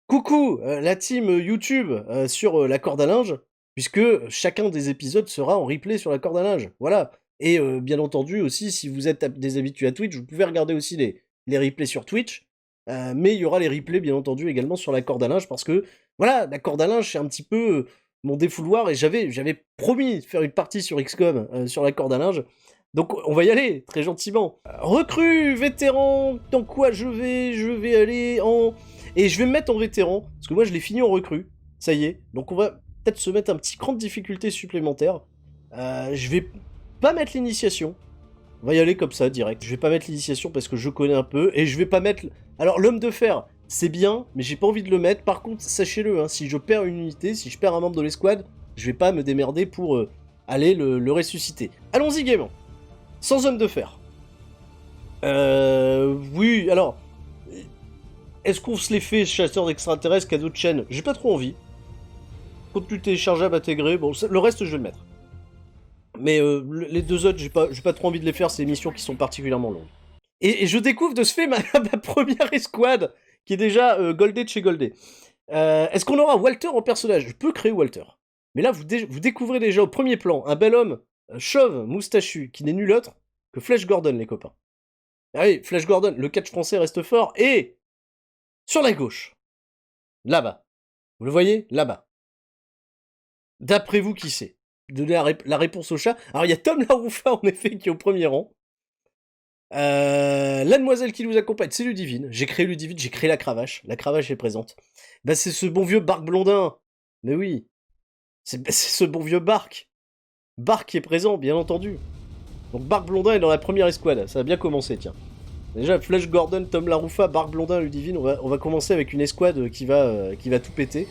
Coucou, la team YouTube, sur, la corde à linge, puisque chacun des épisodes sera en replay sur la corde à linge, voilà. Et bien entendu aussi, si vous êtes des habitués à Twitch, vous pouvez regarder aussi les replays sur Twitch, mais il y aura les replays bien entendu également sur la corde à linge parce que, voilà, la corde à linge, c'est un petit peu, mon défouloir et j'avais promis de faire une partie sur XCOM, sur la corde à linge, donc on va y aller, très gentiment. Recrue, vétéran, dans quoi je vais? Je vais aller en et je vais me mettre en vétéran, parce que moi je l'ai fini en recrue, ça y est. Donc on va peut-être se mettre un petit cran de difficulté supplémentaire. Je vais pas mettre l'initiation. On va y aller comme ça, direct. Je vais pas mettre l'initiation parce que je connais un peu, et je vais pas mettre... Alors l'homme de fer, c'est bien, mais j'ai pas envie de le mettre. Par contre, sachez-le, hein, si je perds une unité, si je perds un membre de l'escouade, je vais pas me démerder pour aller le ressusciter. Allons-y gaiement. Sans homme de fer. Oui, alors... Est-ce qu'on se les fait, chasseurs d'extraterrestres, cadeau de chaîne? J'ai pas trop envie. Contenu téléchargeable intégré, bon, le reste je vais le mettre. Mais les deux autres, j'ai pas trop envie de les faire, c'est des missions qui sont particulièrement longues. Et je découvre de ce fait ma première escouade, qui est déjà goldée de chez Goldé. Est-ce qu'on aura Walter en personnage? Je peux créer Walter. Mais là, vous découvrez déjà au premier plan un bel homme, chauve, moustachu, qui n'est nul autre que Flash Gordon, les copains. Ah oui, Flash Gordon, le catch français reste fort, et sur la gauche, là-bas, vous le voyez? Là-bas. D'après vous, qui c'est? Donnez la réponse au chat. Alors, il y a Tom Laroufa, en effet, qui est au premier rang. La demoiselle qui nous accompagne, c'est Ludivine. J'ai créé Ludivine, j'ai créé la cravache. La cravache est présente. Bah, c'est ce bon vieux Bark Blondin. Mais oui. C'est ce bon vieux Bark. Bark qui est présent, bien entendu. Donc, Bark Blondin est dans la première escouade. Ça a bien commencé, tiens. Déjà, Flash Gordon, Tom Laroufa, Bark Blondin, Ludivine, on va commencer avec une escouade qui va tout péter.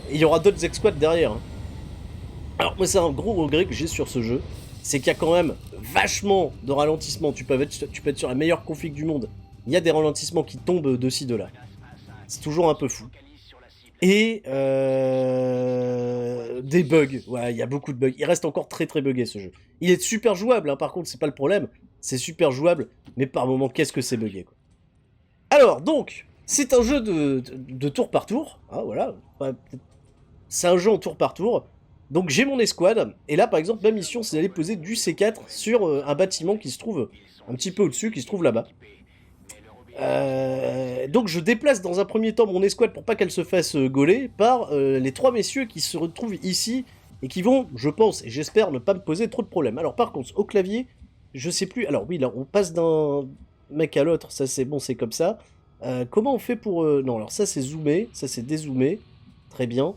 Et il y aura d'autres escouades derrière. Hein. Alors moi c'est un gros regret que j'ai sur ce jeu, c'est qu'il y a quand même vachement de ralentissements, tu peux être sur la meilleure config du monde, il y a des ralentissements qui tombent de ci de là, c'est toujours un peu fou. Et des bugs, ouais il y a beaucoup de bugs, il reste encore très buggé ce jeu. Il est super jouable hein, par contre c'est pas le problème, c'est super jouable, mais par moments qu'est-ce que c'est buggé quoi. Alors donc, c'est un jeu de tour par tour, hein, voilà, c'est un jeu en tour par tour. Donc j'ai mon escouade, et là par exemple ma mission c'est d'aller poser du C4 sur un bâtiment qui se trouve un petit peu au-dessus, qui se trouve là-bas. Donc je déplace dans un premier temps mon escouade pour pas qu'elle se fasse gauler par les trois messieurs qui se retrouvent ici et qui vont, je pense et j'espère, ne pas me poser trop de problèmes. Alors par contre, au clavier, je sais plus... Alors oui, là on passe d'un mec à l'autre, ça c'est bon, c'est comme ça. Comment on fait pour... Non, alors ça c'est zoomé, ça c'est dézoomé. Très bien.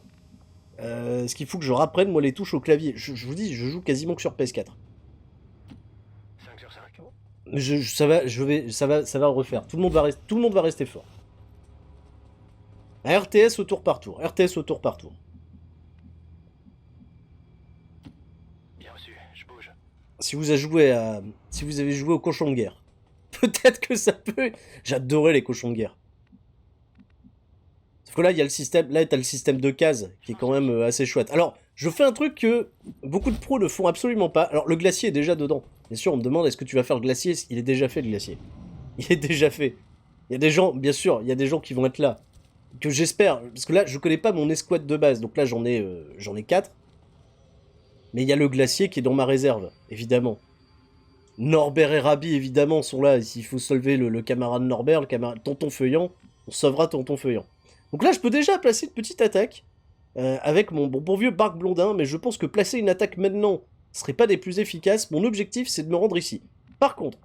Ce qu'il faut que je rapprenne, moi, les touches au clavier. Je vous dis, je joue quasiment que sur PS4. 5 sur 5. Ça va refaire. Tout le monde va rester fort. Un RTS au tour par tour. RTS au tour par tour. Bien reçu, je bouge. Si vous avez joué au cochon de guerre, peut-être que ça peut. J'adorais les cochons de guerre. Sauf que là, il y a le système. Là, t'as le système de cases qui est quand même assez chouette. Alors, je fais un truc que beaucoup de pros ne font absolument pas. Alors, le glacier est déjà dedans. Bien sûr, on me demande est-ce que tu vas faire le glacier? Il est déjà fait le glacier. Il est déjà fait. Il y a des gens, bien sûr, il y a des gens qui vont être là. Que j'espère. Parce que là, je connais pas mon escouade de base. Donc là, j'en ai 4. Mais il y a le glacier qui est dans ma réserve, évidemment. Norbert et Rabi, évidemment, sont là. S'il faut sauver le camarade Norbert, le camarade Tonton Feuillant, on sauvera Tonton Feuillant. Donc là, je peux déjà placer une petite attaque avec mon bon vieux Bark Blondin, mais je pense que placer une attaque maintenant serait pas des plus efficaces. Mon objectif, c'est de me rendre ici. Par contre,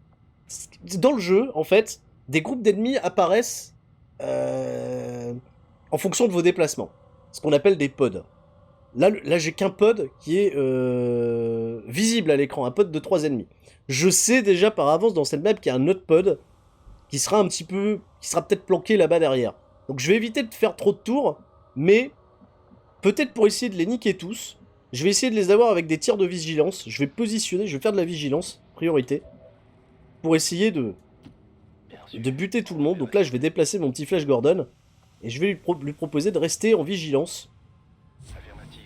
dans le jeu, en fait, des groupes d'ennemis apparaissent en fonction de vos déplacements. Ce qu'on appelle des pods. Là j'ai qu'un pod qui est visible à l'écran, un pod de 3 ennemis. Je sais déjà par avance dans cette map qu'il y a un autre pod qui sera un petit peu... qui sera peut-être planqué là-bas derrière. Donc je vais éviter de faire trop de tours, mais peut-être pour essayer de les niquer tous, je vais essayer de les avoir avec des tirs de vigilance. Je vais positionner, je vais faire de la vigilance, priorité, pour essayer de buter tout le monde. Donc là je vais déplacer mon petit Flash Gordon, et je vais lui proposer de rester en vigilance,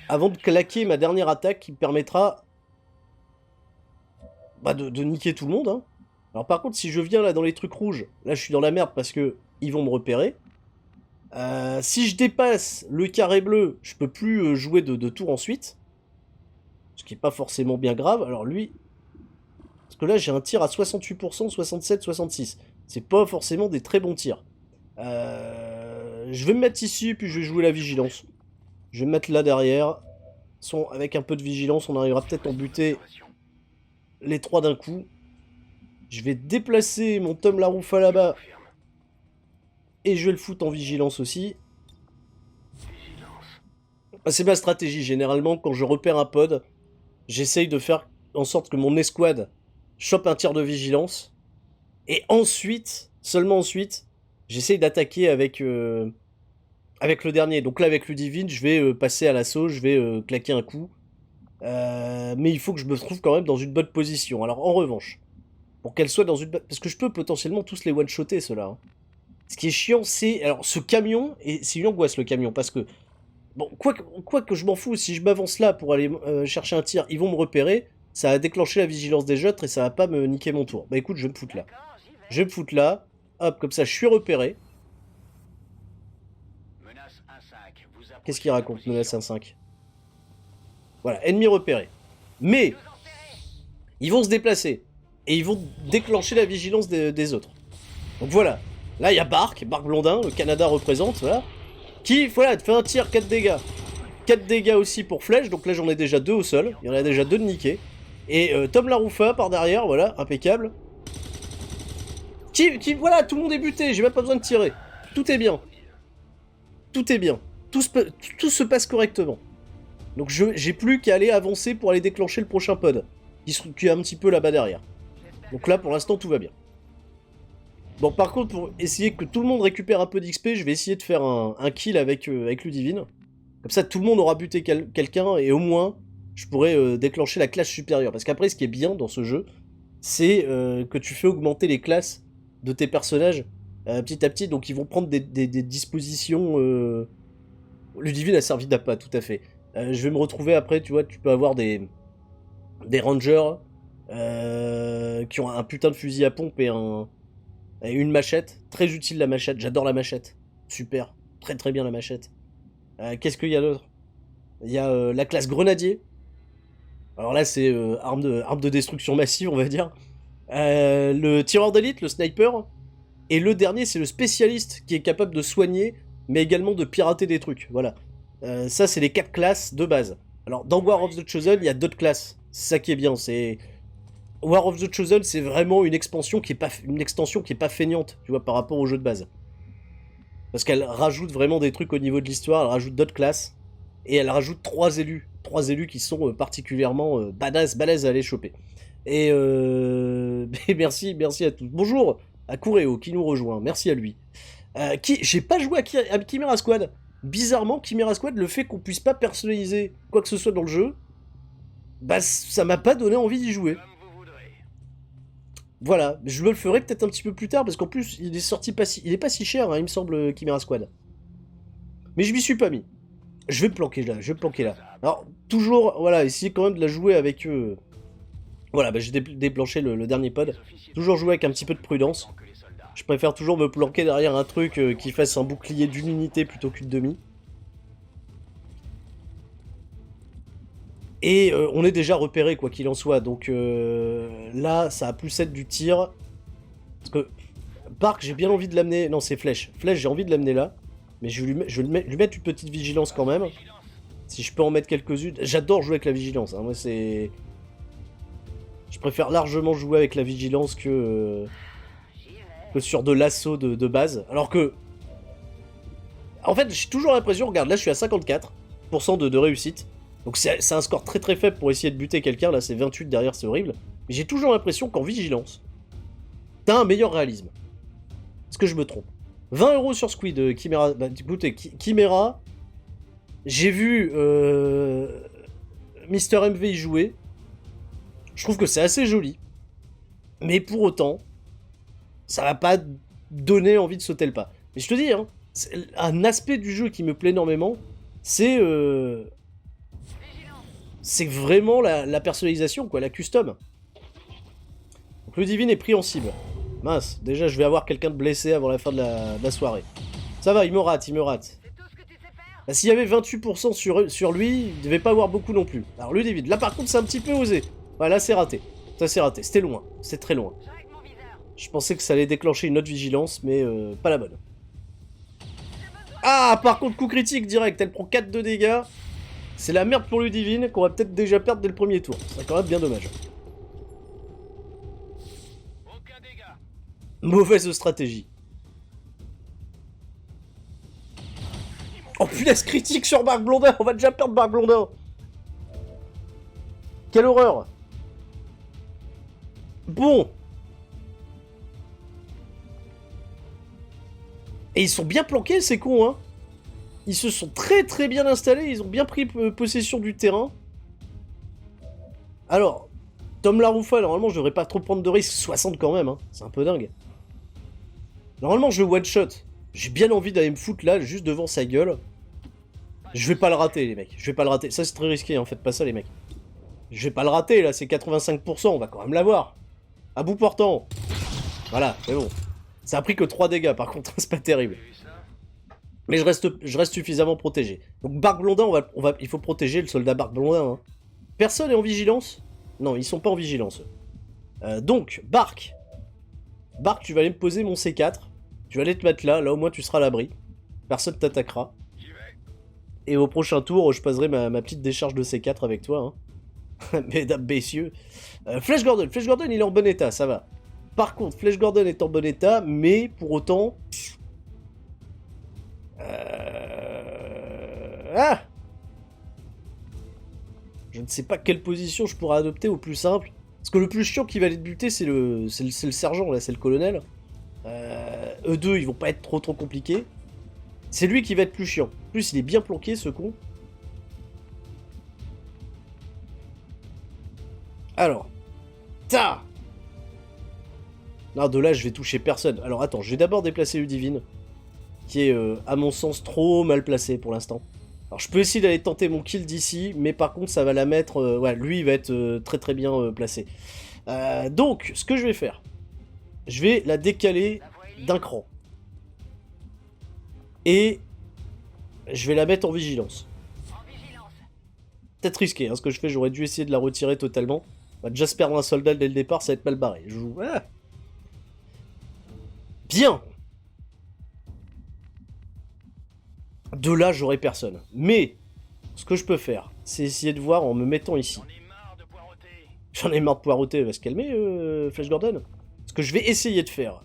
avant de claquer ma dernière attaque qui me permettra de niquer tout le monde. Hein. Alors par contre, si je viens là dans les trucs rouges, là je suis dans la merde parce que ils vont me repérer. Si je dépasse le carré bleu, je peux plus jouer de tour ensuite. Ce qui est pas forcément bien grave. Alors lui... Parce que là, j'ai un tir à 68%, 67, 66. C'est pas forcément des très bons tirs. Je vais me mettre ici, puis je vais jouer la vigilance. Je vais me mettre là derrière. Avec un peu de vigilance, on arrivera peut-être à en buter les 3 d'un coup. Je vais déplacer mon Tom Laroufa là-bas. Et je vais le foutre en vigilance aussi. C'est ma stratégie, généralement, quand je repère un pod, j'essaye de faire en sorte que mon escouade chope un tir de vigilance. Et ensuite, seulement ensuite, j'essaye d'attaquer avec le dernier. Donc là, avec Ludivine, je vais passer à l'assaut, je vais claquer un coup. Mais il faut que je me trouve quand même dans une bonne position. Alors en revanche, pour qu'elle soit dans une... Parce que je peux potentiellement tous les one-shotter, ceux-là. Hein. Ce qui est chiant, c'est... Alors, ce camion, et c'est une angoisse, le camion, parce que... Bon, quoi que je m'en fous, si je m'avance là pour aller chercher un tir, ils vont me repérer, ça va déclencher la vigilance des jetres et ça va pas me niquer mon tour. Bah écoute, je vais me foutre là. Je vais me foutre là, hop, comme ça, je suis repéré. Qu'est-ce qu'il raconte, menace 1-5 ? Voilà, ennemi repéré. Mais, ils vont se déplacer, et ils vont déclencher la vigilance des autres. Donc voilà, là il y a Bark Blondin, le Canada représente, voilà, qui, voilà, fait un tir, 4 dégâts. 4 dégâts aussi pour flèche, donc là j'en ai déjà 2 au sol, il y en a déjà 2 de niqués. Et Tom Laroufa par derrière, voilà, impeccable. Voilà, tout le monde est buté, j'ai même pas besoin de tirer. Tout est bien. Tout est bien. Tout se passe correctement. Donc j'ai plus qu'à aller avancer pour aller déclencher le prochain pod, qui est un petit peu là-bas derrière. Donc là, pour l'instant, tout va bien. Bon, par contre, pour essayer que tout le monde récupère un peu d'XP, je vais essayer de faire un kill avec Ludivine. Comme ça, tout le monde aura buté quelqu'un, et au moins, je pourrais déclencher la classe supérieure. Parce qu'après, ce qui est bien dans ce jeu, c'est que tu fais augmenter les classes de tes personnages petit à petit. Donc, ils vont prendre des dispositions... Ludivine a servi d'appât, tout à fait. Je vais me retrouver après, tu vois, tu peux avoir des rangers qui ont un putain de fusil à pompe et une machette. Très utile la machette, j'adore la machette. Super, très très bien la machette. Qu'est-ce qu'il y a d'autre ? Il y a la classe grenadier. Alors là, c'est arme de destruction massive, on va dire. Le tireur d'élite, le sniper. Et le dernier, c'est le spécialiste qui est capable de soigner, mais également de pirater des trucs. Voilà. Ça, c'est les 4 classes de base. Alors, dans War of the Chosen, il y a d'autres classes. C'est ça qui est bien. War of the Chosen, c'est vraiment une extension qui est pas feignante, tu vois, par rapport au jeu de base. Parce qu'elle rajoute vraiment des trucs au niveau de l'histoire, elle rajoute d'autres classes, et elle rajoute 3 élus. 3 élus qui sont particulièrement balèzes à aller choper. Et merci à tous. Bonjour à Kureo qui nous rejoint, merci à lui. J'ai pas joué à Chimera Squad. Bizarrement, Chimera Squad, le fait qu'on puisse pas personnaliser quoi que ce soit dans le jeu, bah ça m'a pas donné envie d'y jouer. Voilà, je me le ferai peut-être un petit peu plus tard, parce qu'en plus, il est pas si cher, hein, il me semble, Chimera Squad. Mais je m'y suis pas mis. Je vais me planquer là, Alors, toujours, voilà, essayer quand même de la jouer avec... Voilà, bah, j'ai déblanché le dernier pod. Toujours jouer avec un petit peu de prudence. Je préfère toujours me planquer derrière un truc qui fasse un bouclier d'une unité plutôt qu'une demi. Et on est déjà repéré, quoi qu'il en soit. Donc là, ça a plus être du tir. Parce que Park, j'ai bien envie de l'amener... Non, c'est Flèche. Flèche, j'ai envie de l'amener là. Mais je vais lui mettre une petite vigilance quand même. Si je peux en mettre quelques-unes. J'adore jouer avec la vigilance. Hein. Moi, c'est... Je préfère largement jouer avec la vigilance que sur de l'assaut de base. Alors que... En fait, j'ai toujours l'impression... Regarde, là, je suis à 54% de réussite. Donc c'est un score très très faible pour essayer de buter quelqu'un. Là, c'est 28 derrière, c'est horrible. Mais j'ai toujours l'impression qu'en vigilance, t'as un meilleur réalisme. Est-ce que je me trompe ? 20 € sur Squid, Chimera... Bah, écoutez, Chimera... J'ai vu Mister MV y jouer. Je trouve que c'est assez joli. Mais pour autant, ça va pas donner envie de sauter le pas. Mais je te dis, hein, un aspect du jeu qui me plaît énormément, c'est vraiment la personnalisation, quoi, la custom. Donc le Divine est pris en cible. Mince, déjà je vais avoir quelqu'un de blessé avant la fin de la soirée. Ça va, il me rate, il me rate. Bah, s'il y avait 28% sur lui, il devait pas avoir beaucoup non plus. Alors Ludivine, là par contre c'est un petit peu osé. Ouais, là c'est raté. Ça c'est raté, c'était loin, c'est très loin. Je pensais que ça allait déclencher une autre vigilance, mais pas la bonne. Ah, par contre coup critique direct, elle prend 4 de dégâts. C'est la merde pour Ludivine, qu'on va peut-être déjà perdre dès le premier tour. C'est quand même bien dommage. Mauvaise stratégie. Oh punaise, critique sur Marc Blondin. On va déjà perdre Marc Blondin. Quelle horreur. Bon. Et ils sont bien planqués, ces cons, hein. Ils se sont très bien installés. Ils ont bien pris possession du terrain. Alors, Tom Laroufa, normalement, je devrais pas trop prendre de risques. 60 quand même, hein. C'est un peu dingue. Normalement, je one-shot. J'ai bien envie d'aller me foutre là, juste devant sa gueule. Je vais pas le rater, les mecs. Je vais pas le rater. Ça, c'est très risqué, hein. Faites pas ça, les mecs. Je vais pas le rater, là. C'est 85%. On va quand même l'avoir. À bout portant. Voilà, c'est bon. Ça a pris que 3 dégâts, par contre. C'est pas terrible. Mais je reste suffisamment protégé. Donc, Bark Blondin, il faut protéger le soldat Bark Blondin. Hein. Personne est en vigilance? Non, ils sont pas en vigilance. Donc, Bark. Bark, tu vas aller me poser mon C4. Tu vas aller te mettre là. Là, au moins, tu seras à l'abri. Personne t'attaquera. Et au prochain tour, je poserai ma petite décharge de C4 avec toi. Hein. Mesdames, messieurs. Flash Gordon. Flash Gordon, il est en bon état, ça va. Par contre, Flash Gordon est en bon état, mais pour autant... Ah! Je ne sais pas quelle position je pourrais adopter au plus simple. Parce que le plus chiant qui va aller te buter, c'est le sergent, là, c'est le colonel. Eux deux, ils vont pas être trop compliqués. C'est lui qui va être plus chiant. En plus, il est bien planqué, ce con. Alors. Ta! Non, de là, je vais toucher personne. Alors, attends, je vais d'abord déplacer Ludivine. Qui est, à mon sens, trop mal placé pour l'instant. Alors, je peux essayer d'aller tenter mon kill d'ici. Mais par contre, ça va la mettre... ouais, lui, il va être très bien placé. Donc, ce que je vais faire... Je vais la décaler d'un cran. Et... je vais la mettre en vigilance. Peut-être risqué, hein, ce que je fais, j'aurais dû essayer de la retirer totalement. On va déjà se perdre un soldat dès le départ, ça va être mal barré. Je joue... Ah. Bien. De là, j'aurai personne. Mais, ce que je peux faire, c'est essayer de voir en me mettant ici. J'en ai marre de poireauter, va se calmer, Flash Gordon. Ce que je vais essayer de faire,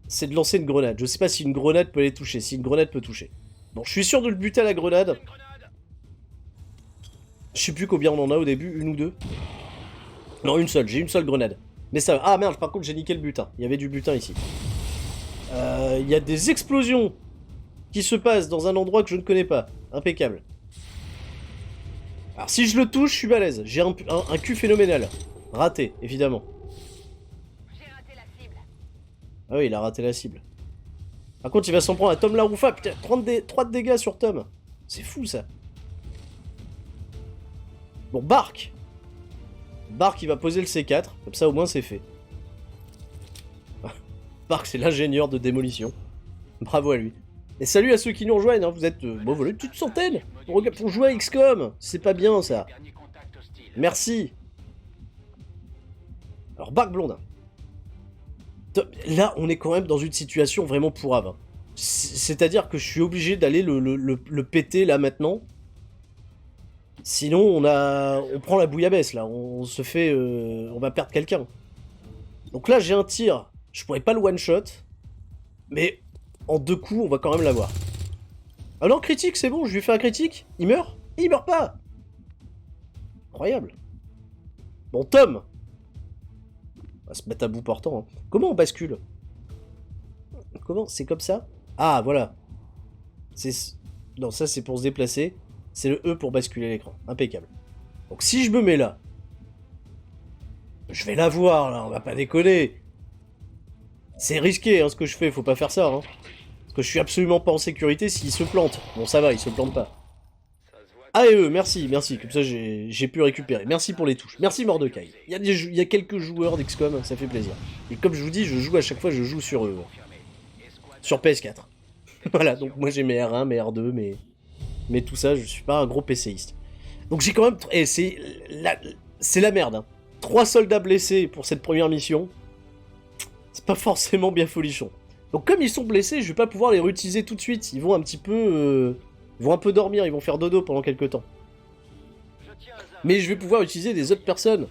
c'est de lancer une grenade. Je sais pas si une grenade peut les toucher, si une grenade peut toucher. Bon, je suis sûr de le buter à la grenade. Je sais plus combien on en a au début, une ou deux. Non, une seule, j'ai une seule grenade. Mais ça... Ah merde, par contre j'ai niqué le butin. Il y avait du butin ici. Il y a des explosions qui se passent dans un endroit que je ne connais pas. Impeccable. Alors si je le touche, je suis balèze. J'ai un cul phénoménal. Raté, évidemment. Ah oui, il a raté la cible. Par contre, il va s'en prendre à Tom Laroufa. Putain, 3 de dégâts sur Tom. C'est fou, ça. Bon, Bark. Bark, il va poser le C4. Comme ça, au moins, c'est fait. Bark, c'est l'ingénieur de démolition. Bravo à lui. Et salut à ceux qui nous rejoignent. Hein. Vous êtes, bon, voilà, une petite centaine pour jouer à XCOM. C'est pas bien, ça. Merci. Alors, Bark Blondin. Là, on est quand même dans une situation vraiment pourrave. Hein. C'est-à-dire que je suis obligé d'aller le péter, là, maintenant. Sinon, on prend la bouillabaisse, là. On se fait... on va perdre quelqu'un. Donc là, j'ai un tir. Je pourrais pas le one-shot. Mais en 2 coups, on va quand même l'avoir. Ah non, critique, c'est bon. Je lui fais un critique. Il meurt. Et il meurt pas. Incroyable. Bon, Tom. On va se mettre à bout portant. Hein. Comment on bascule? Comment? C'est comme ça? Ah, voilà. Non, ça, c'est pour se déplacer. C'est le E pour basculer l'écran. Impeccable. Donc si je me mets là, je vais l'avoir là, on va pas déconner. C'est risqué hein, ce que je fais, faut pas faire ça. Hein. Parce que je suis absolument pas en sécurité s'il se plante. Bon ça va, il se plante pas. Ah et eux, merci, merci, comme ça j'ai pu récupérer. Merci pour les touches. Merci Mordecai. Il y a quelques joueurs d'XCOM, ça fait plaisir. Et comme je vous dis, je joue à chaque fois, je joue sur PS4. Voilà, donc moi j'ai mes R1, mes R2, mais tout ça, je suis pas un gros PCiste. Donc j'ai quand même... Et c'est la merde, hein. 3 soldats blessés pour cette première mission. C'est pas forcément bien folichon. Donc comme ils sont blessés, je vais pas pouvoir les réutiliser tout de suite. Ils vont un petit peu... Ils vont un peu dormir, ils vont faire dodo pendant quelques temps. Mais je vais pouvoir utiliser des autres personnes.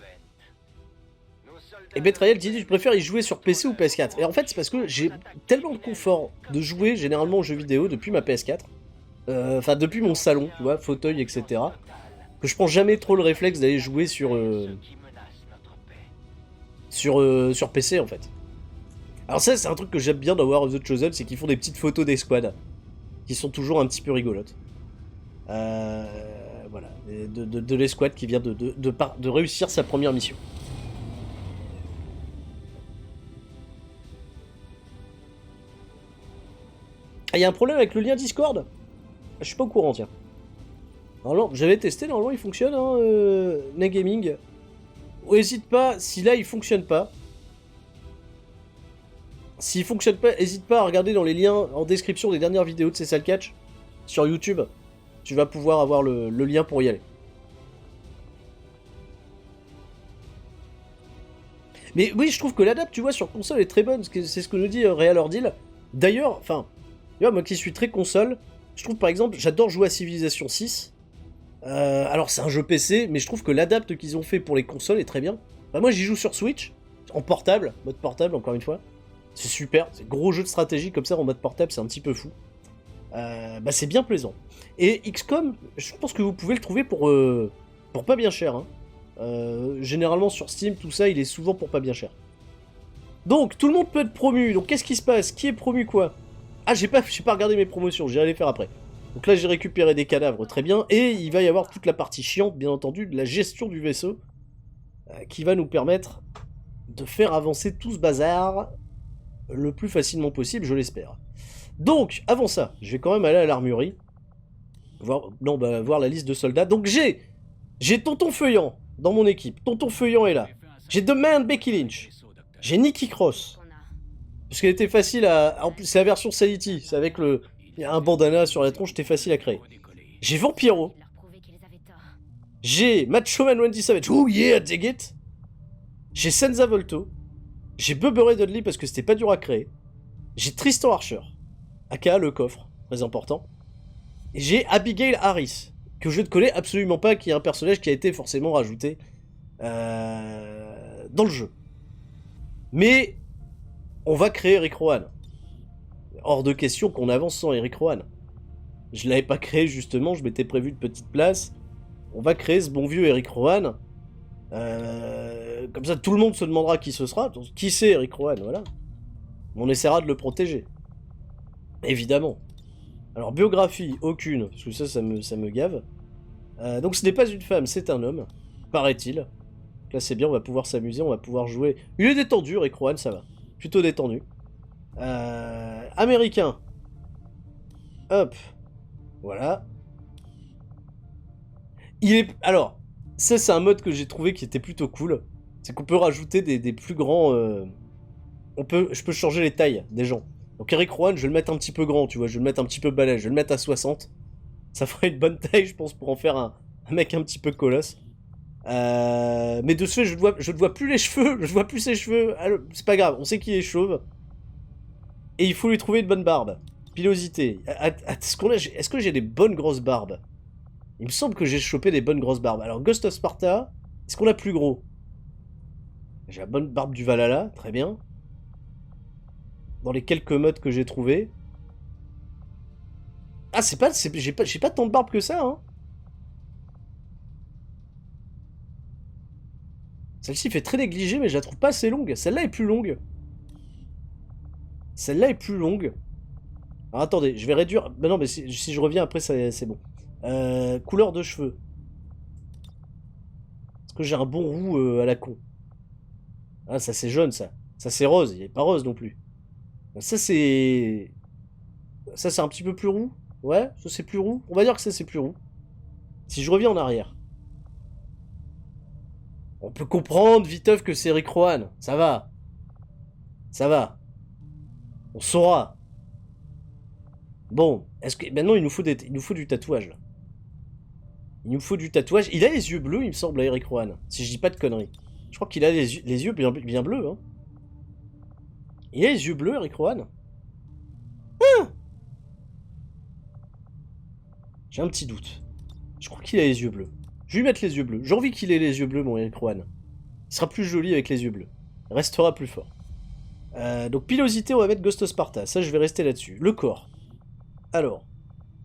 Et Betrayal dit, je préfère y jouer sur PC ou PS4. Et en fait, c'est parce que j'ai tellement de confort de jouer généralement aux jeux vidéo depuis ma PS4. Enfin, depuis mon salon, tu vois, fauteuil, etc. Que je prends jamais trop le réflexe d'aller jouer sur PC, en fait. Alors ça, c'est un truc que j'aime bien dans War of the Chosen, c'est qu'ils font des petites photos des squads. Qui sont toujours un petit peu rigolotes. Voilà. De l'escouade qui vient de réussir sa première mission. Ah, y a un problème avec le lien Discord? Je suis pas au courant, tiens. Normalement, j'avais testé, normalement il fonctionne, hein, Nagaming. Hésite pas, si là il fonctionne pas. S'il fonctionne pas, hésite pas à regarder dans les liens en description des dernières vidéos de ces sales catch sur YouTube. Tu vas pouvoir avoir le lien pour y aller. Mais oui, je trouve que l'adapt, tu vois, sur console est très bonne. C'est ce que nous dit Real Ordil. D'ailleurs, enfin, tu vois, moi qui suis très console, je trouve par exemple, j'adore jouer à Civilization 6. Alors c'est un jeu PC, mais je trouve que l'adapt qu'ils ont fait pour les consoles est très bien. Enfin, moi j'y joue sur Switch, en portable, mode portable encore une fois. C'est super, c'est gros jeu de stratégie comme ça en mode portable, c'est un petit peu fou. Bah c'est bien plaisant. Et XCOM, je pense que vous pouvez le trouver pour pas bien cher. Hein. Généralement sur Steam, tout ça, il est souvent pour pas bien cher. Donc, tout le monde peut être promu. Donc, qu'est-ce qui se passe? Qui est promu quoi? Ah, j'ai pas regardé mes promotions, j'irai les faire après. Donc là, j'ai récupéré des cadavres, très bien. Et il va y avoir toute la partie chiante, bien entendu, de la gestion du vaisseau, qui va nous permettre de faire avancer tout ce bazar le plus facilement possible, je l'espère. Donc, avant ça, je vais quand même aller à l'armurerie. Voir la liste de soldats. Donc, j'ai Tonton Feuillant dans mon équipe. Tonton Feuillant est là. J'ai The Man Becky Lynch. J'ai Nikki Cross. Parce qu'elle était facile à... En plus, c'est la version Sanity. C'est avec le... Il y a un bandana sur la tronche, c'était facile à créer. J'ai Vampiro. J'ai Macho Man Randy Savage. Oh yeah, dig it. J'ai Senza Volto. J'ai Bubba Ray Dudley parce que c'était pas dur à créer. J'ai Tristan Archer. aka le coffre. Très important. Et j'ai Abigail Harris. Que je ne connais absolument pas, qui est un personnage qui a été forcément rajouté dans le jeu. Mais on va créer Eric Rowan. Hors de question qu'on avance sans Eric Rowan. Je l'avais pas créé justement, je m'étais prévu de petite place. On va créer ce bon vieux Eric Rowan. Comme ça, tout le monde se demandera qui ce sera. Donc, qui c'est Eric Rowan, voilà. On essaiera de le protéger. Évidemment. Alors, biographie, aucune, parce que ça me gave. Donc, ce n'est pas une femme, c'est un homme, paraît-il. Là, c'est bien, on va pouvoir s'amuser, on va pouvoir jouer. Il est détendu, Rick Rowan, ça va. Plutôt détendu. Américain. Hop. Voilà. Il est... Alors, ça, c'est un mode que j'ai trouvé qui était plutôt cool. C'est qu'on peut rajouter des plus grands... Je peux changer les tailles des gens. Donc Eric Rowan, je vais le mettre un petit peu grand, tu vois. Je vais le mettre un petit peu balèze. Je vais le mettre à 60. Ça ferait une bonne taille, je pense, pour en faire un mec un petit peu colosse. Mais de ce fait, je ne vois plus les cheveux. Je vois plus ses cheveux. C'est pas grave, on sait qu'il est chauve. Et il faut lui trouver une bonne barbe. Pilosité. Est-ce que j'ai des bonnes grosses barbes? Il me semble que j'ai chopé des bonnes grosses barbes. Alors, Ghost of Sparta, est-ce qu'on a plus gros? J'ai la bonne barbe du Valhalla, très bien. Dans les quelques modes que j'ai trouvés. Ah, j'ai pas tant de barbe que ça, hein. Celle-ci fait très négligée, mais je la trouve pas assez longue. Celle-là est plus longue. Celle-là est plus longue. Alors attendez, je vais réduire... Ben non, mais si je reviens après, c'est bon. Couleur de cheveux. Est-ce que j'ai un bon roux à la con? Ah, ça c'est jaune, ça. Ça c'est rose, il est pas rose non plus. Ça c'est... Ça c'est un petit peu plus roux. Ouais, ça c'est plus roux. On va dire que ça c'est plus roux. Si je reviens en arrière. On peut comprendre, viteuf, que c'est Rick Rowan. Ça va. Ça va. On saura. Bon, est-ce que maintenant il nous faut du tatouage là. Il nous faut du tatouage. Il a les yeux bleus, il me semble, à Eric Rowan. Si je dis pas de conneries. Je crois qu'il a les yeux bien bleus. Hein. Il a les yeux bleus, Eric Rowan. Ah, j'ai un petit doute. Je crois qu'il a les yeux bleus. Je vais lui mettre les yeux bleus. J'ai envie qu'il ait les yeux bleus, mon Eric Rowan. Il sera plus joli avec les yeux bleus. Il restera plus fort. Donc, pilosité, on va mettre Ghost of Sparta. Ça, je vais rester là-dessus. Le corps. Alors.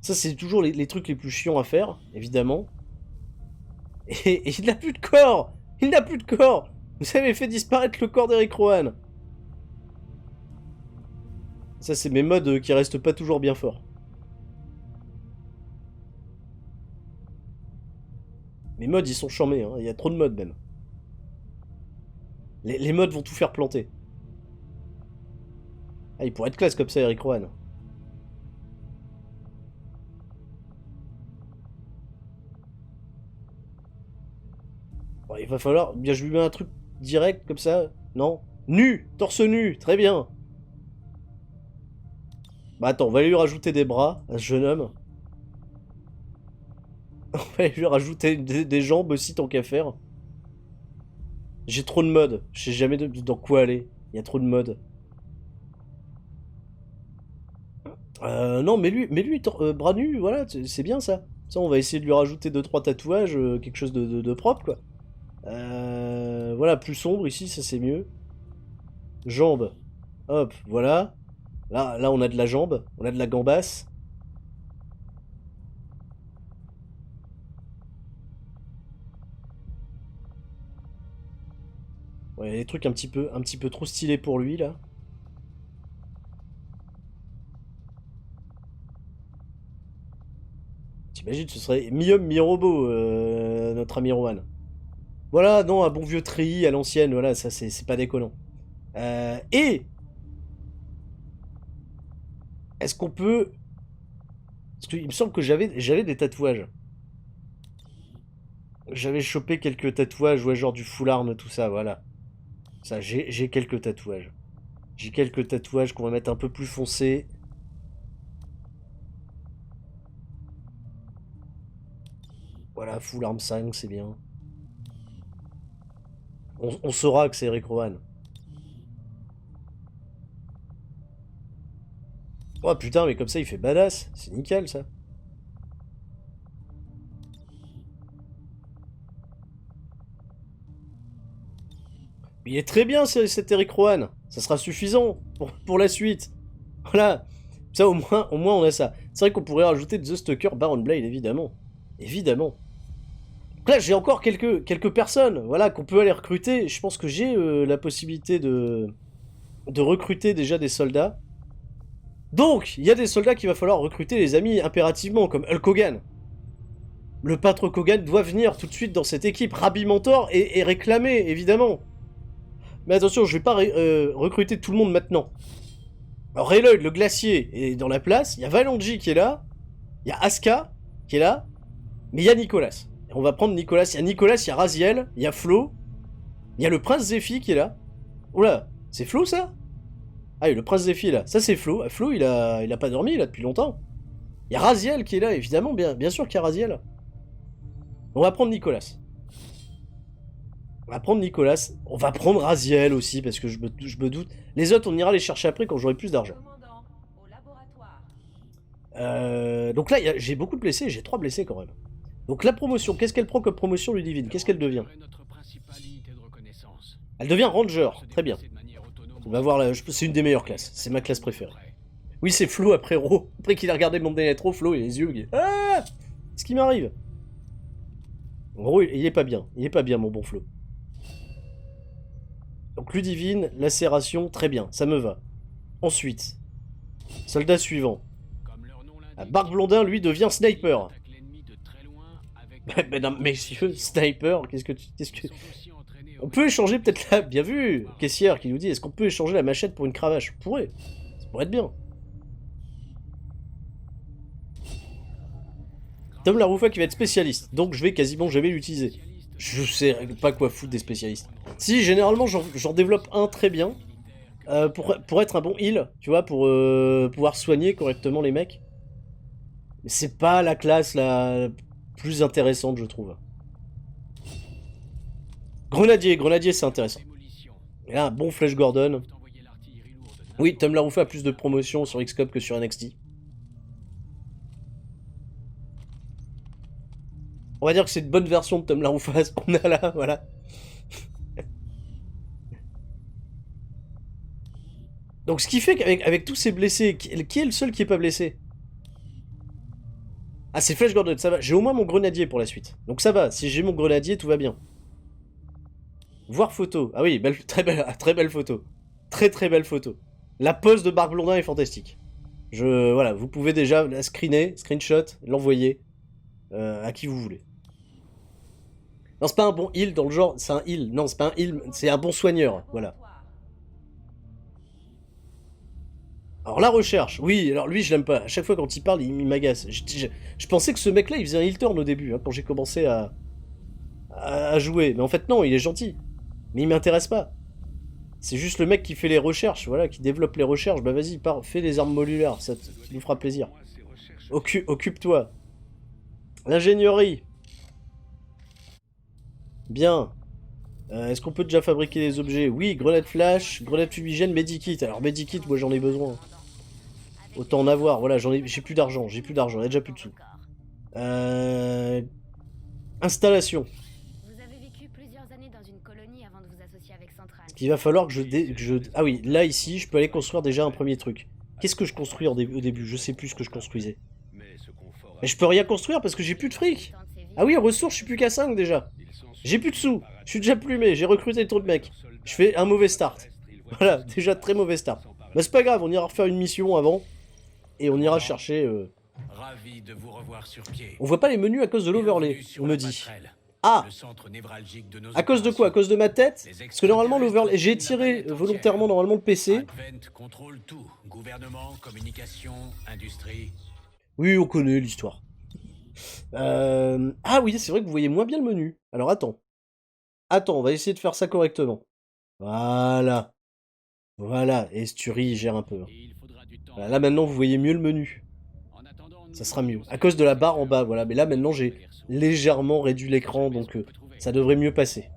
Ça, c'est toujours les trucs les plus chiants à faire, évidemment. Et il n'a plus de corps. Il n'a plus de corps. Vous avez fait disparaître le corps d'Eric Rowan. Ça, c'est mes mods qui restent pas toujours bien forts. Mes mods, ils sont chambés, hein. Il y a trop de mods, même. Les mods vont tout faire planter. Ah, il pourrait être classe comme ça, Eric Rowan. Bon, il va falloir... Bien, je lui mets un truc direct, comme ça. Non. Nu. Torse nu. Très bien. Bah attends, on va lui rajouter des bras, à ce jeune homme. On va lui rajouter des jambes aussi, tant qu'à faire. J'ai trop de modes. Je sais jamais dans quoi aller. Il y a trop de modes. Non, mais lui bras nus, voilà, c'est bien ça. Ça, on va essayer de lui rajouter 2-3 tatouages, quelque chose de propre, quoi. Voilà, plus sombre ici, ça c'est mieux. Jambes. Hop, voilà. Là, on a de la jambe, on a de la gambasse. Ouais, des trucs un petit peu trop stylés pour lui, là. T'imagines, ce serait mi-homme, mi-robot, notre ami Rowan. Voilà, non, un bon vieux treillis à l'ancienne, voilà, ça c'est pas déconnant. Et est-ce qu'on peut... Parce qu'il me semble que j'avais des tatouages. J'avais chopé quelques tatouages, ouais, genre du full arm, tout ça, voilà. Ça, j'ai quelques tatouages. J'ai quelques tatouages qu'on va mettre un peu plus foncés. Voilà, full arm 5, c'est bien. On saura que c'est Eric Rowan. Oh putain, mais comme ça il fait badass. C'est nickel ça. Il est très bien cet Eric Rowan. Ça sera suffisant pour la suite. Voilà. Ça au moins on a ça. C'est vrai qu'on pourrait rajouter The Stalker Baron Blade, évidemment. Évidemment. Donc là j'ai encore quelques personnes, voilà, qu'on peut aller recruter. Je pense que j'ai la possibilité de recruter déjà des soldats. Donc, il y a des soldats qu'il va falloir recruter, les amis, impérativement, comme Hulk Hogan. Le peintre Hulk Hogan doit venir tout de suite dans cette équipe. Rabbi Mentor est réclamé, évidemment. Mais attention, je vais pas recruter tout le monde maintenant. Alors, Ray Lloyd, le glacier, est dans la place. Il y a Valonji qui est là. Il y a Asuka qui est là. Mais il y a Nicolas. Et on va prendre Nicolas. Il y a Nicolas, il y a Raziel, il y a Flo. Il y a le prince Zephy qui est là. Oula, c'est Flo ça? Ah, et le prince Zephy là, ça c'est Flo. Flo il a pas dormi là depuis longtemps. Il y a Raziel qui est là, évidemment, bien sûr qu'il y a Raziel. On va prendre Nicolas. On va prendre Nicolas. On va prendre Raziel aussi parce que je me doute. Les autres, on ira les chercher après quand j'aurai plus d'argent. Donc là, j'ai beaucoup de blessés, j'ai 3 blessés quand même. Donc la promotion, qu'est-ce qu'elle prend comme promotion Ludivine? Qu'est-ce qu'elle devient? Elle devient Ranger, très bien. On va voir, c'est une des meilleures classes, c'est ma classe préférée. Oui, c'est Flo après Ro. Après qu'il a regardé mon Netro, Flo, il a les yeux. Ah, ce qui m'arrive. Ro, il est pas bien, mon bon Flo. Donc Ludivine, lacération, très bien, ça me va. Ensuite, soldat suivant. Bark Blondin, lui, devient sniper. Mesdames, messieurs, sniper, qu'est-ce que... On peut échanger peut-être là, bien vu, caissière qui nous dit, est-ce qu'on peut échanger la machette pour une cravache? On pourrait, ça pourrait être bien. Tom Laroufa qui va être spécialiste, donc je vais quasiment jamais l'utiliser. Je sais pas quoi foutre des spécialistes. Si, généralement j'en développe un très bien, pour être un bon heal, tu vois, pour pouvoir soigner correctement les mecs. Mais c'est pas la classe la plus intéressante, je trouve. Grenadier c'est intéressant. Et là, un bon Flash Gordon. Oui, Tom Laroufa a plus de promotion sur XCOM que sur NXT. On va dire que c'est une bonne version de Tom Laroufa, ce qu'on a là, voilà. Donc ce qui fait qu'avec tous ces blessés, qui est le seul qui est pas blessé? Ah, c'est Flash Gordon, ça va. J'ai au moins mon grenadier pour la suite. Donc ça va, si j'ai mon grenadier, tout va bien. Voir photo. Ah oui, très belle photo. Très belle photo. La pose de Marc Blondin est fantastique. Voilà, vous pouvez déjà la screenshot, l'envoyer à qui vous voulez. Non, c'est pas un bon heal dans le genre, c'est un heal. Non, c'est pas un heal, c'est un bon soigneur, voilà. Alors la recherche, oui, alors lui je l'aime pas. À chaque fois quand il parle, il m'agace. Je pensais que ce mec-là, il faisait un heal turn au début, hein, quand j'ai commencé à jouer. Mais en fait non, il est gentil. Mais il m'intéresse pas. C'est juste le mec qui fait les recherches, voilà, qui développe les recherches. Bah vas-y, fais des armes modulaires, ça nous fera plaisir. Occupe-toi. L'ingénierie. Bien. Est-ce qu'on peut déjà fabriquer des objets? Oui, grenade flash, grenade fumigène, medikit. Alors medikit, moi j'en ai besoin. Autant en avoir, voilà, j'ai plus d'argent, il y a déjà plus de sous. Installation. Il va falloir que je... Ah oui, là ici, je peux aller construire déjà un premier truc. Qu'est-ce que je construis au début? Je sais plus ce que je construisais. Mais je peux rien construire parce que j'ai plus de fric. Ah oui, en ressources, je suis plus qu'à 5 déjà. J'ai plus de sous, je suis déjà plumé, j'ai recruté trop de mecs. Je fais un mauvais start. Voilà, déjà très mauvais start. Bah c'est pas grave, on ira refaire une mission avant. Et on ira chercher... On voit pas les menus à cause de l'overlay, on me dit. Ah! À cause de quoi? À cause de ma tête? Parce que normalement l'overlay... J'ai tiré volontairement normalement le PC. Oui, on connaît l'histoire. Ah oui, c'est vrai que vous voyez moins bien le menu. Alors attends. Attends, on va essayer de faire ça correctement. Voilà. Voilà, et Sturi gère un peu. Voilà, là maintenant vous voyez mieux le menu. Ça sera mieux. À cause de la barre en bas, voilà. Mais là maintenant j'ai légèrement réduit l'écran, donc ça devrait mieux passer.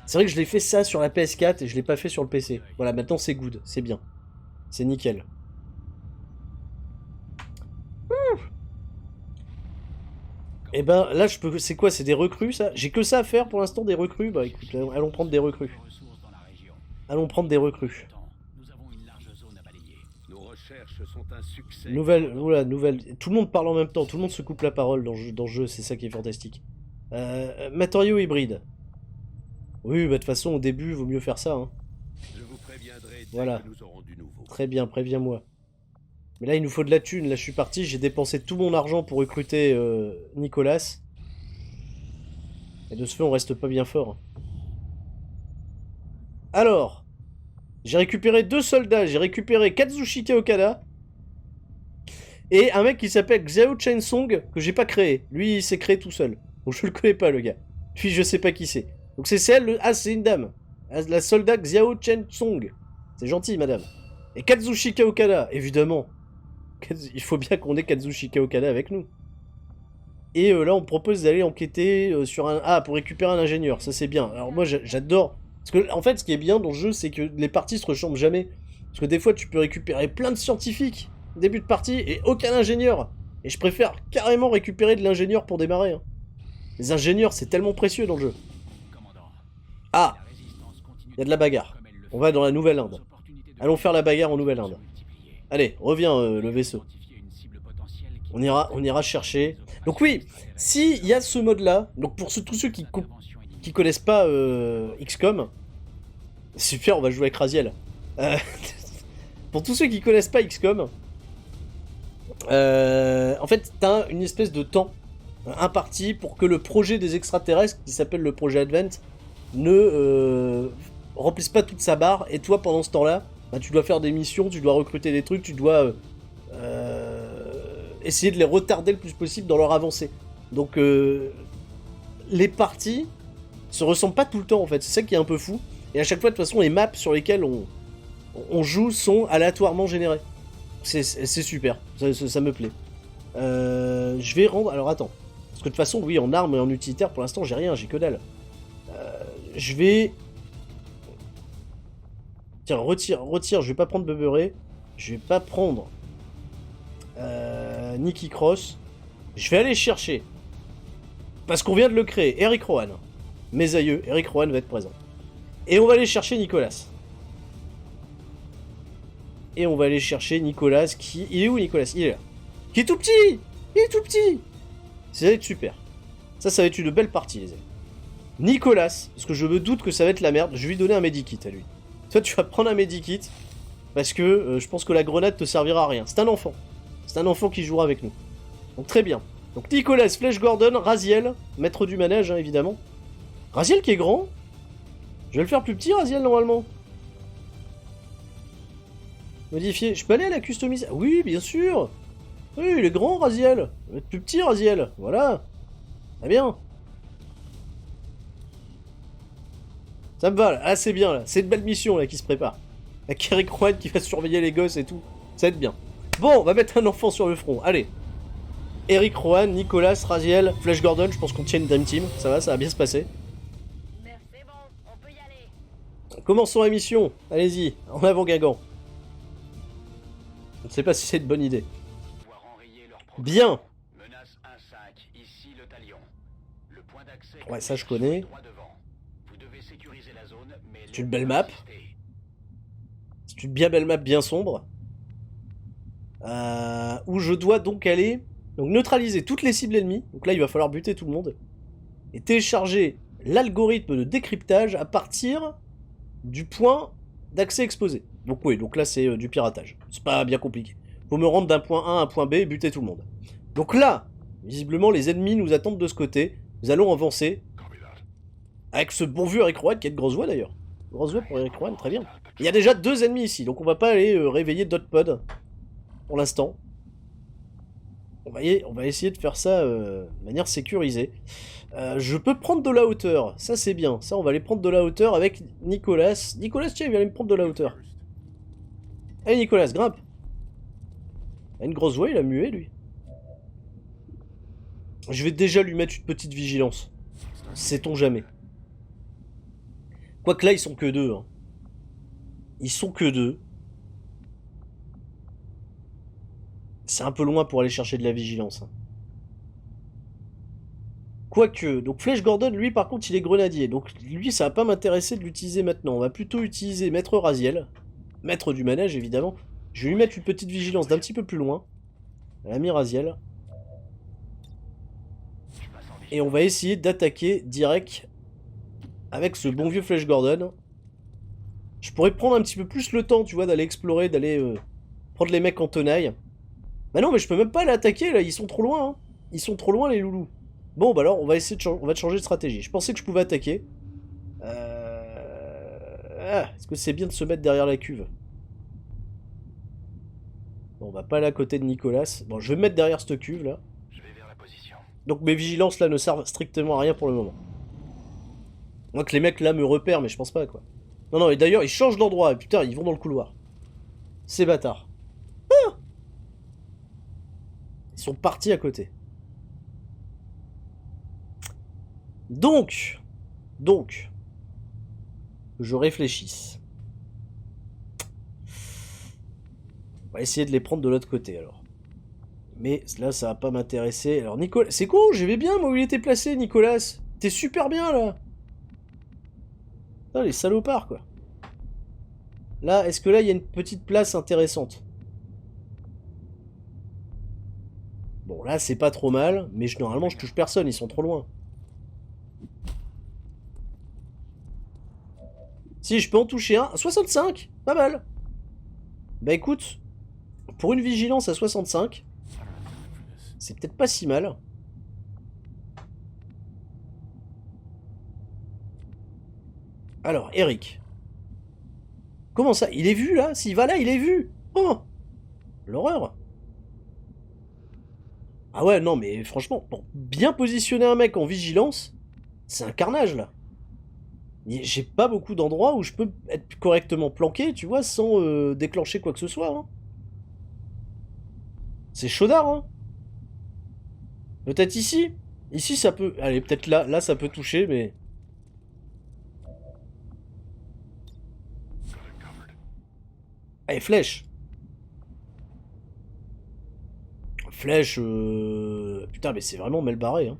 C'est vrai que je l'ai fait ça sur la PS4 et je l'ai pas fait sur le PC. Voilà, maintenant c'est good, c'est bien. C'est nickel. Et ben là je peux... C'est quoi? C'est des recrues ça? J'ai que ça à faire pour l'instant, des recrues? Bah écoute, allons prendre des recrues. Allons prendre des recrues. Nouvelle, voilà, nouvelle. Tout le monde parle en même temps, tout le monde se coupe la parole dans le jeu, c'est ça qui est fantastique. Matériaux hybrides. Oui, bah de toute façon, au début, vaut mieux faire ça. Hein. Voilà. Très bien, préviens-moi. Mais là, il nous faut de la thune. Là, je suis parti, j'ai dépensé tout mon argent pour recruter Nicolas. Et de ce fait, on reste pas bien fort. Alors, j'ai récupéré 2 soldats. J'ai récupéré Kazushika Okada. Et un mec qui s'appelle Xiao Chensong, que j'ai pas créé. Lui, il s'est créé tout seul. Donc je le connais pas, le gars. Puis je sais pas qui c'est. Donc c'est celle... Ah, c'est une dame. La soldat Xiao Chensong. C'est gentil, madame. Et Kazushika Okada, évidemment. Il faut bien qu'on ait Kazushika Okada avec nous. Et là, on propose d'aller enquêter sur un... Ah, pour récupérer un ingénieur, ça c'est bien. Alors moi, j'adore... Parce que, en fait, ce qui est bien dans le jeu, c'est que les parties se ressemblent jamais. Parce que des fois, tu peux récupérer plein de scientifiques, début de partie, et aucun ingénieur. Et je préfère carrément récupérer de l'ingénieur pour démarrer. Hein. Les ingénieurs, c'est tellement précieux dans le jeu. Ah! Il y a de la bagarre. On va dans la Nouvelle-Inde. Allons faire la bagarre en Nouvelle-Inde. Allez, reviens le vaisseau. On ira chercher. Donc oui, s'il y a ce mode-là, donc pour tous ceux qui connaissent pas XCOM, super, on va jouer avec Raziel. Pour tous ceux qui connaissent pas XCOM, en fait, t'as une espèce de temps imparti pour que le projet des extraterrestres, qui s'appelle le projet Advent, ne remplisse pas toute sa barre, et toi, pendant ce temps-là, bah, tu dois faire des missions, tu dois recruter des trucs, tu dois essayer de les retarder le plus possible dans leur avancée. Donc, les parties se ressemblent pas tout le temps, en fait, c'est ça qui est un peu fou, et à chaque fois, de toute façon, les maps sur lesquelles on joue sont aléatoirement générées. C'est super, ça me plaît. Je vais rendre... Alors attends. Parce que de toute façon, oui, en armes et en utilitaire, pour l'instant, j'ai rien, j'ai que dalle. Je vais... Tiens, retire, je vais pas prendre Bubberé. Je vais pas prendre... Nicky Cross. Je vais aller chercher. Parce qu'on vient de le créer, Eric Rowan. Mes aïeux, Eric Rowan va être présent. Et on va aller chercher Nicolas. Et on va aller chercher Nicolas qui... Il est où Nicolas? Il est là. Qui est tout petit. Il est tout petit. Ça va être super. Ça va être une belle partie les amis. Nicolas, parce que je me doute que ça va être la merde, je vais lui donner un medikit à lui. Toi tu vas prendre un medikit, parce que je pense que la grenade te servira à rien. C'est un enfant. C'est un enfant qui jouera avec nous. Donc très bien. Donc Nicolas, Flash Gordon, Raziel, maître du manège hein, évidemment. Raziel qui est grand. Je vais le faire plus petit Raziel normalement. Modifier. Je peux aller à la customisation? Oui, bien sûr. Oui, il est grand Raziel. Il va être plus petit Raziel. Voilà. Très bien. Ça me va là. Ah, c'est bien là. C'est une belle mission là qui se prépare. Avec Eric Rowan qui va surveiller les gosses et tout. Ça va être bien. Bon, on va mettre un enfant sur le front. Allez. Eric Rowan, Nicolas, Raziel, Flash Gordon. Je pense qu'on tient une Dream Team. Ça va bien se passer. C'est bon, on peut y aller. Commençons la mission. Allez-y. En avant Guingamp. Je ne sais pas si c'est une bonne idée. Pouvoir enrayer leur progrès. Bien. Menace 1-5, ici le talion. Le point d'accès Ouais, ça, je connais. droit devant. Vous devez sécuriser la zone, mais C'est une belle map. C'est une bien belle map, bien sombre. Où je dois donc aller... Donc neutraliser toutes les cibles ennemies. Donc là, il va falloir buter tout le monde. Et télécharger l'algorithme de décryptage à partir du point d'accès exposé. Donc oui, donc là, c'est du piratage. C'est pas bien compliqué. Faut me rendre d'un point A à un point B et buter tout le monde. Donc là, visiblement, les ennemis nous attendent de ce côté. Nous allons avancer. Avec ce bon vieux Eric Rowan qui a de grosses voix d'ailleurs. Grosse voix pour Eric Rowan, très bien. Il y a déjà 2 ennemis ici, donc on va pas aller réveiller Dotpod pour l'instant. On va essayer de faire ça de manière sécurisée. Je peux prendre de la hauteur, ça c'est bien. Ça, on va aller prendre de la hauteur avec Nicolas. Nicolas, tiens, il vient aller me prendre de la hauteur. Allez Nicolas, grimpe. Il a une grosse voix, il a mué lui. Je vais déjà lui mettre une petite vigilance. Sait-on jamais. Quoique là, ils sont que 2. Hein. Ils sont que 2. C'est un peu loin pour aller chercher de la vigilance. Hein. Quoique, donc Flash Gordon, lui par contre, il est grenadier. Donc lui, ça va pas m'intéresser de l'utiliser maintenant. On va plutôt utiliser Maître Raziel. Maître du manège, évidemment. Je vais lui mettre une petite vigilance d'un petit peu plus loin. L'ami Raziel. Et on va essayer d'attaquer direct avec ce bon vieux Flash Gordon. Je pourrais prendre un petit peu plus le temps, tu vois, d'aller explorer, d'aller prendre les mecs en tenaille. Bah non, mais je peux même pas l'attaquer, là, ils sont trop loin. Hein. Ils sont trop loin, les loulous. Bon, bah alors, on va essayer de changer de stratégie. Je pensais que je pouvais attaquer. Est-ce que c'est bien de se mettre derrière la cuve? Bon, on va pas aller à côté de Nicolas. Bon, je vais me mettre derrière cette cuve, là. Je vais vers la position. Donc mes vigilances, là, ne servent strictement à rien pour le moment. Moi que les mecs, là, me repèrent, mais je pense pas, quoi. Non, non, et d'ailleurs, ils changent d'endroit. Putain, ils vont dans le couloir. Ces bâtards. Ah, ils sont partis à côté. Donc, que je réfléchisse. On va essayer de les prendre de l'autre côté, alors. Mais là, ça va pas m'intéresser. Alors, Nicolas... C'est con, j'aimais bien, moi, où il était placé, Nicolas. T'es super bien, là. Putain, les salopards, quoi. Là, est-ce que là, il y a une petite place intéressante? Bon, là, c'est pas trop mal, mais normalement, je touche personne, ils sont trop loin. Si, je peux en toucher un. 65, pas mal. Bah écoute, pour une vigilance à 65, c'est peut-être pas si mal. Alors, Eric. Comment ça? Il est vu, là? S'il va là, il est vu! Oh! L'horreur! Ah ouais, non, mais franchement, pour bien positionner un mec en vigilance, c'est un carnage, là. J'ai pas beaucoup d'endroits où je peux être correctement planqué, tu vois, sans déclencher quoi que ce soit. Hein. C'est chaudard, hein. Peut-être ici. Ici, ça peut... Allez, peut-être là. Là, ça peut toucher, mais... Allez, flèche. Flèche... Putain, mais c'est vraiment mal barré, hein.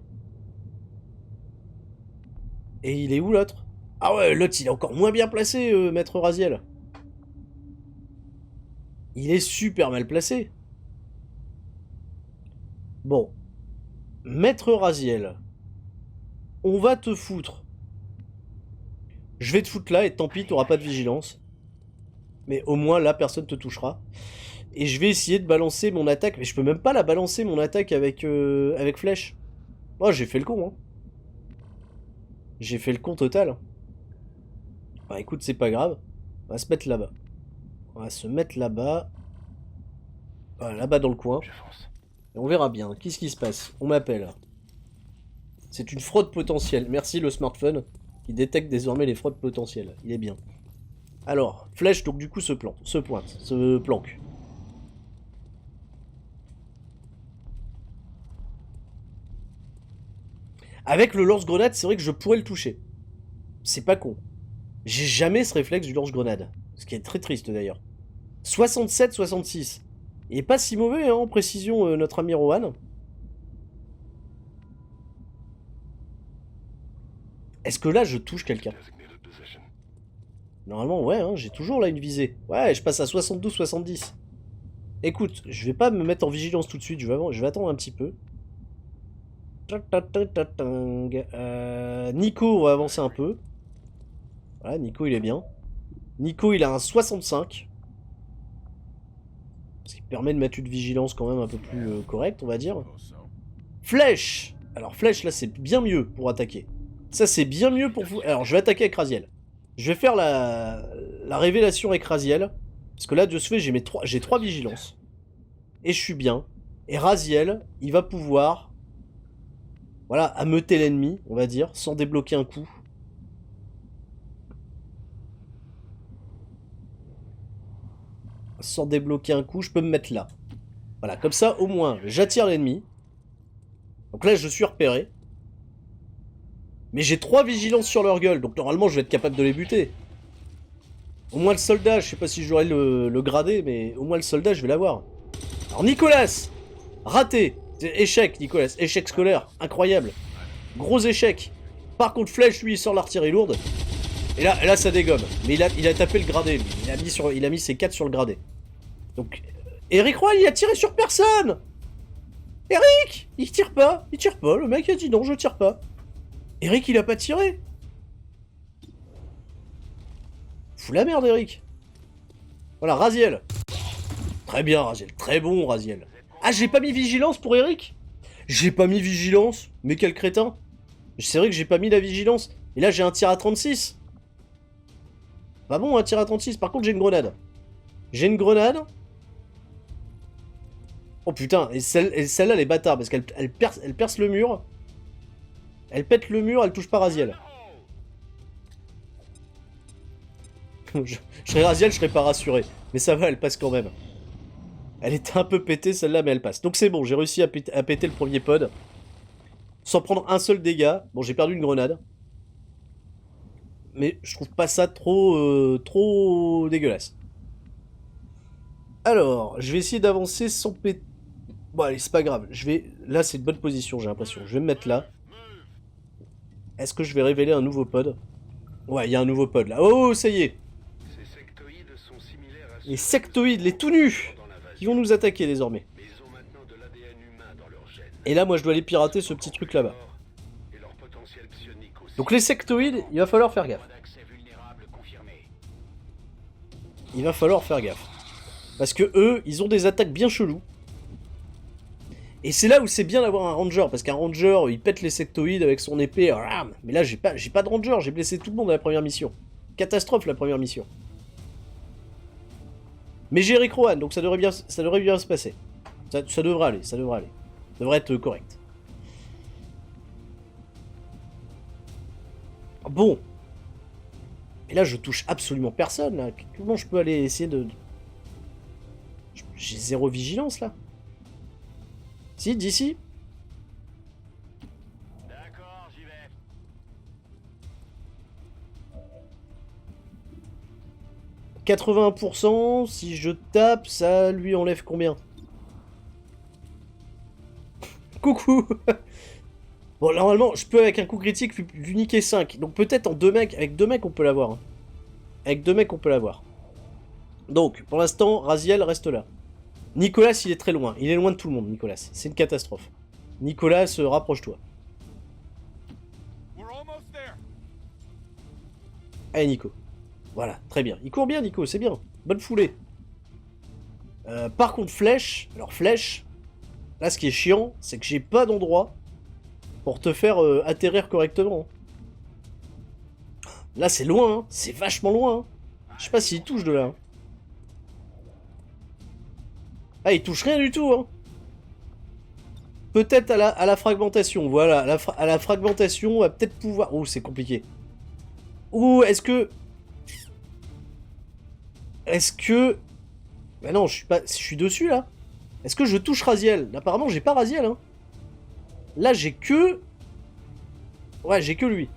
Et il est où, l'autre? Ah ouais, l'autre, il est encore moins bien placé, Maître Raziel. Il est super mal placé. Bon. Maître Raziel. On va te foutre. Je vais te foutre là, et tant pis, t'auras pas de vigilance. Mais au moins, là, personne te touchera. Et je vais essayer de balancer mon attaque. Mais je peux même pas la balancer, mon attaque, avec flèche. Oh, j'ai fait le con, hein. J'ai fait le con total. Bah écoute, c'est pas grave. On va se mettre là-bas. On va se mettre là-bas. Voilà, là-bas dans le coin. Et on verra bien. Qu'est-ce qui se passe? On m'appelle. C'est une fraude potentielle. Merci le smartphone qui détecte désormais les fraudes potentielles. Il est bien. Alors, flèche donc du coup se planque. Avec le lance-grenade, c'est vrai que je pourrais le toucher. C'est pas con. J'ai jamais ce réflexe du lance-grenade. Ce qui est très triste d'ailleurs. 67-66. Il est pas si mauvais hein, en précision notre ami Rohan. Est-ce que là je touche quelqu'un? Normalement ouais, hein, j'ai toujours là une visée. Ouais, je passe à 72-70. Écoute, je vais pas me mettre en vigilance tout de suite, je vais attendre un petit peu. Nico, on va avancer un peu. Voilà, Nico il est bien. Nico il a un 65. Ce qui permet de mettre une vigilance quand même un peu plus correcte, on va dire. Flèche. Alors flèche là c'est bien mieux pour attaquer. Ça c'est bien mieux pour vous. Alors je vais attaquer avec Raziel. Je vais faire la révélation avec Raziel. Parce que là de ce fait j'ai 3 vigilances. Et je suis bien. Et Raziel, il va pouvoir... Voilà, ameuter l'ennemi, on va dire, sans débloquer un coup. Sans débloquer un coup, je peux me mettre là. Voilà, comme ça, au moins, j'attire l'ennemi. Donc là, je suis repéré. Mais j'ai 3 vigilances sur leur gueule, donc normalement, je vais être capable de les buter. Au moins le soldat, je sais pas si j'aurai le gradé, mais au moins le soldat, je vais l'avoir. Alors Nicolas, raté. Échec, Nicolas, échec scolaire, incroyable. Gros échec. Par contre, Flèche, lui, il sort l'artillerie lourde. Et là, ça dégomme. Mais il a tapé le gradé, lui. Il a mis ses 4 sur le gradé. Donc, Eric Roy, il a tiré sur personne. Eric, il tire pas. Il tire pas. Le mec a dit non, je tire pas. Eric, il a pas tiré. Fous la merde, Eric. Voilà, Raziel. Très bien, Raziel. Très bon, Raziel. Ah, j'ai pas mis vigilance pour Eric? J'ai pas mis vigilance? Mais quel crétin. C'est vrai que j'ai pas mis la vigilance. Et là, j'ai un tir à 36. Pas bon, un tir à 36. Par contre, j'ai une grenade. J'ai une grenade. Oh putain, et celle-là, elle est bâtard, parce qu'elle perce le mur. Elle pète le mur, elle touche pas Raziel. je serais Raziel, je serais pas rassuré. Mais ça va, elle passe quand même. Elle était un peu pétée celle-là, mais elle passe. Donc c'est bon, j'ai réussi à péter le premier pod. Sans prendre un seul dégât. Bon, j'ai perdu une grenade. Mais je trouve pas ça trop dégueulasse. Alors, je vais essayer d'avancer sans péter... Bon allez, c'est pas grave. Là, c'est une bonne position, j'ai l'impression. Je vais me mettre là. Est-ce que je vais révéler un nouveau pod? Ouais, il y a un nouveau pod là. Oh, ça y est. Les sectoïdes, les tout nus, qui vont nous attaquer désormais. Et là, moi, je dois aller pirater ce petit truc là-bas. Donc les sectoïdes, il va falloir faire gaffe. Il va falloir faire gaffe. Parce que eux, ils ont des attaques bien cheloues. Et c'est là où c'est bien d'avoir un ranger, parce qu'un ranger, il pète les sectoïdes avec son épée. Mais là, j'ai pas de ranger, j'ai blessé tout le monde dans la première mission. Catastrophe la première mission. Mais j'ai Eric Rohan, donc ça devrait bien se passer. Ça devrait aller, ça devrait aller. Ça devrait être correct. Bon. Et là, je touche absolument personne, là. Comment je peux aller essayer de... J'ai 0 vigilance, là. Si, d'ici. D'accord, j'y vais. 81%, si je tape, ça lui enlève combien? Coucou. Bon, normalement, je peux avec un coup critique lui niquer 5. Donc peut-être en 2 mecs, avec 2 mecs on peut l'avoir. Hein. Avec 2 mecs on peut l'avoir. Donc, pour l'instant, Raziel reste là. Nicolas, il est très loin. Il est loin de tout le monde, Nicolas. C'est une catastrophe. Nicolas, rapproche-toi. Allez, Nico. Voilà, très bien. Il court bien, Nico, c'est bien. Bonne foulée. Par contre, flèche. Alors, flèche. Là, ce qui est chiant, c'est que j'ai pas d'endroit pour te faire atterrir correctement. Là, c'est loin, hein. C'est vachement loin. Hein. Je sais pas s'il touche de là. Hein. Ah, il touche rien du tout, hein. Peut-être à la fragmentation, voilà. À la fragmentation, on va peut-être pouvoir... Oh, c'est compliqué. Ou est-ce que... Est-ce que... Bah non, je suis pas... Je suis dessus, là. Est-ce que je touche Raziel? Apparemment, j'ai pas Raziel, hein. Là, j'ai que... Ouais, j'ai que lui.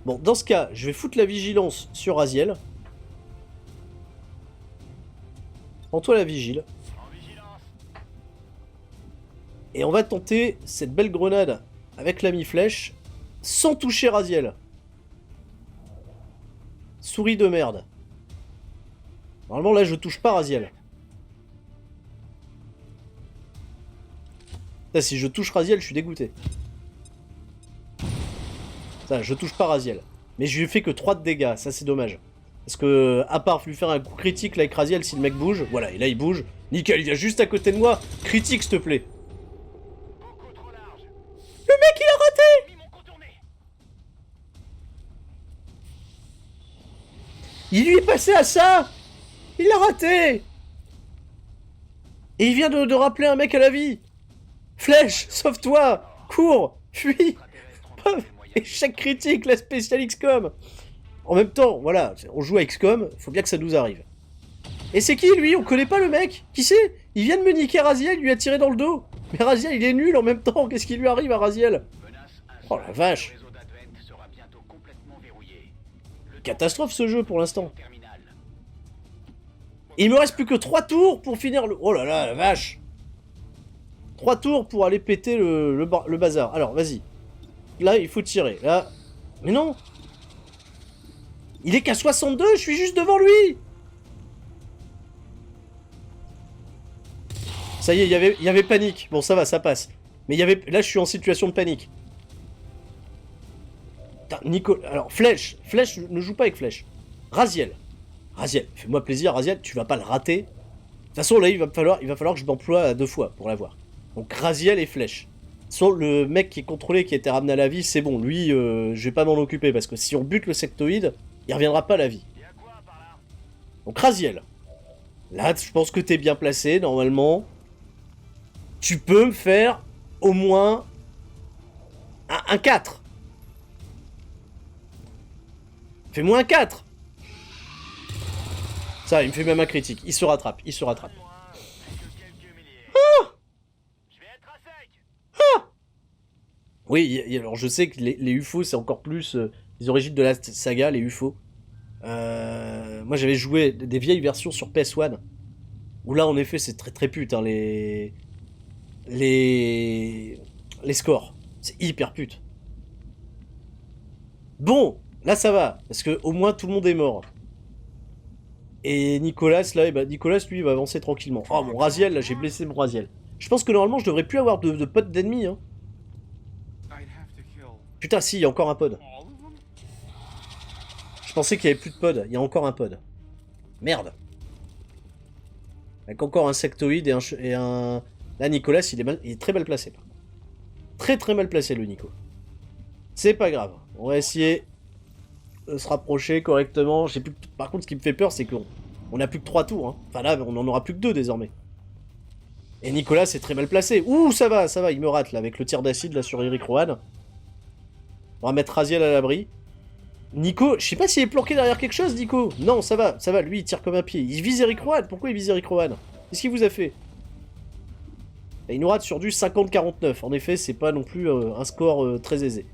Bon, dans ce cas, je vais foutre la vigilance sur Raziel. Prends-toi la vigile. En vigilance. Et on va tenter cette belle grenade avec la mi-flèche sans toucher Raziel. Souris de merde. Normalement, là, je touche pas Raziel. Là, si je touche Raziel, je suis dégoûté. Ça, je touche pas Raziel. Mais je lui ai fait que 3 de dégâts, ça c'est dommage. Parce que, à part lui faire un coup critique là avec Raziel, si le mec bouge, voilà, et là il bouge. Nickel, il vient juste à côté de moi. Critique, s'il te plaît. Beaucoup trop large. Le mec, il a raté! Ils m'ont contourné. Il lui est passé à ça! Il l'a raté! Et il vient de rappeler un mec à la vie! Flèche, sauve-toi! Cours! Fuis! Paf! Échec critique, la spéciale XCOM! En même temps, voilà, on joue à XCOM, faut bien que ça nous arrive. Et c'est qui lui? On connaît pas le mec? Qui c'est? Il vient de me niquer Raziel, il lui a tiré dans le dos! Mais Raziel, il est nul en même temps, qu'est-ce qui lui arrive à Raziel? Oh la vache! Le réseau d'Advent sera bientôt complètement verrouillé. Le Catastrophe ce jeu pour l'instant. terminal. Il me reste plus que 3 tours pour finir le... Oh là là, la vache! 3 tours pour aller péter le bazar. Alors, vas-y. Là, il faut tirer. Là... Mais non! Il est qu'à 62, je suis juste devant lui! Ça y est, il y avait panique. Bon, ça va, ça passe. Mais il y avait... Là, je suis en situation de panique. Putain, Nico... Alors, Flèche. Flèche, ne joue pas avec Flèche. Raziel. Raziel, fais-moi plaisir, Raziel, tu vas pas le rater. De toute façon, là, il va falloir que je m'emploie 2 fois pour l'avoir. Donc, Raziel et Flèche. Sur le mec qui est contrôlé, qui a été ramené à la vie, c'est bon. Lui, je vais pas m'en occuper, parce que si on bute le sectoïde, il reviendra pas à la vie. Il y a quoi par là? Donc, Raziel. Là, je pense que t'es bien placé, normalement. Tu peux me faire au moins un 4. Fais-moi un 4. Ça, il me fait même un critique. Il se rattrape, il se rattrape. Moi, avec que quelques milliers. Je vais être à sec. Oui, alors je sais que les UFO, c'est encore plus les origines de la saga, les UFO. Moi, j'avais joué des vieilles versions sur PS1. Où là, en effet, c'est très très pute, hein, les scores. C'est hyper pute. Bon, là ça va, parce que au moins tout le monde est mort. Et Nicolas, là, eh ben, Nicolas, lui, il va avancer tranquillement. Oh, mon Raziel, là, j'ai blessé mon Raziel. Je pense que normalement, je devrais plus avoir de potes d'ennemis, hein. Putain, si, il y a encore un pod. Je pensais qu'il y avait plus de pod. Il y a encore un pod. Merde. Avec encore un sectoïde et un... Là, Nicolas, il est très mal placé. Très très mal placé, le Nico. C'est pas grave. On va essayer de se rapprocher correctement. Plus... Par contre, ce qui me fait peur, c'est qu'on a plus que 3 tours. Hein. Enfin là, on en aura plus que 2 désormais. Et Nicolas, c'est très mal placé. Ouh, ça va, il me rate là, avec le tir d'acide là sur Eric Rowan. On va mettre Raziel à l'abri. Nico, je sais pas s'il est planqué derrière quelque chose, Nico. Non, ça va, lui il tire comme un pied. Il vise Eric Rowan, pourquoi il vise Eric Rowan? Qu'est-ce qu'il vous a fait? Et il nous rate sur du 50-49. En effet, c'est pas non plus un score très aisé.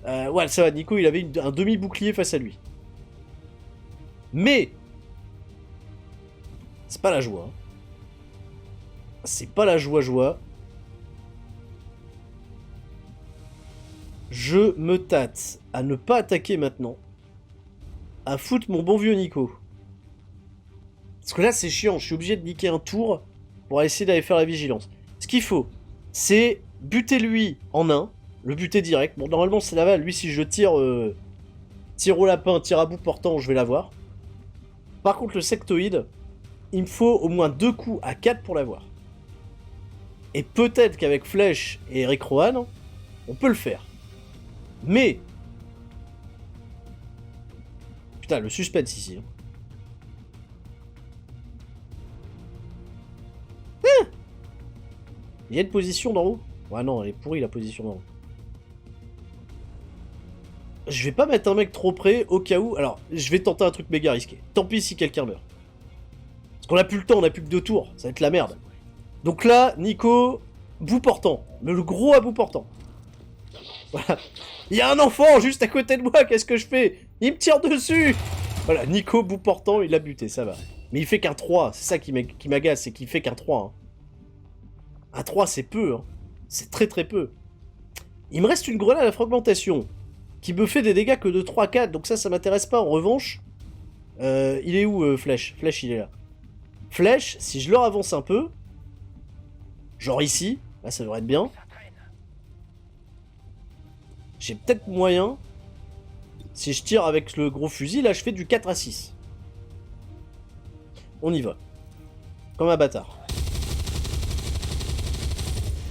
Ouais, ça va, Nico, il avait un demi-bouclier face à lui. Mais c'est pas la joie. Hein. C'est pas la joie. Je me tâte à ne pas attaquer maintenant. À foutre mon bon vieux Nico. Parce que là, c'est chiant. Je suis obligé de niquer un tour pour essayer d'aller faire la vigilance. Ce qu'il faut, c'est buter lui en un. Le buter direct. Bon, normalement, c'est la balle. Lui, si je tire... Tir au lapin, tir à bout portant, je vais l'avoir. Par contre, le sectoïde, il me faut au moins 2 coups à 4 pour l'avoir. Et peut-être qu'avec Flèche et Eric Rohan, on peut le faire. Mais... Putain, le suspense ici. Il y a une position d'en haut. Ouais, non, elle est pourrie la position d'en haut. Je vais pas mettre un mec trop près au cas où. Alors, je vais tenter un truc méga risqué. Tant pis si quelqu'un meurt. Parce qu'on a plus le temps, on a plus que 2 tours. Ça va être la merde. Donc là, Nico, bout portant. Le gros à bout portant. Voilà. Il y a un enfant juste à côté de moi, qu'est-ce que je fais? Il me tire dessus. Voilà, Nico, bout portant, il l'a buté, ça va. Mais il fait qu'un 3, c'est ça qui m'agace, c'est qu'il fait qu'un 3. Hein. Un 3, c'est peu, hein. C'est très très peu. Il me reste une grenade à fragmentation, qui me fait des dégâts que de 3-4, donc ça m'intéresse pas. En revanche, il est où, Flèche? Flèche, il est là. Flèche, si je leur avance un peu, genre ici, là ça devrait être bien. J'ai peut-être moyen, si je tire avec le gros fusil, là je fais du 4 à 6. On y va. Comme un bâtard.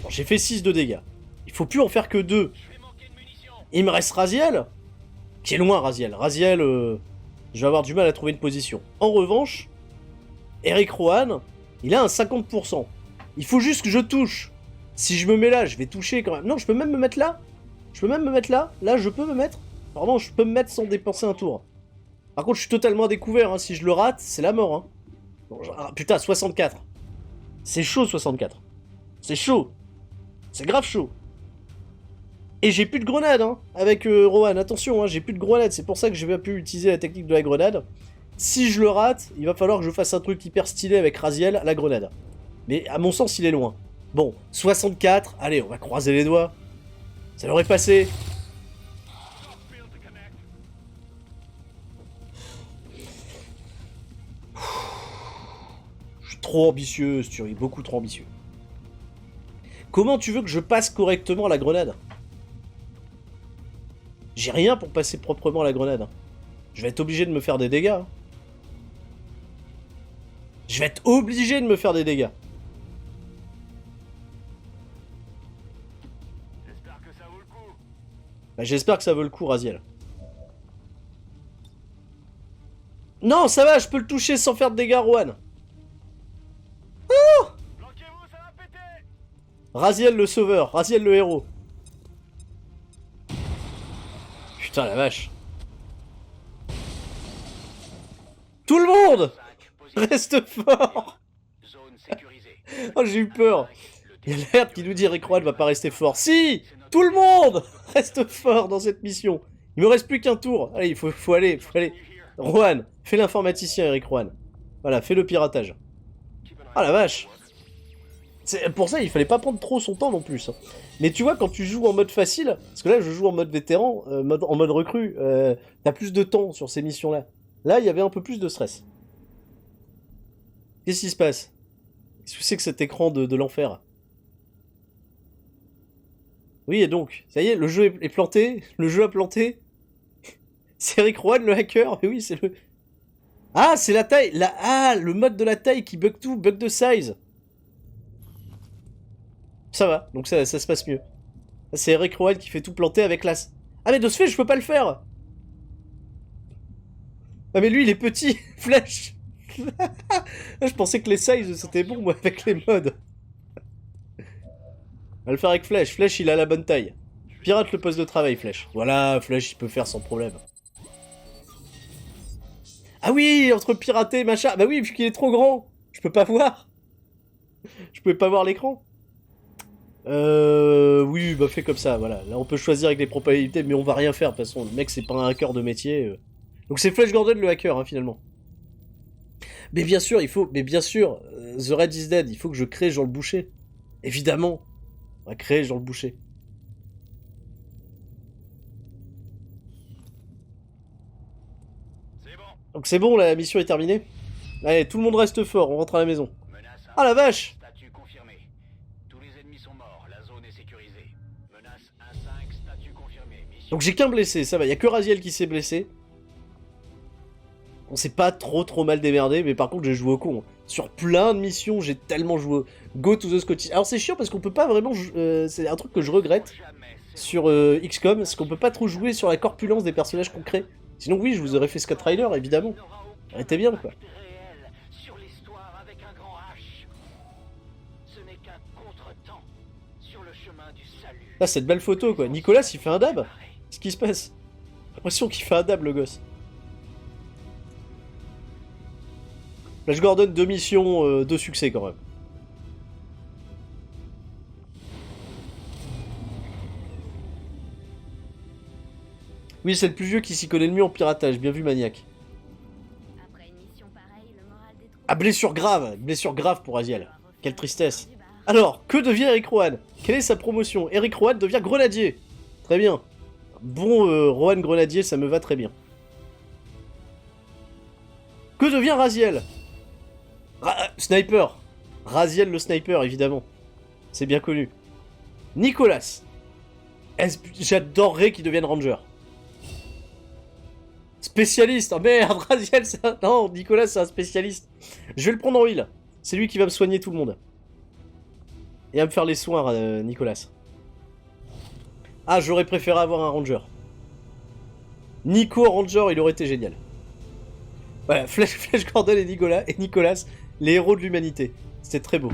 Bon, j'ai fait 6 de dégâts. Il faut plus en faire que 2. Il me reste Raziel, qui est loin Raziel. Raziel, je vais avoir du mal à trouver une position. En revanche, Eric Rohan, il a un 50%. Il faut juste que je touche. Si je me mets là, je vais toucher quand même. Non, je peux même me mettre là. Je peux même me mettre là. Là, je peux me mettre. Pardon, je peux me mettre sans dépenser un tour. Par contre, je suis totalement découvert. Hein. Si je le rate, c'est la mort. Hein. Bon, putain, 64. C'est chaud, 64. C'est chaud. C'est grave chaud. Et j'ai plus de grenade, hein, avec Rohan. Attention, hein, j'ai plus de grenade. C'est pour ça que j'ai pas pu utiliser la technique de la grenade. Si je le rate, il va falloir que je fasse un truc hyper stylé avec Raziel, la grenade. Mais à mon sens, il est loin. Bon, 64. Allez, on va croiser les doigts. Ça l'aurait passé. Je suis trop ambitieux, Sturi, beaucoup trop ambitieux. Comment tu veux que je passe correctement la grenade? J'ai rien pour passer proprement la grenade. Je vais être obligé de me faire des dégâts. Je vais être obligé de me faire des dégâts. J'espère que ça vaut le coup. Bah, j'espère que ça vaut le coup, Raziel. Non, ça va, je peux le toucher sans faire de dégâts, Rohan. Planquez-vous, ça va péter. Raziel le sauveur, Raziel le héros. Putain, la vache. Tout le monde reste fort. Zone sécurisée. Oh, j'ai eu peur. Il y a l'herbe qui nous dit Rick Rohan va pas rester fort. Si, tout le monde reste fort dans cette mission. Il me reste plus qu'un tour. Allez, il faut aller, Rohan, fais l'informaticien, Eric Rohan. Voilà, fais le piratage. Ah la vache. Pour ça, il fallait pas prendre trop son temps non plus. Hein. Mais tu vois, quand tu joues en mode facile, parce que là, je joue en mode vétéran, en mode recrue, t'as plus de temps sur ces missions-là. Là, il y avait un peu plus de stress. Qu'est-ce qui se passe? Qu'est-ce que c'est que cet écran de l'enfer? Oui, et donc, ça y est, le jeu est planté, le jeu a planté. C'est Eric Rohan, le hacker, mais oui, c'est le... Ah, c'est la taille, ah, le mode de la taille qui bug tout, bug de size. Ça va, donc ça se passe mieux. C'est Eric Rohan qui fait tout planter avec la... Ah mais de ce fait, je peux pas le faire. Ah mais lui, il est petit, Flèche. Je pensais que les sizes, c'était bon, moi, avec les modes. On va le faire avec Flèche. Flèche, il a la bonne taille. Pirate le poste de travail, Flèche. Voilà, Flèche, il peut faire sans problème. Ah oui, entre pirater, machin. Bah oui, vu qu'il est trop grand, je peux pas voir. Je pouvais pas voir l'écran. Oui, bah fait comme ça, voilà. Là, on peut choisir avec les probabilités, mais on va rien faire, de toute façon. Le mec, c'est pas un hacker de métier. Donc c'est Flash Gordon le hacker, hein, finalement. Mais bien sûr, il faut... Mais bien sûr, The Red is Dead, il faut que je crée Jean le Boucher. Évidemment. On va créer Jean le Boucher. C'est bon. Donc c'est bon, la mission est terminée. Allez, tout le monde reste fort, on rentre à la maison. Menace Ah la vache! statut confirmé. Tous les ennemis sont morts, la zone est sécurisée. Menace 1-5, statut confirmé. Mission. Donc j'ai qu'un blessé, ça va, y a que Raziel qui s'est blessé. On s'est pas trop mal démerdé, mais par contre j'ai joué au con. Sur plein de missions, j'ai tellement joué au Go to the Scottish. Alors c'est chiant parce qu'on peut pas vraiment... c'est un truc que je regrette Jamais sur XCOM, c'est qu'on peut pas trop jouer sur la corpulence des personnages qu'on crée. Sinon oui, je vous aurais fait Scott Ryder, évidemment. Arrêtez bien, quoi. réel sur l'histoire avec un grand H. Ce n'est qu'un contretemps sur le chemin du salut. Là, cette belle photo, quoi. Nicolas, il fait un dab. Qu'est-ce qui se passe? J'ai l'impression qu'il fait un dab, le gosse. Flash Gordon, 2 missions, 2 succès, quand même. Oui, c'est le plus vieux qui s'y connaît le mieux en piratage. Bien vu, maniaque. Après une mission pareille, le moral des troupes... Ah, blessure grave. Blessure grave pour Aziel. Quelle tristesse. Alors, que devient Eric Rowan? Quelle est sa promotion? Eric Rowan devient grenadier. Très bien. Bon, Rowan grenadier, ça me va très bien. Que devient Raziel? Sniper. Raziel le sniper, évidemment. C'est bien connu. Nicolas. J'adorerais qu'il devienne ranger. Spécialiste. Oh merde, Raziel, c'est un... Non, Nicolas, c'est un spécialiste. Je vais le prendre en heal. C'est lui qui va me soigner tout le monde. Et à me faire les soins, Nicolas. Ah, j'aurais préféré avoir un ranger. Nico ranger, il aurait été génial. Voilà, Flash Gordon et Nicolas, les héros de l'humanité. C'était très beau.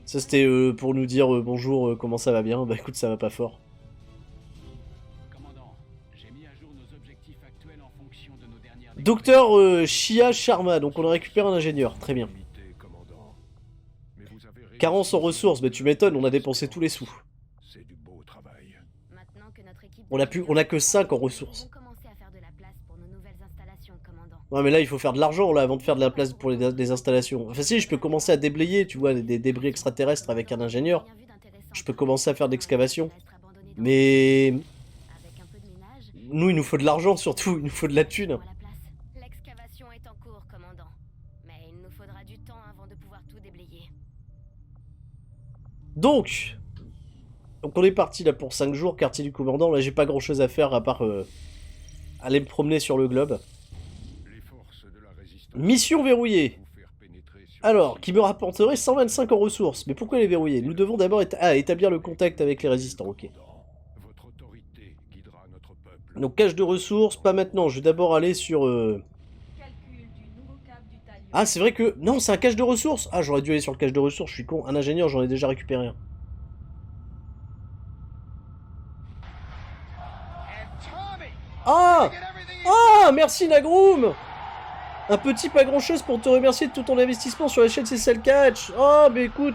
Ça c'était pour nous dire bonjour, comment ça va bien? Bah écoute, ça va pas fort. Commandant, j'ai mis à jour nos objectifs actuels en fonction de nos dernières Docteur Shia Sharma, donc on a récupéré un ingénieur, très bien. Carence en ressources, bah tu m'étonnes, on a dépensé tous les sous. C'est du beau travail. Maintenant que notre équipe... On a que 5 en ressources. On va commencer à faire de la place pour nos nouvelles installations, commandant. Ouais mais là il faut faire de l'argent là avant de faire de la place pour des installations. Enfin si, je peux commencer à déblayer, tu vois, des débris extraterrestres avec un ingénieur. Rien vu d'intéressant. Je peux commencer à faire de l'excavation. Reste abandonné dans Mais... Avec un peu de ménage, nous il nous faut de l'argent surtout, il nous faut de la thune. pour la place. L'excavation est en cours, commandant. Mais il nous faudra du temps avant de pouvoir tout déblayer. Donc on est parti là pour 5 jours, quartier du commandant. Là j'ai pas grand chose à faire à part aller me promener sur le globe. Les forces de la résistance Mission verrouillée. vous faire pénétrer sur Alors, qui me rapporterait 125 en ressources. Mais pourquoi les verrouiller? Nous devons d'abord établir le contact avec les résistants, ok. votre autorité guidera notre peuple. Donc cache de ressources, pas maintenant. Je vais d'abord aller sur... Ah, c'est vrai que... Non, c'est un cache de ressources. Ah, j'aurais dû aller sur le cache de ressources, je suis con. Un ingénieur, j'en ai déjà récupéré un. Ah! Ah, merci Nagroom! Un petit pas grand chose pour te remercier de tout ton investissement sur la chaîne CSL Catch. Oh, mais écoute...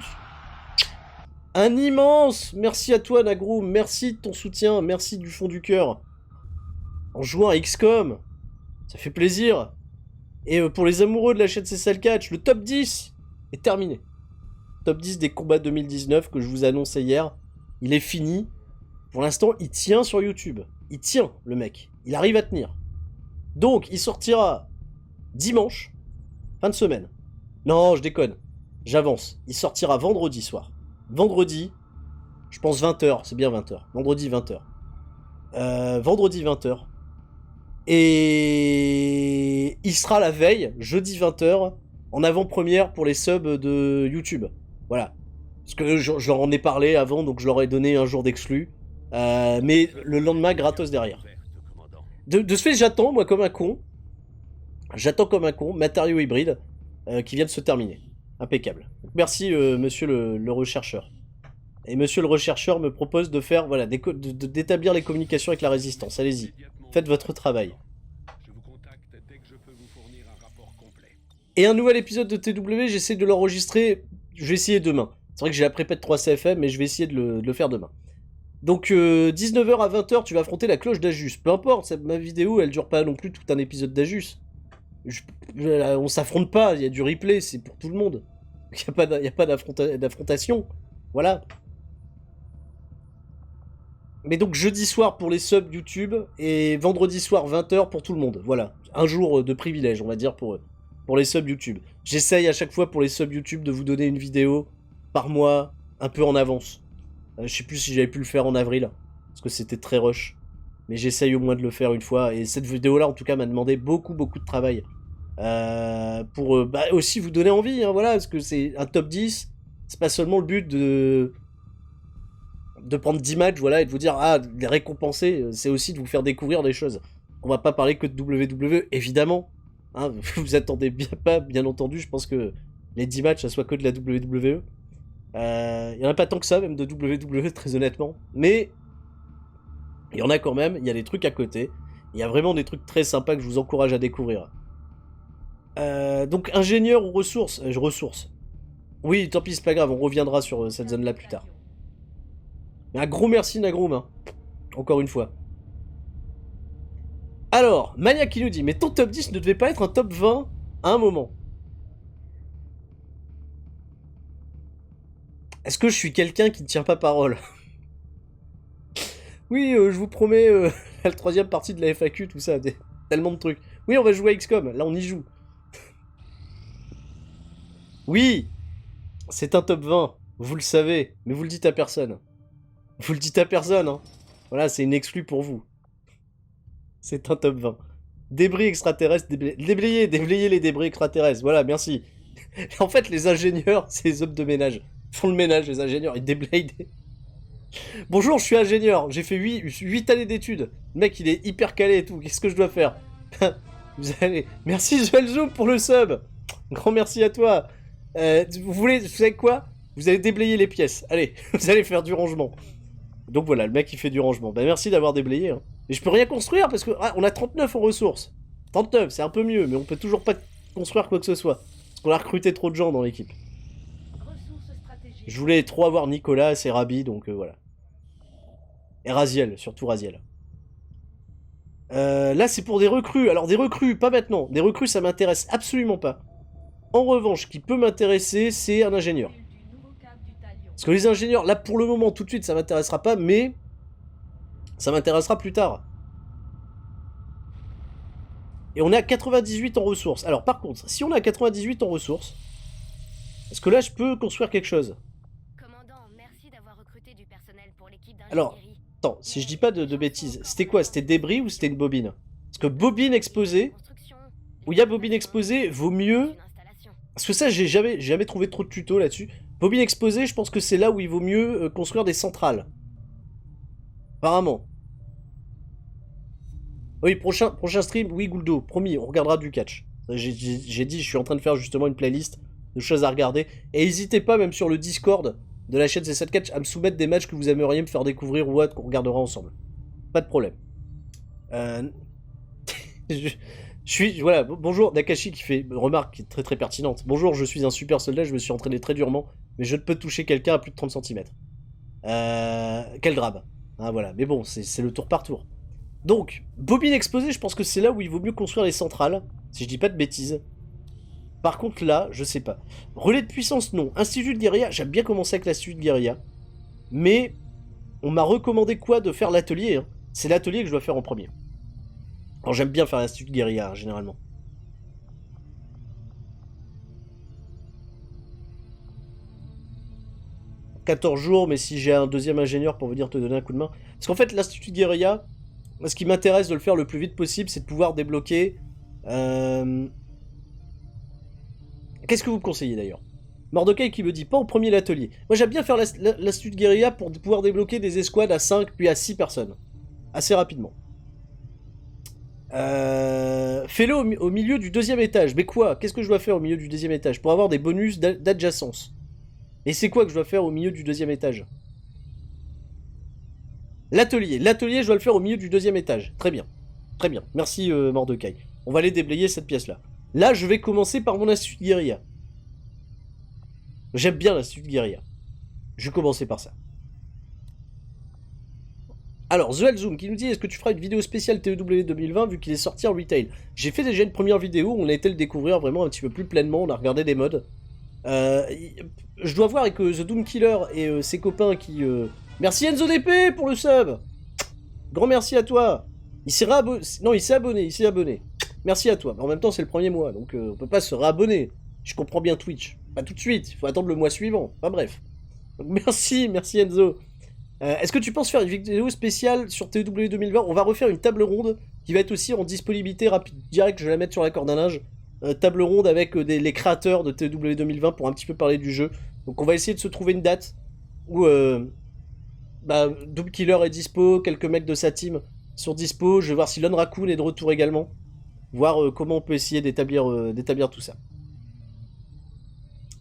Un immense merci à toi Nagroom, merci de ton soutien, merci du fond du cœur. En jouant à XCOM, ça fait plaisir. Et pour les amoureux de la chaîne CSL Catch, le top 10 est terminé. Top 10 des combats 2019 que je vous ai annoncé hier, il est fini. Pour l'instant, il tient sur YouTube. Il tient, le mec. Il arrive à tenir. Donc, il sortira dimanche, fin de semaine. Non, je déconne. J'avance. Il sortira vendredi soir. Vendredi, je pense 20h, c'est bien 20h. Vendredi 20h. Vendredi 20h. Et il sera la veille, jeudi 20h, en avant-première pour les subs de YouTube. Voilà. Parce que j'en ai parlé avant, donc je leur ai donné un jour d'exclus. Mais le lendemain, gratos derrière. De ce fait, j'attends, moi, comme un con. J'attends comme un con, matériaux hybrides, qui vient de se terminer. Impeccable. Donc, merci, monsieur le rechercheur. Et monsieur le rechercheur me propose de faire, voilà, d'établir les communications avec la résistance. Allez-y, faites votre travail. Je vous contacte dès que je peux vous fournir un rapport complet. Et un nouvel épisode de TW, j'essaie de l'enregistrer, je vais essayer demain. C'est vrai que j'ai la prépète 3CFM, mais je vais essayer de le faire demain. Donc 19h à 20h, tu vas affronter la cloche d'Ajus. Peu importe, ma vidéo, elle dure pas non plus tout un épisode d'Ajus. On s'affronte pas, il y a du replay, c'est pour tout le monde. Il n'y a pas d'affrontation. Voilà. Mais donc jeudi soir pour les subs YouTube et vendredi soir 20h pour tout le monde. Voilà. Un jour de privilège, on va dire, pour les subs YouTube. J'essaye à chaque fois pour les subs YouTube de vous donner une vidéo par mois, un peu en avance. Je sais plus si j'avais pu le faire en avril, parce que c'était très rush. Mais j'essaye au moins de le faire une fois. Et cette vidéo-là, en tout cas, m'a demandé beaucoup de travail. Pour aussi vous donner envie, hein, voilà, parce que c'est un top 10. C'est pas seulement le but de prendre 10 matchs, voilà, et de vous dire, ah, de les récompenser, c'est aussi de vous faire découvrir des choses. On va pas parler que de WWE, évidemment. Hein, vous attendez bien entendu, je pense que les 10 matchs, ça soit que de la WWE. Il y en a pas tant que ça, même de WWE, très honnêtement. Mais il y en a quand même, il y a des trucs à côté. Il y a vraiment des trucs très sympas que je vous encourage à découvrir. Donc ingénieur ou ressources ressources. Oui, tant pis, c'est pas grave, on reviendra sur cette zone-là plus tard. Mais un gros merci Nagroom, hein. Encore une fois. Alors, Mania qui nous dit, mais ton top 10 ne devait pas être un top 20 à un moment. Est-ce que je suis quelqu'un qui ne tient pas parole? Oui, je vous promets la troisième partie de la FAQ, tout ça, tellement de trucs. Oui, on va jouer à XCOM, là on y joue. Oui, c'est un top 20, vous le savez, mais vous le dites à personne. Vous le dites à personne, hein. Voilà, c'est une exclue pour vous. C'est un top 20. Débris extraterrestres, déblayer les débris extraterrestres, voilà, merci. En fait, les ingénieurs, c'est les hommes de ménage. Ils font le ménage, les ingénieurs, ils déblayent des... Bonjour, je suis ingénieur, j'ai fait 8 années d'études. Le mec, il est hyper calé et tout, qu'est-ce que je dois faire? Vous allez... Merci Zoom pour le sub. Grand merci à toi. Vous savez quoi? Vous allez déblayer les pièces. Allez, vous allez faire du rangement. Donc voilà, le mec il fait du rangement. Bah merci d'avoir déblayé. Hein. Mais je peux rien construire parce que on a 39 en ressources. 39, c'est un peu mieux, mais on peut toujours pas construire quoi que ce soit. Parce qu'on a recruté trop de gens dans l'équipe. Je voulais trop avoir Nicolas et Rabi, donc voilà. Et Raziel, surtout Raziel. Là c'est pour des recrues. Alors des recrues, pas maintenant. Des recrues ça m'intéresse absolument pas. En revanche, ce qui peut m'intéresser, c'est un ingénieur. Parce que les ingénieurs, là pour le moment, tout de suite, ça m'intéressera pas, mais ça m'intéressera plus tard. Et on est à 98 en ressources. Alors par contre, si on est à 98 en ressources, est-ce que là je peux construire quelque chose? Commandant, merci d'avoir recruté du personnel pour l'équipe d'ingénierie. Alors, attends, si je dis pas de bêtises, c'était quoi? C'était débris ou c'était une bobine? Parce que bobine exposée, où il y a bobine exposée, vaut mieux... Parce que ça, j'ai jamais trouvé trop de tutos là-dessus. Bobine exposée, je pense que c'est là où il vaut mieux construire des centrales. Apparemment. Oui, prochain stream, oui, Gouldo, promis, on regardera du catch. J'ai dit, je suis en train de faire justement une playlist de choses à regarder. Et n'hésitez pas, même sur le Discord de la chaîne C7 Catch, à me soumettre des matchs que vous aimeriez me faire découvrir ou autre qu'on regardera ensemble. Pas de problème. Voilà, bonjour, Nakashi qui fait une remarque qui est très très pertinente. Bonjour, je suis un super soldat, je me suis entraîné très durement, mais je ne peux toucher quelqu'un à plus de 30 cm. Quel drame. Hein, voilà, mais bon, c'est le tour par tour. Donc, bobine exposée, je pense que c'est là où il vaut mieux construire les centrales, si je dis pas de bêtises. Par contre là, je sais pas. Relais de puissance, non. Institut de guérilla, j'aime bien commencer avec l'Institut de guérilla. Mais, on m'a recommandé quoi de faire l'atelier, hein. C'est l'atelier que je dois faire en premier. Alors j'aime bien faire l'Institut de guérilla, hein, généralement. « 14 jours, mais si j'ai un deuxième ingénieur pour venir te donner un coup de main... » Parce qu'en fait, l'Institut de guérilla, ce qui m'intéresse de le faire le plus vite possible, c'est de pouvoir débloquer... Qu'est-ce que vous me conseillez d'ailleurs? Mordecai qui me dit pas en premier l'atelier. Moi j'aime bien faire l'Institut de guérilla pour pouvoir débloquer des escouades à 5 puis à 6 personnes. Assez rapidement. Fais-le au milieu du deuxième étage. Mais quoi? Qu'est-ce que je dois faire au milieu du deuxième étage? Pour avoir des bonus d'adjacence. Et c'est quoi que je dois faire au milieu du deuxième étage? L'atelier. L'atelier, je dois le faire au milieu du deuxième étage. Très bien. Très bien. Merci Mordecai. On va aller déblayer cette pièce-là. Là, je vais commencer par mon astuce guérilla. J'aime bien l'astuce guérilla. Je vais commencer par ça. Alors, The Zoom qui nous dit: est-ce que tu feras une vidéo spéciale TEW 2020 vu qu'il est sorti en retail? J'ai fait déjà une première vidéo où on a été le découvrir vraiment un petit peu plus pleinement, on a regardé des mods. Je dois voir avec The Doom Killer et ses copains qui... Merci Enzo DP pour le sub. Grand merci à toi. Il s'est réabonné. Non, il s'est abonné. Merci à toi. Mais en même temps, c'est le premier mois, donc on peut pas se réabonner. Je comprends bien Twitch. Pas tout de suite, il faut attendre le mois suivant. Enfin bref. Donc, merci Enzo. Est-ce que tu penses faire une vidéo spéciale sur TEW 2020? On va refaire une table ronde qui va être aussi en disponibilité rapide, direct, je vais la mettre sur la corde à linge. Table ronde avec les créateurs de TEW 2020 pour un petit peu parler du jeu. Donc on va essayer de se trouver une date où Doom Killer est dispo, quelques mecs de sa team sont dispo, je vais voir si Lone Raccoon est de retour également, voir comment on peut essayer d'établir tout ça.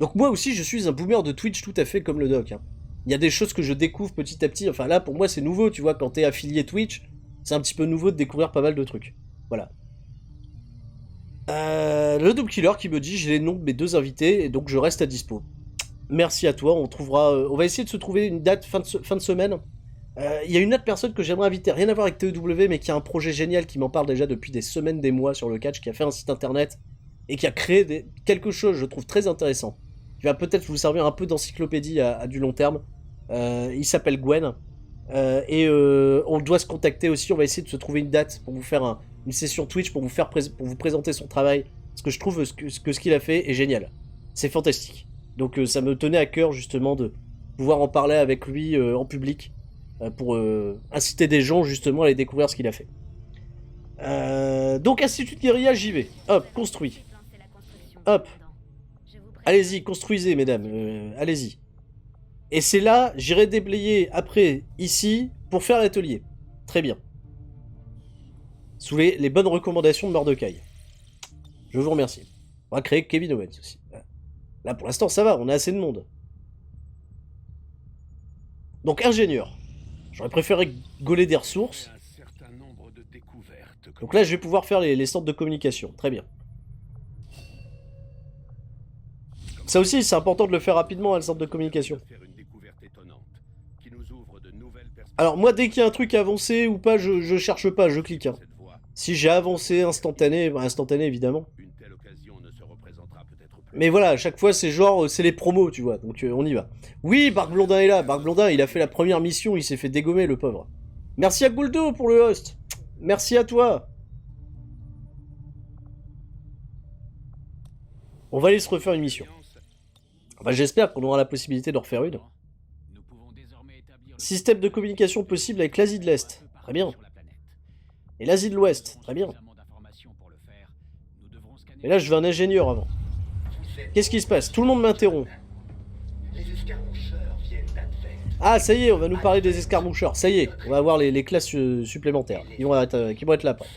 Donc moi aussi je suis un boomer de Twitch tout à fait comme le doc, hein. Il y a des choses que je découvre petit à petit, enfin là pour moi c'est nouveau, tu vois, quand t'es affilié Twitch, c'est un petit peu nouveau de découvrir pas mal de trucs. Voilà. Le Doom Killer qui me dit: j'ai les noms de mes 2 invités et donc je reste à dispo. Merci à toi, on va essayer de se trouver une date fin de semaine. Il y a une autre personne que j'aimerais inviter, rien à voir avec TEW, mais qui a un projet génial, qui m'en parle déjà depuis des semaines, des mois sur le catch, qui a fait un site internet et qui a créé quelque chose, je trouve, très intéressant, qui va peut-être vous servir un peu d'encyclopédie à du long terme. Il s'appelle Gwen. On doit se contacter aussi, on va essayer de se trouver une date pour vous faire une session Twitch pour vous présenter son travail, parce que je trouve que ce qu'il a fait est génial. C'est fantastique. Donc ça me tenait à cœur justement de pouvoir en parler avec lui en public, pour inciter des gens justement à aller découvrir ce qu'il a fait. Donc Institut de Guérilla, j'y vais. Hop, construit. Hop. Allez-y, construisez mesdames, allez-y. Et c'est là, j'irai déblayer après, ici, pour faire l'atelier. Très bien. Sous les bonnes recommandations de Mordecai. Je vous remercie. On va créer Kevin Owens aussi. Là, pour l'instant, ça va, on a assez de monde. Donc, ingénieur. J'aurais préféré gauler des ressources. Donc là, je vais pouvoir faire les centres de communication. Très bien. Ça aussi, c'est important de le faire rapidement, hein, le centre de communication. Alors moi, dès qu'il y a un truc avancé ou pas, je cherche pas, je clique. Hein. Si j'ai avancé instantané, évidemment. Mais voilà, à chaque fois, c'est genre, c'est les promos, tu vois, donc on y va. Oui, Bark Blondin est là, Bark Blondin, il a fait la première mission, il s'est fait dégommer, le pauvre. Merci à Gouldo pour le host. Merci à toi. On va aller se refaire une mission. Enfin, j'espère qu'on aura la possibilité d'en refaire une. Système de communication possible avec l'Asie de l'Est. Très bien. Et l'Asie de l'Ouest. Très bien. Et là, je veux un ingénieur avant. Qu'est-ce qui se passe? Tout le monde m'interrompt. Ah, ça y est, on va nous parler des escarmoucheurs. Ça y est, on va avoir les classes supplémentaires qui vont être là après.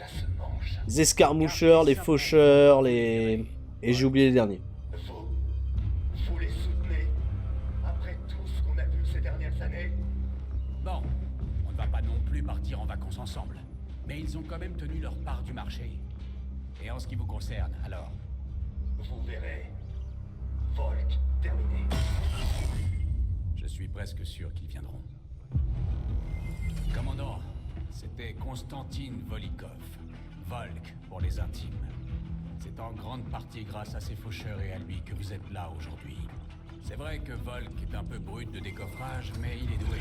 Les escarmoucheurs, les faucheurs, les... Et j'ai oublié les derniers. Vous les soutenez après tout ce qu'on a vu ces dernières années? Bon, on ne va pas non plus partir en vacances ensemble. Mais ils ont quand même tenu leur part du marché. Et en ce qui vous concerne, alors? Vous verrez. Volk, terminé. Je suis presque sûr qu'ils viendront. Commandant, c'était Konstantin Volikov. Volk pour les intimes. C'est en grande partie grâce à ses faucheurs et à lui que vous êtes là aujourd'hui. C'est vrai que Volk est un peu brut de décoffrage, mais il est doué.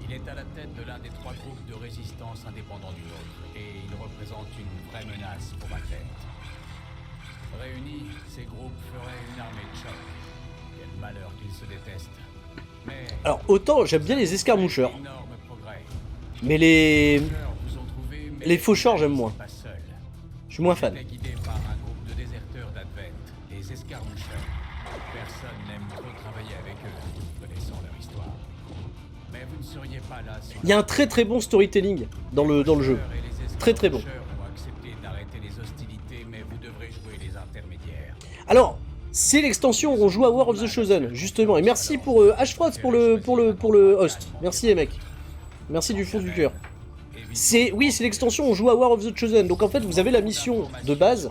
Il est à la tête de l'un des 3 groupes de résistance indépendants du nôtre, et il représente une vraie menace pour ma tête. Réunis, ces groupes feraient une armée de choc. Quel malheur qu'ils se détestent. Mais... Alors, autant j'aime bien les escarmoucheurs. Énorme progrès. Mais les Vous ont trouvé, mais les faucheurs, j'aime moins. pas seul. Je suis moins fan. J'étais guidé par un groupe de déserteurs d'Advent, les escarmoucheurs. Personne n'aime trop travailler avec eux, connaissant leur histoire. Mais vous ne seriez pas là si... Il y a un très très bon storytelling dans le jeu. Très très bon. Les escarmoucheurs ont accepté d'arrêter les hostilités, mais vous devrez jouer les intermédiaires. Alors, c'est l'extension où on joue à War of the Chosen, justement. Et merci pour Ashfrost pour le host. Merci les mecs. Merci du fond du cœur. Et Oui, c'est l'extension, on joue à War of the Chosen. Donc en fait, vous avez la mission de base,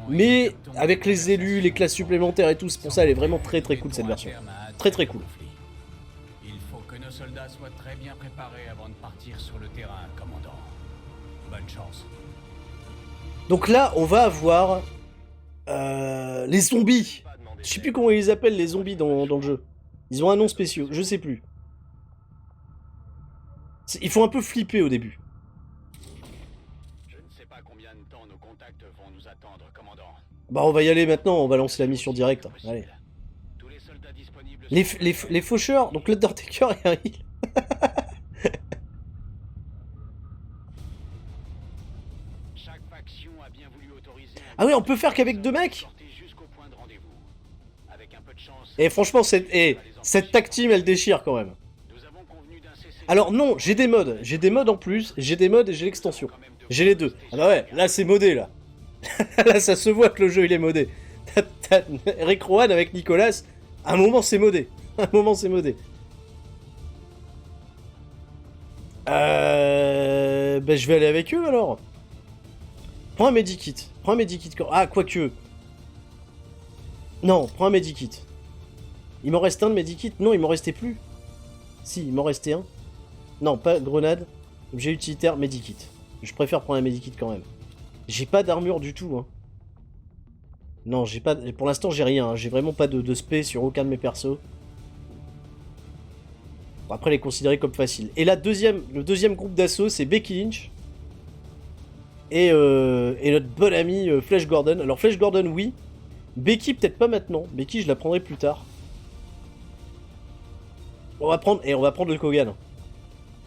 mais avec les élus, les classes supplémentaires et tout, c'est pour ça elle est vraiment très très cool cette version. Très très cool. Il faut que nos soldats soient très bien préparés avant de partir sur le terrain, commandant. Bonne chance. Donc là, on va avoir les zombies. Je sais plus comment ils les appellent les zombies dans le jeu. Ils ont un nom spécial, je sais plus. Ils font un peu flipper au début. Je ne sais pas combien de temps nos contacts vont nous attendre, commandant. Bah on va y aller maintenant, on va lancer la mission directe. Allez. Tous les soldats disponibles. Les faucheurs, donc l'Undertaker et un heal. Chaque faction a bien voulu autoriser un Ah oui, on peut faire qu'avec 2 mecs. sortie jusqu'au point de rendez-vous. Avec un peu de chance. Et franchement, cette tag team, elle déchire quand même. Nous avons convenu d'un cessez. Alors non, j'ai des mods. J'ai des mods en plus, j'ai des mods et j'ai l'extension. J'ai les deux. Ah bah ouais, là c'est modé là. Là ça se voit que le jeu il est modé. T'as Eric Rowan avec Nicolas, à un moment c'est modé. À un moment c'est modé. Bah je vais aller avec eux alors. Prends un medikit. Prends un medikit. Ah, quoique. Non, prends un medikit. Il m'en reste un de medikit. Non, il m'en restait plus. Si, il m'en restait un. Non, pas grenade. Objet utilitaire, medikit. Je préfère prendre un medikit quand même. J'ai pas d'armure du tout, hein. Non, j'ai pas... Pour l'instant, j'ai rien. Hein. J'ai vraiment pas de spé sur aucun de mes persos. Bon, après, les considérer comme facile. Et le deuxième groupe d'assaut, c'est Becky Lynch. Et notre bon ami Flash Gordon. Alors, Flash Gordon, oui. Becky, peut-être pas maintenant. Becky, je la prendrai plus tard. On va prendre le Kogan.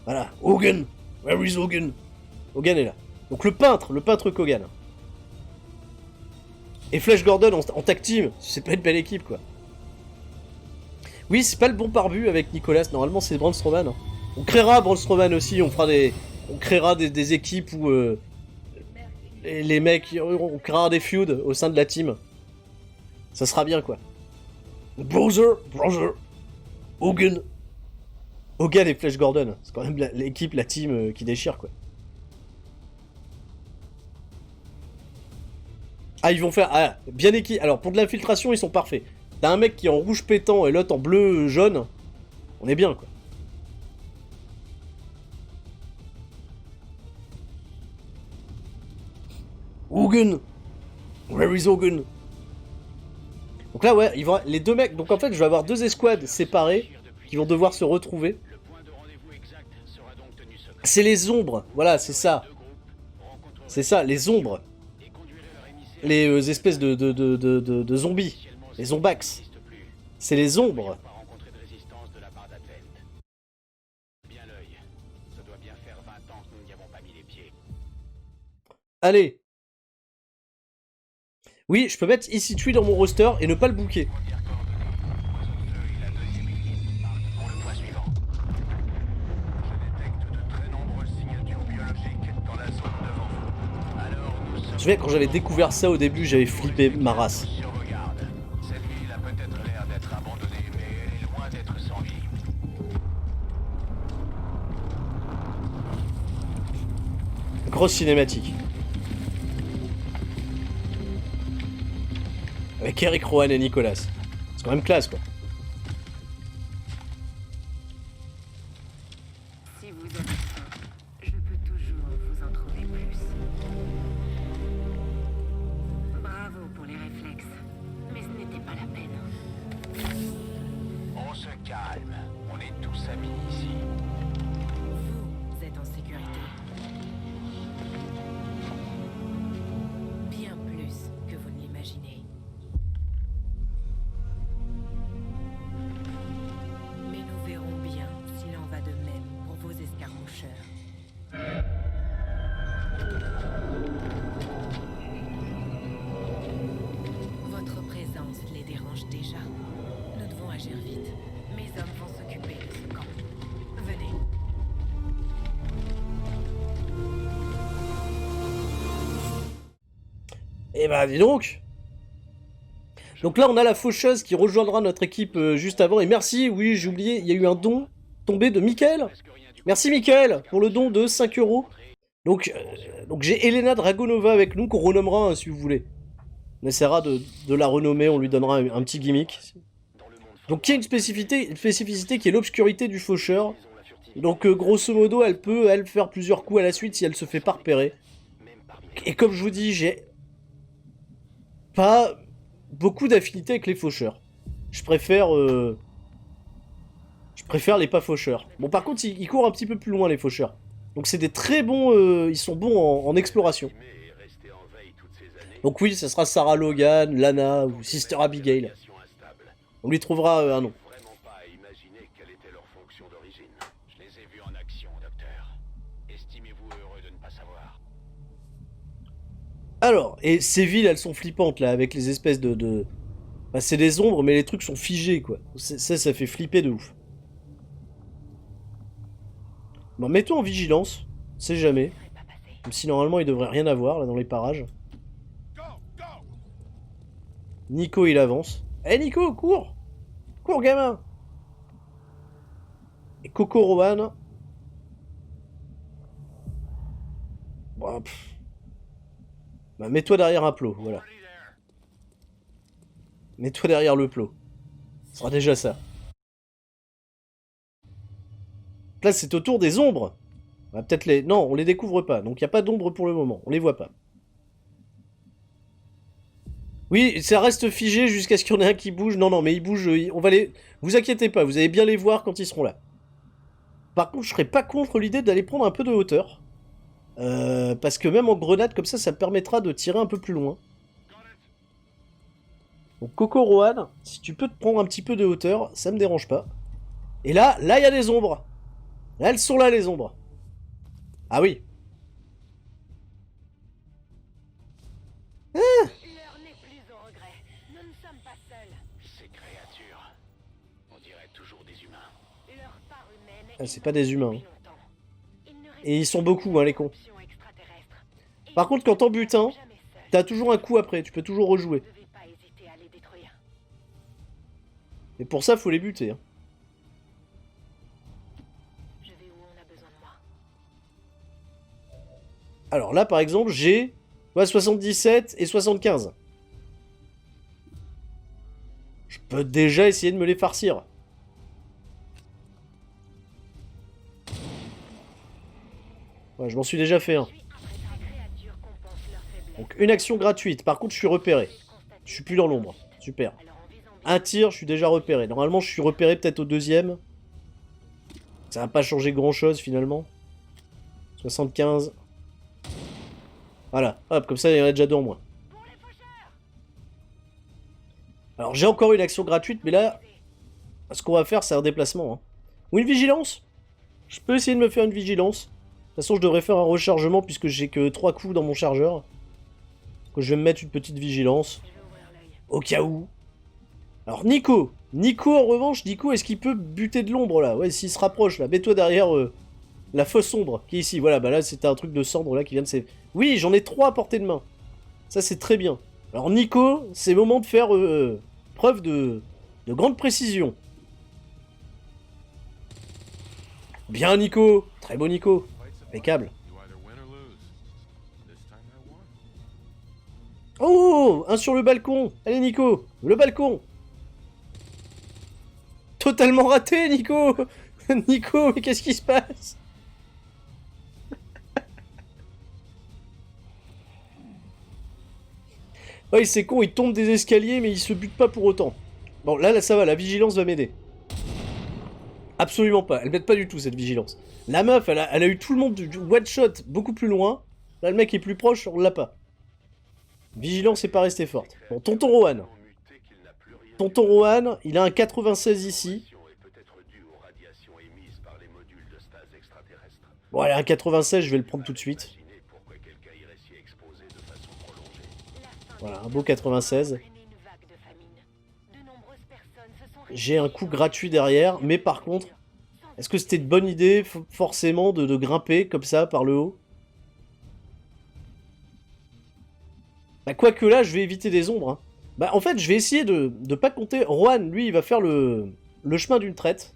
Voilà, Hogan. Where is Hogan? Hogan est là. Donc le peintre Kogan. Et Flash Gordon en tag team, c'est pas une belle équipe quoi. Oui, c'est pas le bon pare-but avec Nicolas, normalement c'est Braun Strowman. Hein. On créera Braun Strowman aussi, on créera des équipes où les mecs, on créera des feuds au sein de la team. Ça sera bien quoi. Brother, Hogan. Hogan et Flash Gordon, c'est quand même l'équipe, la team qui déchire quoi. Ah, ils vont faire... Ah, bien équipé. Alors, pour de l'infiltration, ils sont parfaits. T'as un mec qui est en rouge pétant et l'autre en bleu jaune. On est bien, quoi. Hogan. Where is Hogan? Donc là, ouais, les deux mecs... Donc en fait, je vais avoir 2 escouades séparées qui vont devoir se retrouver. C'est les ombres. Voilà, c'est ça. C'est ça, les ombres. Les espèces de zombies, les zombax, c'est les ombres. Allez. Oui, je peux mettre EC3 dans mon roster et ne pas le booker. Je me souviens quand j'avais découvert ça au début, j'avais flippé ma race. Cette ville a peut-être l'air d'être abandonnée, mais elle est loin d'être sans vie. Grosse cinématique. Avec Eric Rowan et Nicolas. C'est quand même classe quoi. Si vous avez faim, je peux toujours vous en trouver plus. Bravo pour les réflexes, mais ce n'était pas la peine. On se calme, on est tous amis ici. Vous êtes en sécurité. Bien plus que vous ne l'imaginez. Mais nous verrons bien s'il en va de même pour vos escarmoucheurs. Votre présence les dérange déjà. Nous devons agir vite. Mes hommes vont s'occuper de ce camp. Venez. Et bah dis donc. Donc là on a la faucheuse qui rejoindra notre équipe juste avant. Et merci, oui j'ai oublié, il y a eu un don tombé de Mickaël. Merci Mickaël pour le don de 5 €. Donc j'ai Elena Dragonova avec nous, qu'on renommera hein, si vous voulez. On essaiera de la renommer, on lui donnera un petit gimmick. Donc qui a une spécificité qui est l'obscurité du faucheur. Donc grosso modo, elle peut faire plusieurs coups à la suite si elle se fait pas repérer. Et comme je vous dis, j'ai pas beaucoup d'affinité avec les faucheurs. Je préfère les pas faucheurs. Bon par contre, ils courent un petit peu plus loin les faucheurs. Donc c'est des très bons... ils sont bons en exploration. Donc oui, ce sera Sarah Logan, Lana ou Sister Abigail. On lui trouvera un nom. Vraiment pas à imaginer quelle était leur fonction d'origine. Je les ai vus en action, docteur. Estimez-vous heureux de ne pas savoir. Alors, et ces villes, elles sont flippantes là, avec les espèces de... Bah, c'est des ombres, mais les trucs sont figés quoi. Ça fait flipper de ouf. Bon, mets-toi en vigilance, c'est jamais. Même si normalement il devrait rien avoir là dans les parages. Nico il avance. Eh Nico, cours! Cours gamin! Et Coco Rohan. Bon, bah, mets-toi derrière un plot, voilà. Mets-toi derrière le plot. Ce sera déjà ça. Là, c'est au tour des ombres. On va peut-être les... Non, on les découvre pas. Donc, il n'y a pas d'ombre pour le moment. On les voit pas. Oui, ça reste figé jusqu'à ce qu'il y en ait un qui bouge. Non, non, mais ils bougent. On va les... Vous inquiétez pas, vous allez bien les voir quand ils seront là. Par contre, je serais pas contre l'idée d'aller prendre un peu de hauteur. Parce que même en grenade, comme ça me permettra de tirer un peu plus loin. Donc, Coco Rohan, si tu peux te prendre un petit peu de hauteur, ça me dérange pas. Et là, il y a des ombres. Là, elles sont là, les ombres. Ah oui. L'heure n'est plus au regret. Nous ne sommes pas seuls. Ces créatures, on dirait toujours des humains. Leur part humaine est Ah, c'est pas des humains. depuis Hein. longtemps. Et ils sont beaucoup, hein, les cons. Option extraterrestre. Et Par contre, quand t'en butes un, jamais seuls. t'as toujours un coup après. Tu peux toujours rejouer. Vous ne devez pas hésiter à les détruire. Et pour ça, faut les buter. Hein. Je vais où on a besoin de moi. Alors là, par exemple, j'ai 77 et 75. Je peux déjà essayer de me les farcir. Ouais, je m'en suis déjà fait un. Créatures compensent leur faiblesse. Donc une action gratuite. Par contre, je suis repéré. Je suis plus dans l'ombre. Super. Alors en visant Un tir, je suis déjà repéré. Normalement, je suis repéré peut-être au deuxième. Ça va pas changer grand-chose, finalement. 75. Voilà. Hop, comme ça, il y en a déjà deux en moins. Alors, j'ai encore une action gratuite, mais là, ce qu'on va faire, c'est un déplacement. Hein. Ou une vigilance. Je peux essayer de me faire une vigilance. De toute façon, je devrais faire un rechargement, puisque j'ai que 3 coups dans mon chargeur. Donc, je vais me mettre une petite vigilance. je vais ouvrir l'œil. Au cas où. Alors Nico. Nico en revanche, Nico, est-ce qu'il peut buter de l'ombre là? Ouais, s'il se rapproche là. Mets-toi derrière la fosse ombre qui est ici. Voilà, bah là c'était un truc de cendre là qui vient de s'é... Oui, j'en ai 3 à portée de main. Ça c'est très bien. Alors Nico, c'est le moment de faire preuve de grande précision. Bien Nico. Très beau Nico. Impeccable. Oh, un sur le balcon. Allez Nico, le balcon. Totalement raté Nico. Nico, mais qu'est-ce qui se passe? Ouais, c'est con, il tombe des escaliers mais il se bute pas pour autant. Bon, là ça va, la vigilance va m'aider. Absolument pas, elle m'aide pas du tout cette vigilance. La meuf, elle a eu tout le monde du one shot beaucoup plus loin. Là le mec est plus proche, on l'a pas. Vigilance est pas restée forte. Bon, tonton Rohan. Tonton Rohan, il a un 96 ici. Bon, allez, un 96, je vais le prendre tout de suite. Voilà, un beau 96. J'ai un coup gratuit derrière, mais par contre, est-ce que c'était une bonne idée, forcément, de grimper comme ça, par le haut? Bah, quoique là, je vais éviter des ombres. Hein. Bah, en fait, je vais essayer de pas compter. Rohan, lui, il va faire le chemin d'une traite.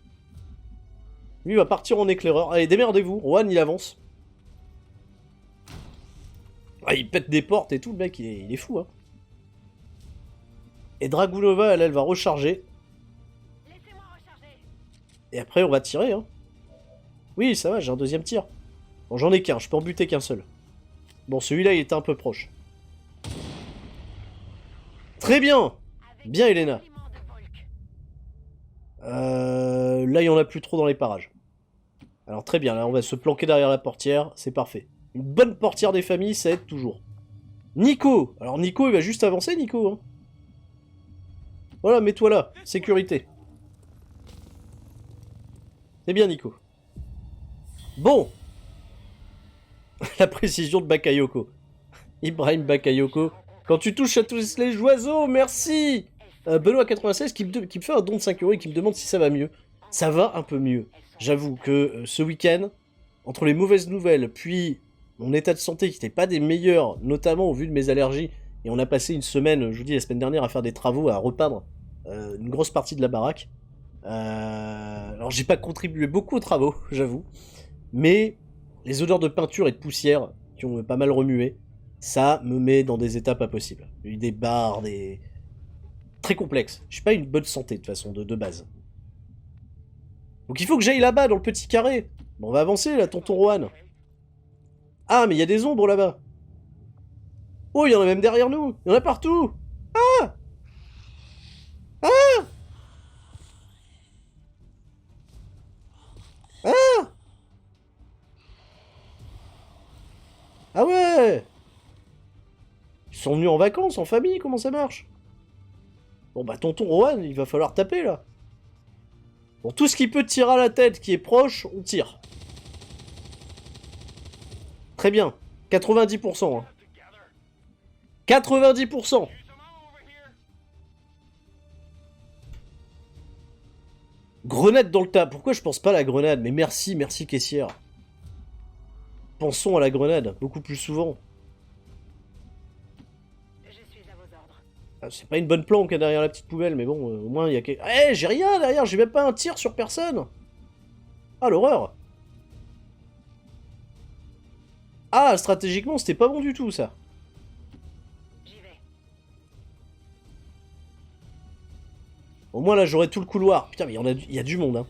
Lui, il va partir en éclaireur. Allez, démerdez-vous. Rohan, il avance. Ah, il pète des portes et tout, le mec, il est fou, hein. Et Dragunova, elle va recharger. Laissez-moi recharger. Et après, on va tirer, hein. Oui, ça va, j'ai un deuxième tir. Bon, j'en ai qu'un, je peux en buter qu'un seul. Bon, celui-là, il était un peu proche. Très bien. Avec Bien, Elena. le compliment de Volk. Là, il y en a plus trop dans les parages. Alors, très bien, là, on va se planquer derrière la portière, c'est parfait. Une bonne portière des familles, ça aide toujours. Nico. Alors, Nico, il va juste avancer, Nico, hein. Voilà, mets-toi là, sécurité. C'est bien, Nico. Bon. La précision de Bakayoko. Ibrahim Bakayoko. Quand tu touches à tous les oiseaux, merci. Benoît96 qui me fait un don de 5 € et qui me demande si ça va mieux. Ça va un peu mieux. J'avoue que ce week-end, entre les mauvaises nouvelles, puis mon état de santé qui n'était pas des meilleurs, notamment au vu de mes allergies, et on a passé une semaine, je vous dis la semaine dernière, à faire des travaux, à repeindre une grosse partie de la baraque. Alors j'ai pas contribué beaucoup aux travaux, j'avoue, mais les odeurs de peinture et de poussière qui ont pas mal remué, ça me met dans des états pas possibles. Il y a eu des barres, des... très complexes. J'ai pas une bonne santé de toute façon, de base. Donc il faut que j'aille là-bas, dans le petit carré. Bon, on va avancer là, tonton Rohan. Ah, mais il y a des ombres là-bas. Oh, il y en a même derrière nous. Il y en a partout. Ah! Ah! Ah! Ah ouais! Ils sont venus en vacances, en famille, comment ça marche? Bon bah tonton Rohan, il va falloir taper là. Bon, tout ce qui peut tirer à la tête, qui est proche, on tire. Très bien. 90%. Hein. 90%. Grenade dans le tas. Pourquoi je pense pas à la grenade? Mais merci, merci caissière. Pensons à la grenade, beaucoup plus souvent. Je suis à vos ordres. Ah, c'est pas une bonne planque hein, derrière la petite poubelle, mais bon, au moins il y a... Eh, j'ai rien derrière, j'ai même pas un tir sur personne. Ah, l'horreur. Ah, stratégiquement, c'était pas bon du tout, ça. J'y vais. Au moins, là, j'aurai tout le couloir. Putain, mais il y a du monde, hein.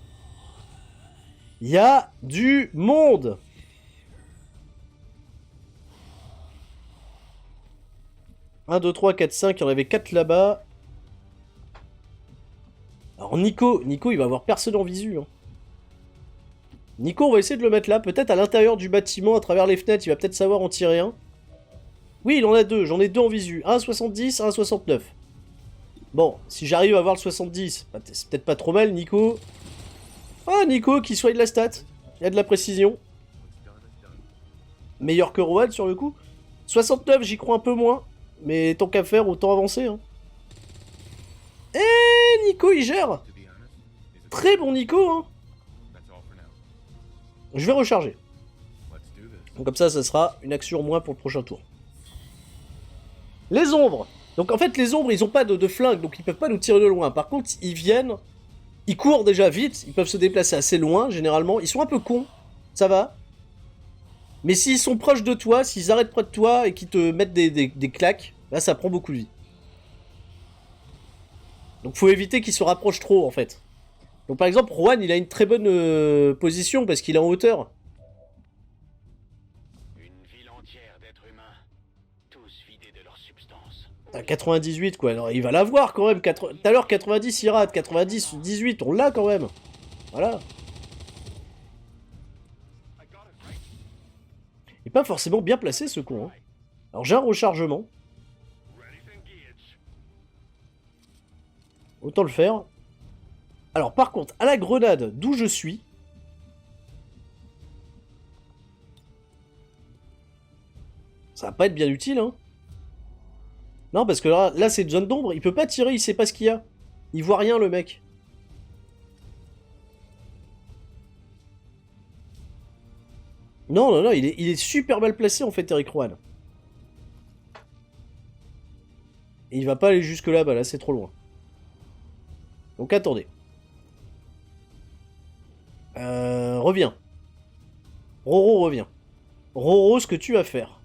Il y a du monde. Un, 2, 3, 4, 5, il y en avait 4 là-bas. Alors Nico, il va avoir personne en visu. Hein. Nico, on va essayer de le mettre là, peut-être à l'intérieur du bâtiment, à travers les fenêtres, il va peut-être savoir en tirer un. Oui, il en a deux, j'en ai deux en visu. Un à 70, un à 69. Bon, si j'arrive à avoir le 70, bah, c'est peut-être pas trop mal, Nico. Ah, Nico, qui soigne la stat. Il y a de la précision. Meilleur que Rohan sur le coup. 69, j'y crois un peu moins. Mais tant qu'à faire, autant avancer. Hein. Eh, Nico, il gère. Très bon Nico, hein. Je vais recharger. Donc comme ça sera une action en moins pour le prochain tour. Les ombres. Donc en fait, les ombres, ils ont pas de flingue, donc ils peuvent pas nous tirer de loin. Par contre, ils viennent... Ils courent déjà vite, ils peuvent se déplacer assez loin, généralement. Ils sont un peu cons, ça va. Mais s'ils sont proches de toi, s'ils arrêtent près de toi et qu'ils te mettent des claques, là, ça prend beaucoup de vie. Donc faut éviter qu'ils se rapprochent trop, en fait. Donc par exemple, Rohan, il a une très bonne position parce qu'il est en hauteur. Une ville entière d'êtres humains, tous vidés de leur substance. À 98, quoi. Alors, il va l'avoir, quand même. Tout à l'heure, 90, il rate. 90, 18, on l'a, quand même. Voilà. Il est pas forcément bien placé, ce con. Hein. Alors, j'ai un rechargement. Autant le faire. Alors, par contre, à la grenade, d'où je suis... Ça va pas être bien utile, hein. Non, parce que là c'est une zone d'ombre. Il peut pas tirer, il sait pas ce qu'il y a. Il voit rien, le mec. Non, non, non, il est super mal placé, en fait, Eric Rohan. Et il va pas aller jusque là-bas, là, c'est trop loin. Donc, attendez. Reviens. Roro, reviens. Roro, ce que tu vas faire.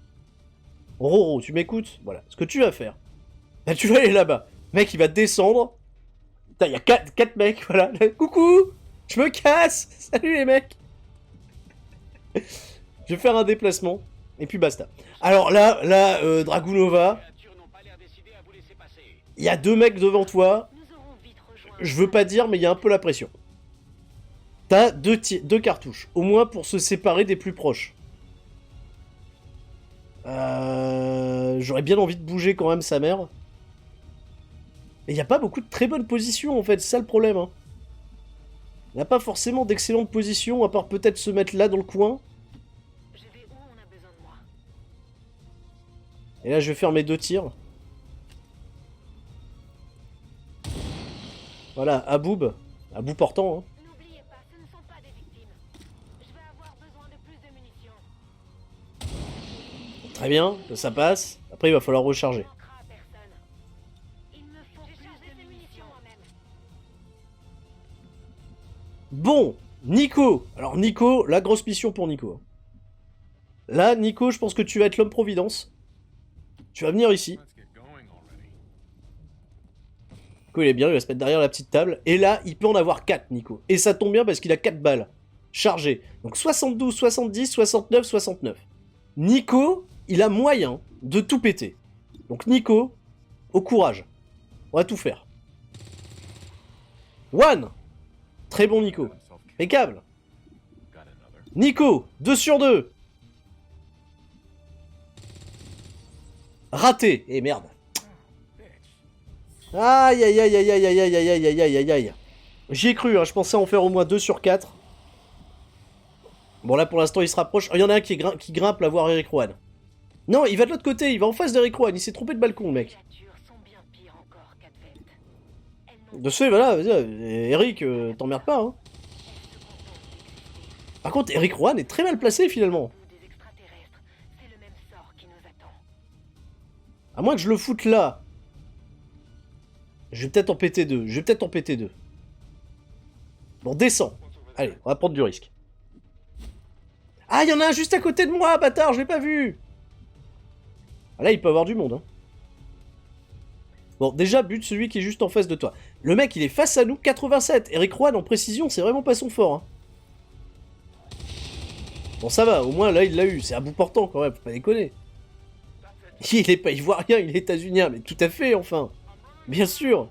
Roro, tu m'écoutes? Voilà. Ce que tu vas faire, bah, tu vas aller là-bas. Le mec, il va descendre. Putain, il y a 4 mecs, voilà. Coucou! Je me casse! Salut les mecs! Je vais faire un déplacement. Et puis basta. Alors là, Dragunova, Les créatures n'ont pas l'air décidées à vous laisser passer. il y a 2 mecs devant toi. Nous aurons vite rejoint. Je veux pas dire, mais il y a un peu la pression. T'as 2 cartouches. Au moins pour se séparer des plus proches. J'aurais bien envie de bouger quand même sa mère. Et il n'y a pas beaucoup de très bonnes positions en fait, c'est ça le problème. Hein. Il n'y a pas forcément d'excellentes positions, à part peut-être se mettre là dans le coin. Je vais où on a besoin de moi. Et là je vais faire mes 2 tirs. Voilà, à bout portant. Hein. N'oubliez pas, ce ne sont pas des victimes. Je vais avoir besoin de plus de munitions. Très bien, ça passe. Après il va falloir recharger. Il manquera à personne. Il me faut plus de munitions moi-même. Bon, Nico. Alors Nico, la grosse mission pour Nico. Là, Nico, je pense que tu vas être l'homme providence. Tu vas venir ici. Let's get going already. Nico, il est bien, il va se mettre derrière la petite table. Et là, il peut en avoir 4, Nico. Et ça tombe bien parce qu'il a 4 balles. Chargées. Donc 72, 70, 69, 69. Nico, il a moyen de tout péter. Donc Nico, au courage. On va tout faire. One. Très bon Nico. Impeccable. Got another. Nico, 2 sur 2. Raté. Et merde. Aïe aïe aïe aïe aïe aïe aïe aïe aïe aïe aïe aïe. J'y ai cru, hein, je pensais en faire au moins 2 sur 4. Bon là pour l'instant il se rapproche. Il y en a un qui grimpe là voir Eric Rowan. Non, il va de l'autre côté, il va en face d'Eric Rowan, il s'est trompé de balcon le mec. Les créatures sont bien pires encore qu'Advent. Elles n'ont De ce fait, voilà, vas-y, Eric, t'emmerdes pas hein. Par contre Eric Rowan est très mal placé finalement. vous des extraterrestres. C'est le même sort qui nous attend. À moins que je le foute là. Je vais peut-être en péter 2. Bon, descends. Allez, on va prendre du risque. Ah, il y en a un juste à côté de moi, bâtard, je l'ai pas vu. Ah, là, il peut avoir du monde. Hein. Bon, déjà, bute celui qui est juste en face de toi. Le mec, il est face à nous, 87. Eric Rowan en précision, c'est vraiment pas son fort. Hein. Bon, ça va, au moins, là, il l'a eu. C'est à bout portant, quand même, faut pas déconner. Il est pas ivoirien, il est états-unien, mais tout à fait, enfin. Bien sûr.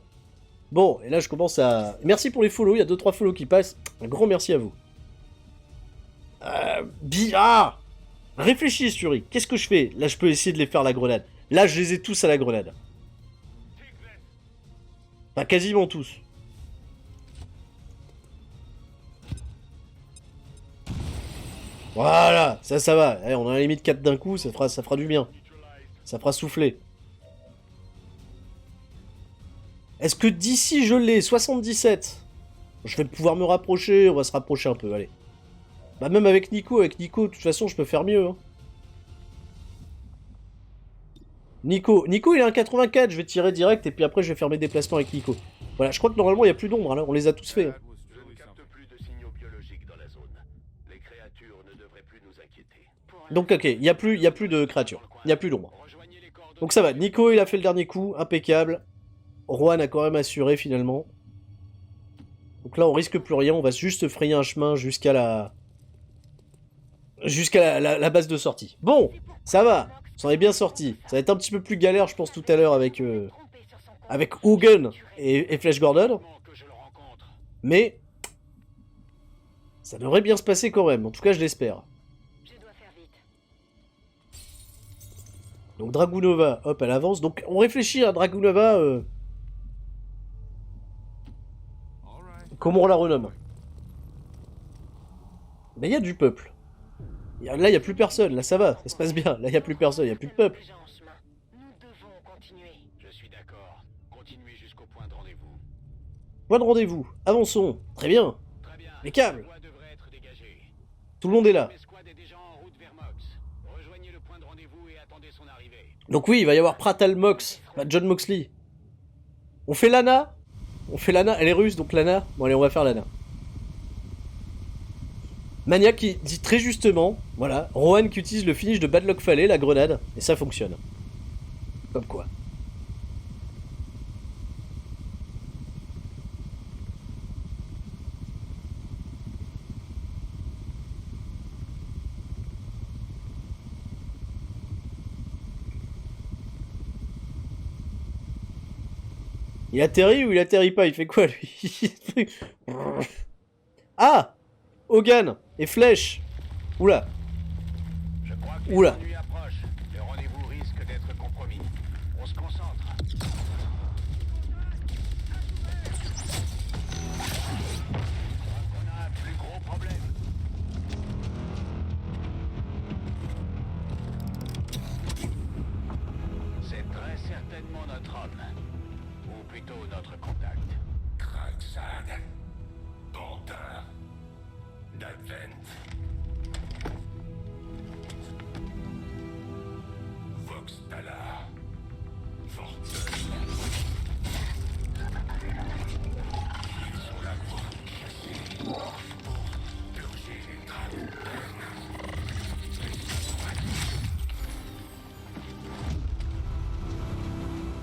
Bon, et là, je commence à... Merci pour les follow, il y a 2-3 follow qui passent. Un grand merci à vous. Ah, réfléchis, Suri. Qu'est-ce que je fais? Là, je peux essayer de les faire à la grenade. Là, je les ai tous à la grenade. Enfin, quasiment tous. Voilà, ça va. Allez, on a la limite 4 d'un coup, ça fera du bien. Ça fera souffler. Est-ce que d'ici je l'ai 77? Je vais pouvoir me rapprocher, on va se rapprocher un peu, allez. Bah même avec Nico, de toute façon je peux faire mieux. Hein. Nico, il a un 84, je vais tirer direct et puis après je vais faire mes déplacements avec Nico. Voilà, je crois que normalement il n'y a plus d'ombre, là, on les a tous faits. Hein. Je ne capte plus de signaux biologiques dans la zone. Les créatures ne devraient plus nous inquiéter. Donc ok, il y a plus de créatures, il n'y a plus d'ombre. Donc ça va, Nico il a fait le dernier coup, impeccable. Rohan a quand même assuré finalement. Donc là on risque plus rien, on va juste se frayer un chemin jusqu'à la base de sortie. Bon, ça va, on s'en est bien sorti. Ça va être un petit peu plus galère je pense tout à l'heure avec Hogan et Flash Gordon. Mais ça devrait bien se passer quand même, en tout cas je l'espère. Je dois faire vite. Donc Dragunova, hop, elle avance. Donc on réfléchit à Dragunova. Comment on la renomme? Mais il y a du peuple. Là, il n'y a plus personne. Là, ça va. Ça se passe bien. Là, il n'y a plus personne. Il n'y a plus de peuple. Déjà en chemin. Nous devons continuer. Je suis d'accord. Continuez jusqu'au point de rendez-vous. Point de rendez-vous. Avançons. Très bien. Très bien. Impeccable. La voie devrait être dégagée. Tout le monde est là. L'escouade est déjà en route vers Mox. Rejoignez le point de rendez-vous et attendez son arrivée. Donc oui, il va y avoir Pratal Mox. Bah, John Moxley. On fait Lana? On fait Lana. Elle est russe, donc Lana. Bon, allez, on va faire Lana. Maniac qui dit très justement, voilà, Rohan qui utilise le finish de Badlock Fallet, la grenade, et ça fonctionne. Comme quoi. Il atterrit ou il atterrit pas? Il fait quoi lui? Ah! Hogan et Flèche. Oula. Je crois que Oula. les ennuis approchent. Le rendez-vous risque d'être compromis. On se concentre. On a un plus gros problème. C'est très certainement notre homme. Ou plutôt notre contact. Kraxad. Pantin. D'Advent. Vox Tala. Fortune. Ils sont là pour chasser, pour purger les traces de peine.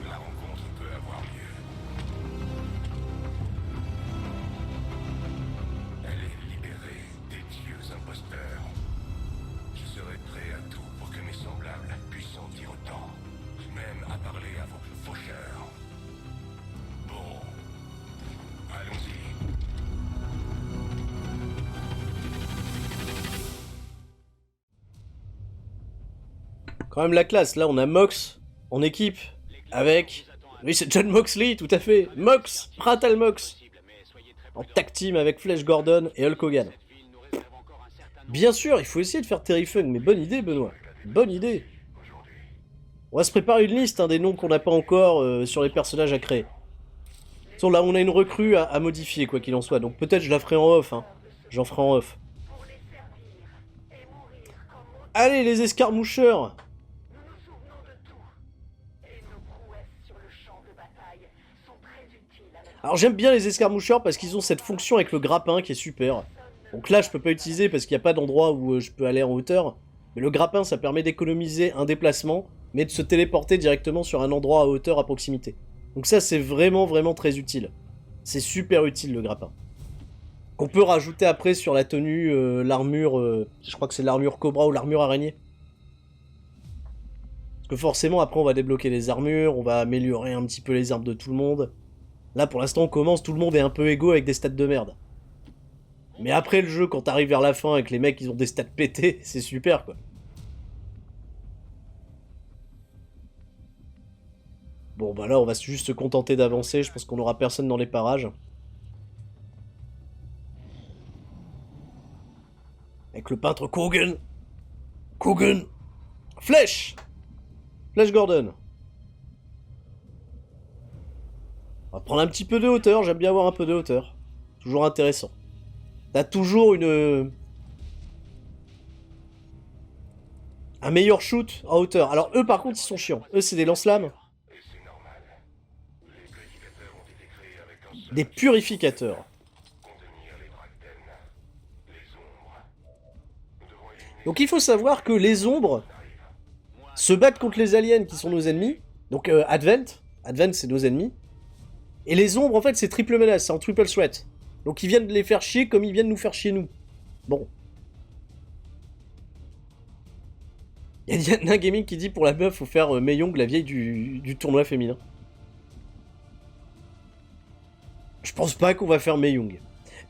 La rencontre peut avoir lieu. Elle est libérée des dieux imposteurs. Je serai prêt à tout pour que mes semblables puissent en dire autant, même à parler à vos faucheurs. Bon, allons-y. Quand même la classe, là on a Mox en équipe avec... Oui c'est John Moxley, tout à fait. Mox, Pratal Mox. En tag team avec Flash Gordon et Hulk Hogan. Bien sûr, il faut essayer de faire Terry Funk, mais bonne idée Benoît. Bonne idée. On va se préparer une liste des noms qu'on n'a pas encore sur les personnages à créer. Là on a une recrue à modifier quoi qu'il en soit, donc peut-être je la ferai en off. Hein. J'en ferai en off. Allez les escarmoucheurs. Nous nous souvenons de tout. Et nos prouesses sur le champ de bataille sont très utiles à notre... Alors j'aime bien les escarmoucheurs parce qu'ils ont cette fonction avec le grappin qui est super. Donc là je peux pas utiliser parce qu'il n'y a pas d'endroit où je peux aller en hauteur. Mais le grappin ça permet d'économiser un déplacement, mais de se téléporter directement sur un endroit à hauteur à proximité. Donc ça c'est vraiment vraiment très utile. C'est super utile le grappin. Qu'on peut rajouter après sur la tenue, l'armure, je crois que c'est l'armure Cobra ou l'armure araignée. Parce que forcément après on va débloquer les armures, on va améliorer un petit peu les armes de tout le monde. Là pour l'instant on commence, tout le monde est un peu égaux avec des stats de merde. Mais après le jeu, quand t'arrives vers la fin et que les mecs ils ont des stats pétés, c'est super quoi. Bon bah là on va juste se contenter d'avancer, je pense qu'on aura personne dans les parages. Avec le peintre Kogan. Kogan. Flèche. Flèche Gordon. On va prendre un petit peu de hauteur, j'aime bien avoir un peu de hauteur. Toujours intéressant. T'as toujours un meilleur shoot en hauteur. Alors eux par contre ils sont chiants. Eux c'est des lance-flammes. Et c'est normal. Les purificateurs ont été créés avec un seul Des purificateurs. contenir les Brakten. Les ombres. Nous devons éliminer Donc il faut savoir que les ombres se battent contre les aliens qui sont nos ennemis. Donc Advent c'est nos ennemis. Et les ombres en fait c'est triple menace, c'est en triple threat. Donc ils viennent les faire chier comme ils viennent nous faire chier nous. Bon. Il y a Diana Gaming qui dit pour la meuf faut faire Mae Young, la vieille du tournoi féminin. Je pense pas qu'on va faire Mae Young.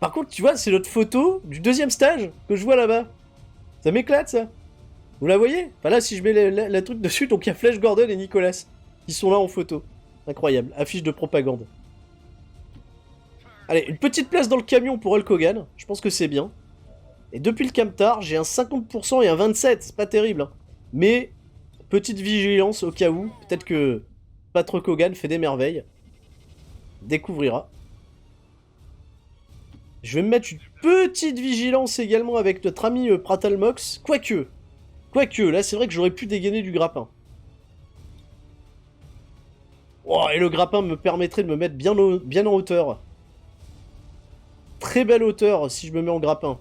Par contre tu vois c'est notre photo du deuxième stage que je vois là-bas. Ça m'éclate ça. Vous la voyez? Enfin là si je mets la truc dessus, donc il y a Flash Gordon et Nicolas. Qui sont là en photo. Incroyable. Affiche de propagande. Allez, une petite place dans le camion pour Hulk Hogan. Je pense que c'est bien. Et depuis le camtar, j'ai un 50% et un 27%. C'est pas terrible. Hein. Mais, petite vigilance au cas où. Peut-être que Patrick Hogan fait des merveilles. Découvrira. Je vais me mettre une petite vigilance également avec notre ami Pratal Mox. Quoique, là c'est vrai que j'aurais pu dégainer du grappin. Oh, et le grappin me permettrait de me mettre bien en hauteur. Très belle hauteur si je me mets en grappin.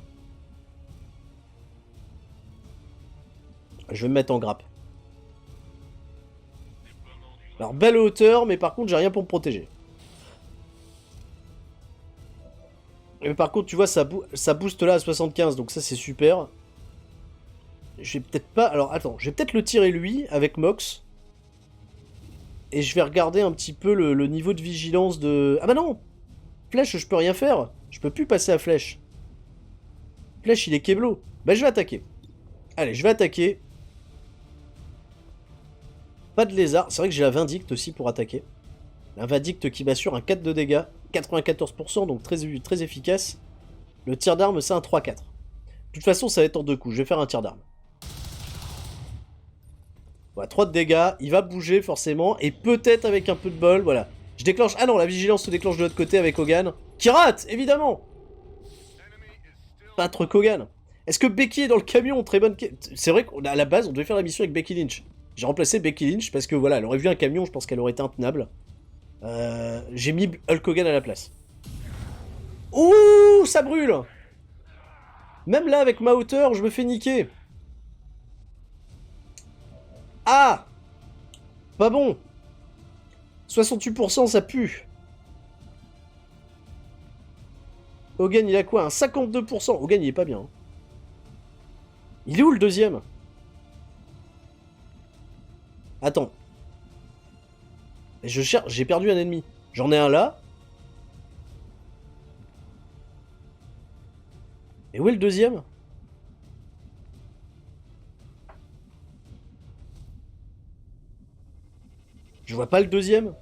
Je vais me mettre en grappe. Alors, belle hauteur, mais par contre, j'ai rien pour me protéger. Mais par contre, tu vois, ça booste là à 75, donc ça, c'est super. Je vais peut-être pas... Alors, attends, je vais peut-être le tirer lui, avec Mox. Et je vais regarder un petit peu le niveau de vigilance de... Ah bah non! Flèche, je peux rien faire. Je peux plus passer à flèche. Flèche, il est Keblo. Bah, je vais attaquer. Allez, je vais attaquer. Pas de lézard. C'est vrai que j'ai la Vindicte aussi pour attaquer. La Vindicte qui m'assure un 4 de dégâts. 94%, donc très efficace. Le tir d'arme, c'est un 3-4. De toute façon, ça va être en 2 coups. Je vais faire un tir d'arme. Voilà, 3 de dégâts. Il va bouger, forcément. Et peut-être avec un peu de bol, voilà. Je déclenche... Ah non, la vigilance se déclenche de l'autre côté avec Hogan. Qui rate, évidemment. Battre Hogan. Est-ce que Becky est dans le camion? Très bonne... C'est vrai qu'à la base, on devait faire la mission avec Becky Lynch. J'ai remplacé Becky Lynch parce que, voilà, elle aurait vu un camion, je pense qu'elle aurait été intenable. J'ai mis Hulk Hogan à la place. Ouh, ça brûle. Même là, avec ma hauteur, je me fais niquer. Ah! Pas bon. 68%, ça pue. Hogan, il a quoi? Un 52%. Hogan, il est pas bien. Il est où le deuxième? Attends. Je cherche, j'ai perdu un ennemi. J'en ai un là. Et où est le deuxième? Je vois pas le deuxième.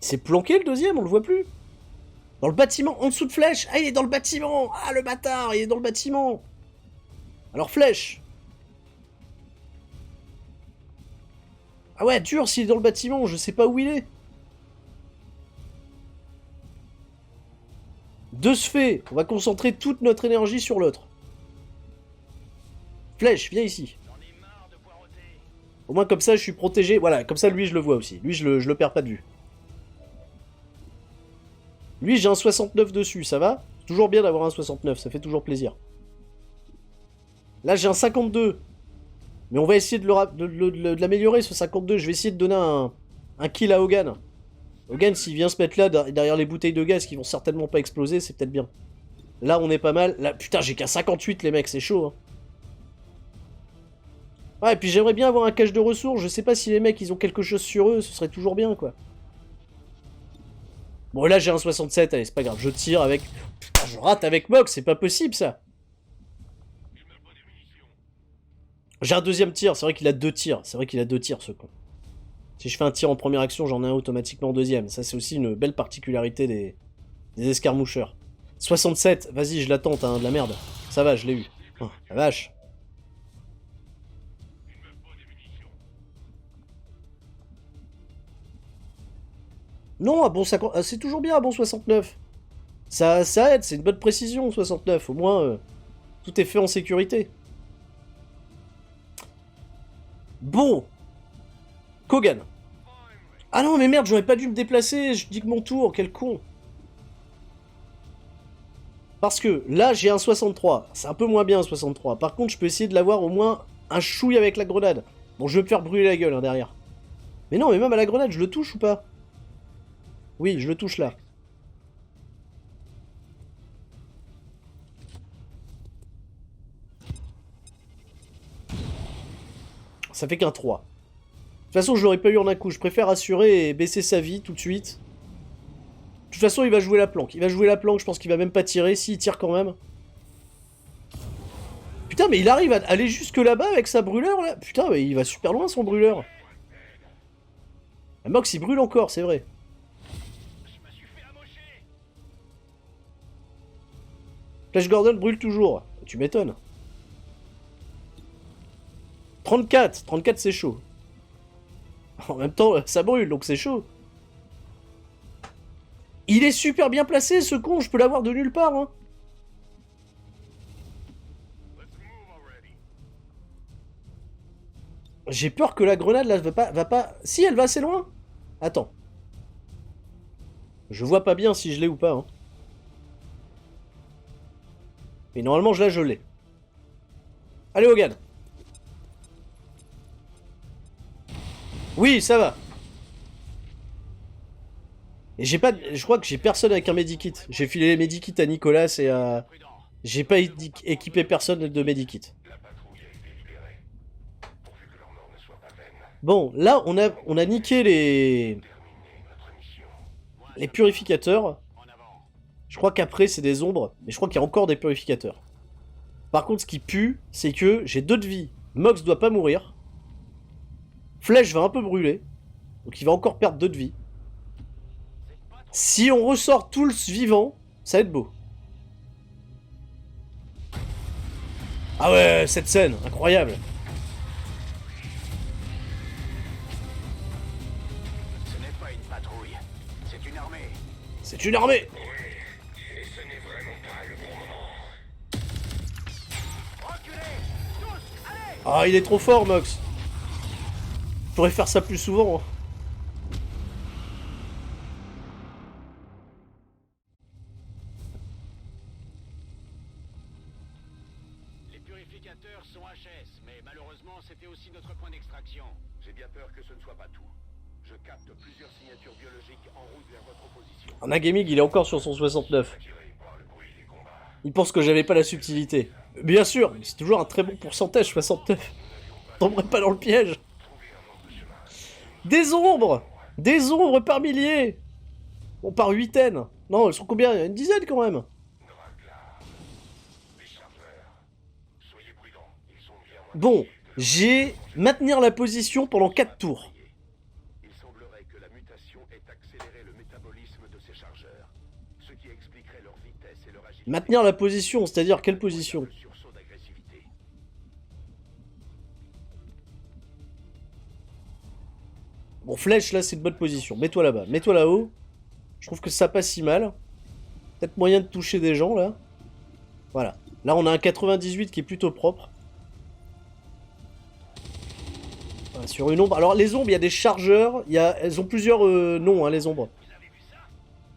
C'est planqué le deuxième, on le voit plus. Dans le bâtiment, en dessous de flèche. Ah, il est dans le bâtiment. Ah, le bâtard, il est dans le bâtiment. Alors, flèche. Ah ouais, dur s'il est dans le bâtiment, je sais pas où il est. De ce fait, on va concentrer toute notre énergie sur l'autre. Flèche, viens ici. Au moins comme ça, je suis protégé. Voilà, comme ça, lui, je le vois aussi. Lui, je le perds pas de vue. Lui, j'ai un 69 dessus, ça va? Toujours bien d'avoir un 69, ça fait toujours plaisir. Là, j'ai un 52. Mais on va essayer de l'améliorer, ce 52. Je vais essayer de donner un kill à Hogan. Hogan, s'il vient se mettre là, derrière les bouteilles de gaz qui vont certainement pas exploser, c'est peut-être bien. Là, on est pas mal. Là, putain, j'ai qu'un 58, les mecs, c'est chaud. Hein. Ouais, et puis j'aimerais bien avoir un cache de ressources. Je sais pas si les mecs, ils ont quelque chose sur eux, ce serait toujours bien, quoi. Bon, là, j'ai un 67, allez, c'est pas grave. Je tire avec... Putain, je rate avec Mox, c'est pas possible, ça. J'ai un deuxième tir, c'est vrai qu'il a 2 tirs. C'est vrai qu'il a 2 tirs, ce con. Si je fais un tir en première action, j'en ai un automatiquement en deuxième. Ça, c'est aussi une belle particularité des escarmoucheurs. 67, vas-y, je la tente, hein, de la merde. Ça va, je l'ai eu. Oh, la vache. Non, un bon 50... c'est toujours bien un bon 69. Ça aide, c'est une bonne précision, 69. Au moins, tout est fait en sécurité. Bon. Kogan. Ah non, mais merde, j'aurais pas dû me déplacer. Je dis que mon tour, quel con. Parce que là, j'ai un 63. C'est un peu moins bien un 63. Par contre, je peux essayer de l'avoir au moins un chouille avec la grenade. Bon, je vais me faire brûler la gueule, hein, derrière. Mais non, mais même à la grenade, je le touche ou pas? Oui, je le touche là. Ça fait qu'un 3. De toute façon, je l'aurais pas eu en un coup. Je préfère assurer et baisser sa vie tout de suite. De toute façon, il va jouer la planque. Il va jouer la planque, je pense qu'il va même pas tirer. S'il tire quand même. Putain, mais il arrive à aller jusque là-bas avec sa brûleur, là. Putain, mais il va super loin, son brûleur. La Mox, il brûle encore, c'est vrai. Flash Gordon brûle toujours. Tu m'étonnes. 34. 34, c'est chaud. En même temps, ça brûle, donc c'est chaud. Il est super bien placé, ce con. Je peux l'avoir de nulle part, hein. J'ai peur que la grenade, là, va pas... Si, elle va assez loin. Attends. Je vois pas bien si je l'ai ou pas, hein. Mais normalement, là, je l'ai. Allez, Hogan. Oui, ça va. Et j'ai pas... Je crois que j'ai personne avec un medikit. J'ai filé les medikits à Nicolas et à... J'ai pas équipé personne de medikit. Bon, là, on a niqué les purificateurs. Je crois qu'après, c'est des ombres. Mais je crois qu'il y a encore des purificateurs. Par contre, ce qui pue, c'est que j'ai 2 de vie. Mox doit pas mourir. Flèche va un peu brûler. Donc il va encore perdre 2 de vie. Si on ressort tous vivants, ça va être beau. Ah ouais, cette scène, incroyable. Ce n'est pas une patrouille, c'est une armée. C'est une armée. Et ce n'est vraiment pas le bon moment. Reculez, tous, allez! Ah, il est trop fort, Mox. Je pourrais faire ça plus souvent. Hein. Les purificateurs sont HS, mais malheureusement, c'était aussi notre point d'extraction. J'ai bien peur que ce ne soit pas tout. Je capte plusieurs signatures biologiques en route vers votre position. Un Nagamig, il est encore sur son 69. Il pense que j'avais pas la subtilité. Bien sûr, c'est toujours un très bon pourcentage, 69. Tomberait pas dans le piège. Des ombres! Des ombres par milliers! Bon, par huitaine. Non, elles sont combien? Une dizaine quand même. Bon, j'ai maintenir la position pendant 4 tours. Il semblerait que la mutation ait accéléré le métabolisme de ces chargeurs, ce qui expliquerait leur vitesse et leur agilité. Maintenir la position, c'est-à-dire quelle position? Le sursaut d'agressivité. Bon, flèche, là, c'est une bonne position. Mets-toi là-bas. Mets-toi là-haut. Je trouve que ça passe si mal. Peut-être moyen de toucher des gens, là. Voilà. Là, on a un 98 qui est plutôt propre. Voilà, sur une ombre. Alors, les ombres, il y a des chargeurs. Elles ont plusieurs noms, hein, les ombres.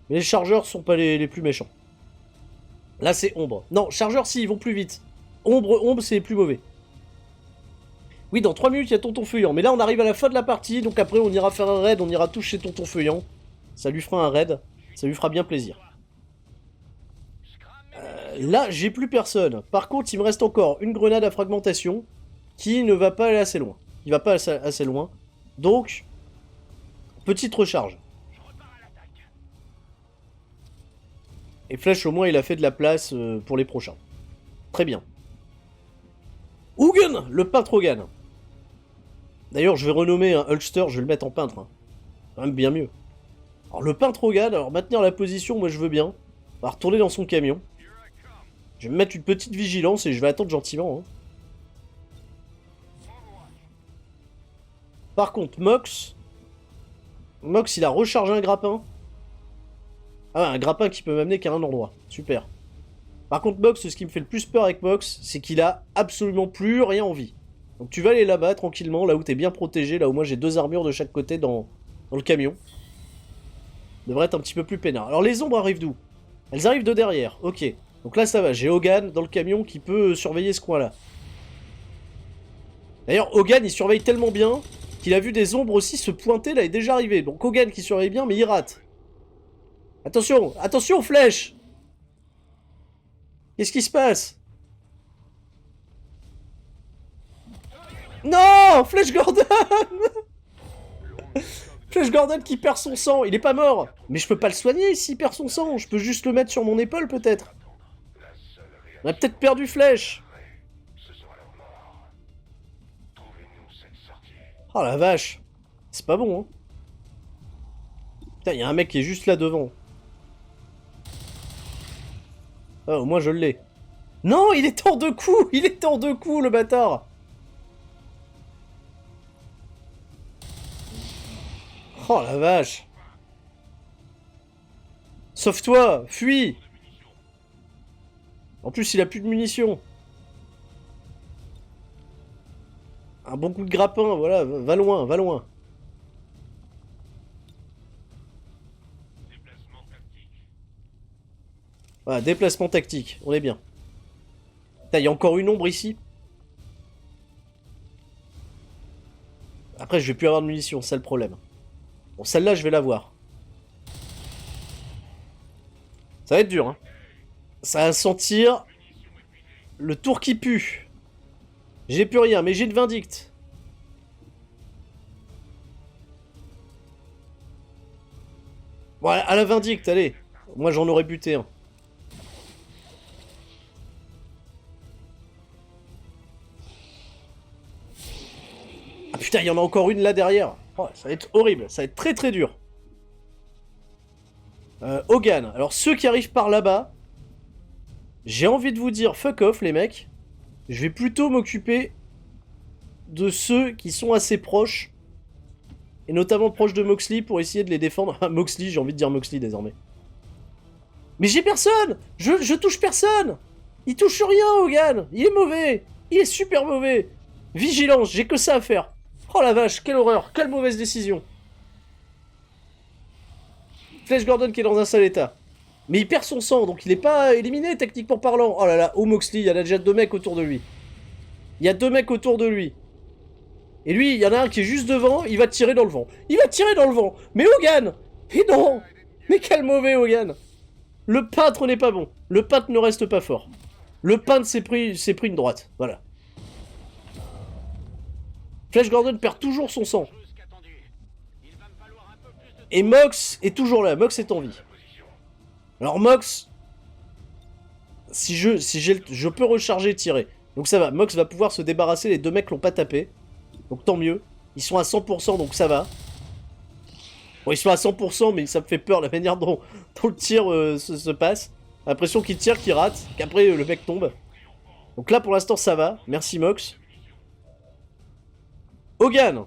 Mais les chargeurs sont pas les plus méchants. Là, c'est ombre. Non, chargeurs, si, ils vont plus vite. Ombre, c'est les plus mauvais. Oui, dans 3 minutes, il y a Tonton Feuillant. Mais là, on arrive à la fin de la partie. Donc après, on ira faire un raid. On ira toucher Tonton Feuillant. Ça lui fera un raid. Ça lui fera bien plaisir. Là, j'ai plus personne. Par contre, il me reste encore une grenade à fragmentation qui ne va pas aller assez loin. Il va pas assez loin. Donc, petite recharge. Et Flèche, au moins, il a fait de la place pour les prochains. Très bien. Hogan, le peintre Hogan. D'ailleurs, je vais renommer un Hulkster, je vais le mettre en peintre. Hein. Quand même bien mieux. Alors, le peintre Hogan, alors maintenir la position, moi je veux bien. On va retourner dans son camion. Je vais me mettre une petite vigilance et je vais attendre gentiment. Hein. Par contre, Mox, il a rechargé un grappin. Ah, un grappin qui peut m'amener qu'à un endroit. Super. Par contre, Mox, ce qui me fait le plus peur avec Mox, c'est qu'il a absolument plus rien en vie. Donc tu vas aller là-bas, tranquillement, là où t'es bien protégé, là où moi j'ai 2 armures de chaque côté dans le camion. Devrait être un petit peu plus peinard. Alors les ombres arrivent d'où? Elles arrivent de derrière, ok. Donc là ça va, j'ai Hogan dans le camion qui peut surveiller ce coin-là. D'ailleurs, Hogan il surveille tellement bien qu'il a vu des ombres aussi se pointer, là, il est déjà arrivé. Donc Hogan qui surveille bien, mais il rate. Attention, attention, flèche! Qu'est-ce qui se passe? Non! Flèche Gordon! Flèche Gordon qui perd son sang, il est pas mort! Mais je peux pas le soigner s'il perd son sang, je peux juste le mettre sur mon épaule peut-être. On a peut-être perdu Flèche. Oh la vache! C'est pas bon, hein. Putain, il y a un mec qui est juste là devant. Ah, au moins je l'ai. Non, il est en 2 coups! Il est en 2 coups, le bâtard! Oh la vache! Sauve-toi! Fuis! En plus, il a plus de munitions. Un bon coup de grappin, voilà, va loin, va loin. Voilà, déplacement tactique, on est bien. Putain, il y a encore une ombre ici. Après, je vais plus avoir de munitions, c'est ça le problème. Bon, celle-là, je vais l'avoir. Ça va être dur, hein. Ça va sentir le tour qui pue. J'ai plus rien, mais j'ai une vindicte. Bon, à la vindicte, allez. Moi, j'en aurais buté un. Ah putain, il y en a encore une là derrière. Oh, ça va être horrible, ça va être très très dur. Hogan, alors ceux qui arrivent par là-bas, j'ai envie de vous dire fuck off les mecs. Je vais plutôt m'occuper de ceux qui sont assez proches. Et notamment proches de Moxley pour essayer de les défendre. Moxley, j'ai envie de dire Moxley désormais. Mais j'ai personne. Je touche personne. Il touche rien Hogan. Il est mauvais. Il est super mauvais. Vigilance, j'ai que ça à faire. Oh la vache, quelle horreur, quelle mauvaise décision. Flash Gordon qui est dans un sale état. Mais il perd son sang, donc il n'est pas éliminé techniquement parlant. Oh là là, oh Moxley, il y en a déjà 2 mecs autour de lui. Il y a 2 mecs autour de lui. Et lui, il y en a un qui est juste devant, il va tirer dans le vent. Il va tirer dans le vent. Mais Hogan! Mais non! Mais quel mauvais Hogan! Le peintre n'est pas bon. Le peintre ne reste pas fort. Le peintre s'est pris une droite. Voilà. Flash Gordon perd toujours son sang. Et Mox est toujours là. Mox est en vie. Alors Mox, si je peux recharger et tirer. Donc ça va. Mox va pouvoir se débarrasser. Les 2 mecs l'ont pas tapé. Donc tant mieux. Ils sont à 100% donc ça va. Bon ils sont à 100% mais ça me fait peur la manière dont le tir se passe. L'impression qu'il tire, qu'il rate. Qu'après le mec tombe. Donc là pour l'instant ça va. Merci Mox. Hogan.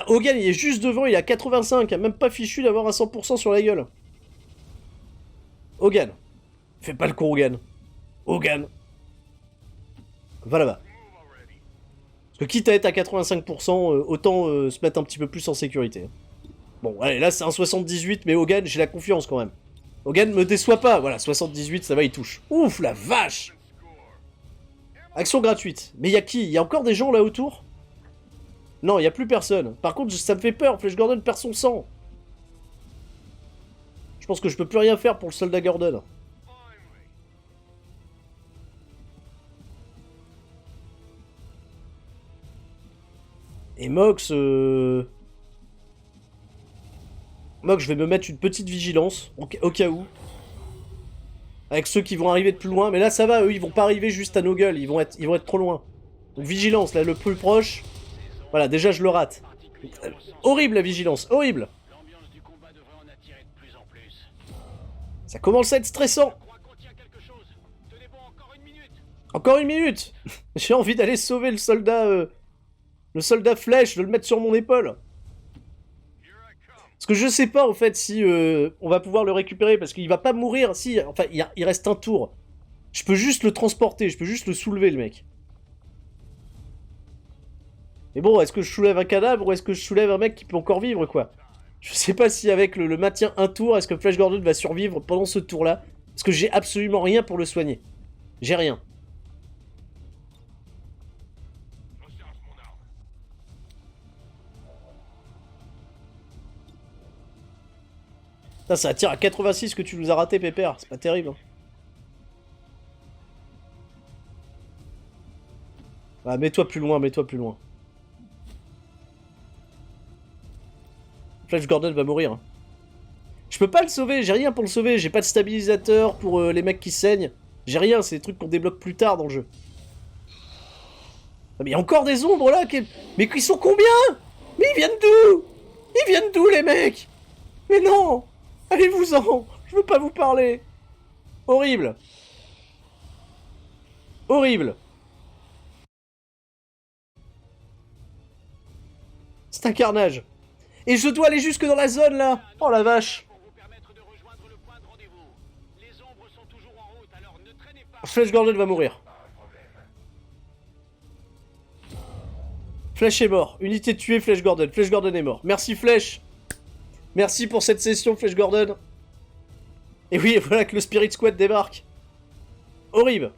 Hogan il est juste devant, il est à 85, il a même pas fichu d'avoir un 100% sur la gueule. Hogan. Fais pas le con Hogan. Hogan. Va là-bas. Parce que quitte à être à 85%, autant se mettre un petit peu plus en sécurité. Bon, allez, là c'est un 78, mais Hogan, j'ai la confiance quand même. Hogan me déçoit pas, voilà, 78, ça va, il touche. Ouf, la vache. Action gratuite. Mais y'a qui? Y'a encore des gens là autour? Non, il n'y a plus personne. Par contre, ça me fait peur. Flash Gordon perd son sang. Je pense que je peux plus rien faire pour le soldat Gordon. Et Mox... Mox, je vais me mettre une petite vigilance, au cas où. Avec ceux qui vont arriver de plus loin. Mais là, ça va, eux, ils vont pas arriver juste à nos gueules. Ils vont être trop loin. Donc vigilance, là, le plus proche... Voilà, déjà je le rate. Horrible la vigilance, horrible. Ça commence à être stressant. Encore une minute. J'ai envie d'aller sauver le soldat Flèche, de le mettre sur mon épaule. Parce que je sais pas en fait si on va pouvoir le récupérer, parce qu'il va pas mourir. Si, enfin il reste un tour. Je peux juste le transporter, je peux juste le soulever le mec. Mais bon, est-ce que je soulève un cadavre ou est-ce que je soulève un mec qui peut encore vivre, quoi? Je sais pas si avec le maintien un tour, est-ce que Flash Gordon va survivre pendant ce tour-là? Parce que j'ai absolument rien pour le soigner. J'ai rien. Putain, ça tire à 86 que tu nous as raté, Pépère. C'est pas terrible, hein. Ah, mets-toi plus loin, mets-toi plus loin. Flash Gordon va mourir. Je peux pas le sauver, j'ai rien pour le sauver. J'ai pas de stabilisateur pour les mecs qui saignent. J'ai rien, c'est des trucs qu'on débloque plus tard dans le jeu. Ah, mais il y a encore des ombres là Mais ils sont combien? Mais ils viennent d'où? Ils viennent d'où les mecs? Mais non! Allez-vous-en! Je veux pas vous parler! Horrible! Horrible! C'est un carnage! Et je dois aller jusque dans la zone là! Oh la vache! Flash Gordon va mourir. Flash est mort. Unité tuée, Flash Gordon. Flash Gordon est mort. Merci Flash. Merci pour cette session, Flash Gordon. Et oui, voilà que le Spirit Squad débarque. Horrible.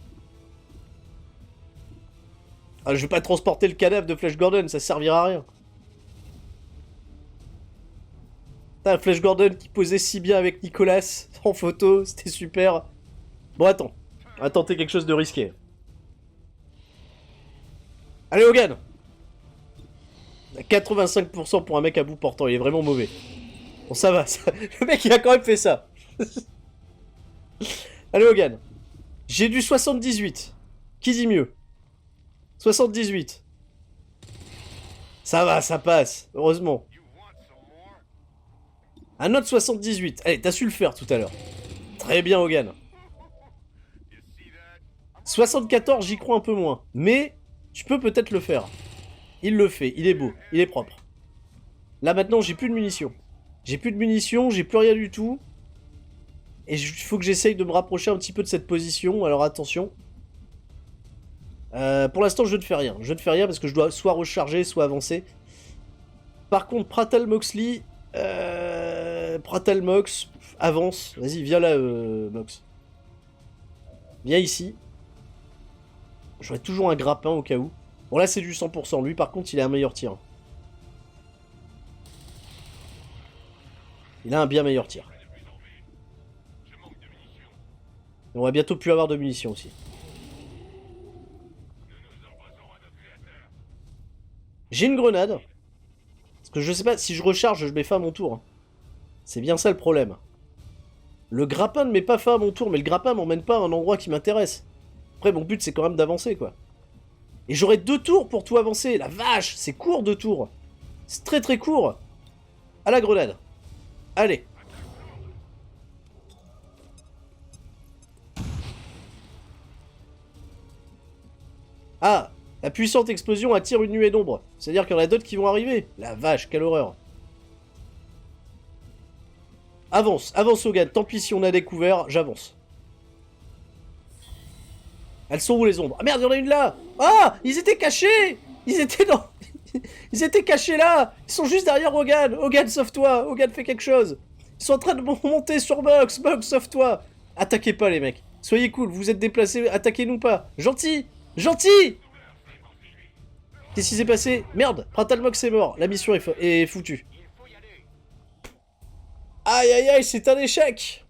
Ah, je vais pas transporter le cadavre de Flash Gordon, ça servira à rien. T'as Flash Gordon qui posait si bien avec Nicolas en photo, c'était super. Bon, attends. On va tenter quelque chose de risqué. Allez, Hogan! 85% pour un mec à bout portant, il est vraiment mauvais. Bon, ça va, ça... le mec il a quand même fait ça. Allez, Hogan. J'ai du 78. Qui dit mieux? 78. Ça va, ça passe, heureusement. Un autre 78. Allez, t'as su le faire tout à l'heure. Très bien, Hogan. 74, j'y crois un peu moins. Mais, tu peux peut-être le faire. Il le fait, il est beau, il est propre. Là, maintenant, j'ai plus de munitions. J'ai plus de munitions, j'ai plus rien du tout. Et il faut que j'essaye de me rapprocher un petit peu de cette position, alors attention. Pour l'instant, je ne fais rien. Je ne fais rien parce que je dois soit recharger, soit avancer. Par contre, Pratal Moxley... Pratal Mox, avance. Vas-y, viens là, Mox. Viens ici. J'aurais toujours un grappin au cas où. Bon, là, c'est du 100%. Lui, par contre, il a un meilleur tir. Il a un bien meilleur tir. Et on va bientôt plus avoir de munitions aussi. J'ai une grenade. Parce que je sais pas, si je recharge, je mets fin à mon tour. C'est bien ça le problème. Le grappin ne met pas fin à mon tour, mais le grappin m'emmène pas à un endroit qui m'intéresse. Après, mon but, c'est quand même d'avancer, quoi. Et j'aurai 2 tours pour tout avancer. La vache, c'est court 2 tours. C'est très très court. À la grenade. Allez. Ah, la puissante explosion attire une nuée d'ombre. C'est-à-dire qu'il y en a d'autres qui vont arriver. La vache, quelle horreur. Avance, avance Hogan. Tant pis si on a découvert, j'avance. Elles sont où les ombres? Ah merde, il y en a une là. Ah, ils étaient cachés. Ils étaient dans... Ils étaient cachés là. Ils sont juste derrière Hogan. Hogan, sauve-toi. Hogan, fais quelque chose. Ils sont en train de monter sur Mox. Mox, sauve-toi. Attaquez pas les mecs. Soyez cool, vous êtes déplacés, attaquez-nous pas. Gentil. Gentil. Qu'est-ce qui s'est passé? Merde, Pratal Mox est mort. La mission est foutue. Aïe aïe aïe, c'est un échec.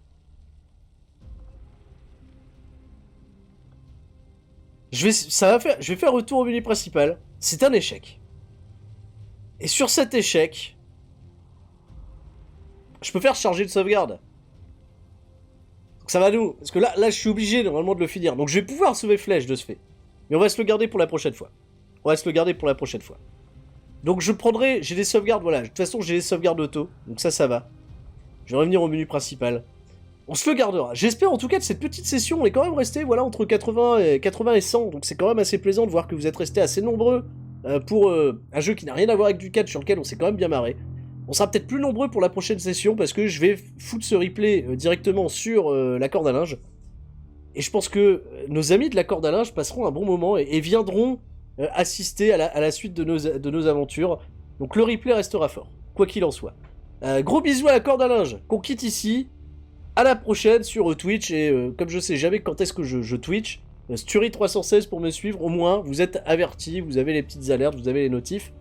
Je vais faire retour au menu principal. C'est un échec. Et sur cet échec, je peux faire charger de sauvegarde. Donc ça va nous... Parce que là, je suis obligé normalement de le finir. Donc je vais pouvoir sauver Flèche de ce fait. Mais on va se le garder pour la prochaine fois. Donc je prendrai... J'ai des sauvegardes, voilà. De toute façon, j'ai des sauvegardes auto. Donc ça va. Je vais revenir au menu principal. On se le gardera. J'espère en tout cas que cette petite session, on est quand même resté voilà, entre 80 et 100. Donc c'est quand même assez plaisant de voir que vous êtes restés assez nombreux pour un jeu qui n'a rien à voir avec du catch sur lequel on s'est quand même bien marré. On sera peut-être plus nombreux pour la prochaine session parce que je vais foutre ce replay directement sur la corde à linge. Et je pense que nos amis de la corde à linge passeront un bon moment et viendront assister à la suite de nos aventures. Donc le replay restera fort, quoi qu'il en soit. Gros bisous à la corde à linge qu'on quitte ici. À la prochaine sur Twitch. Et comme je sais jamais quand est-ce que je Twitch, Sturi316 pour me suivre. Au moins, vous êtes avertis, vous avez les petites alertes, vous avez les notifs.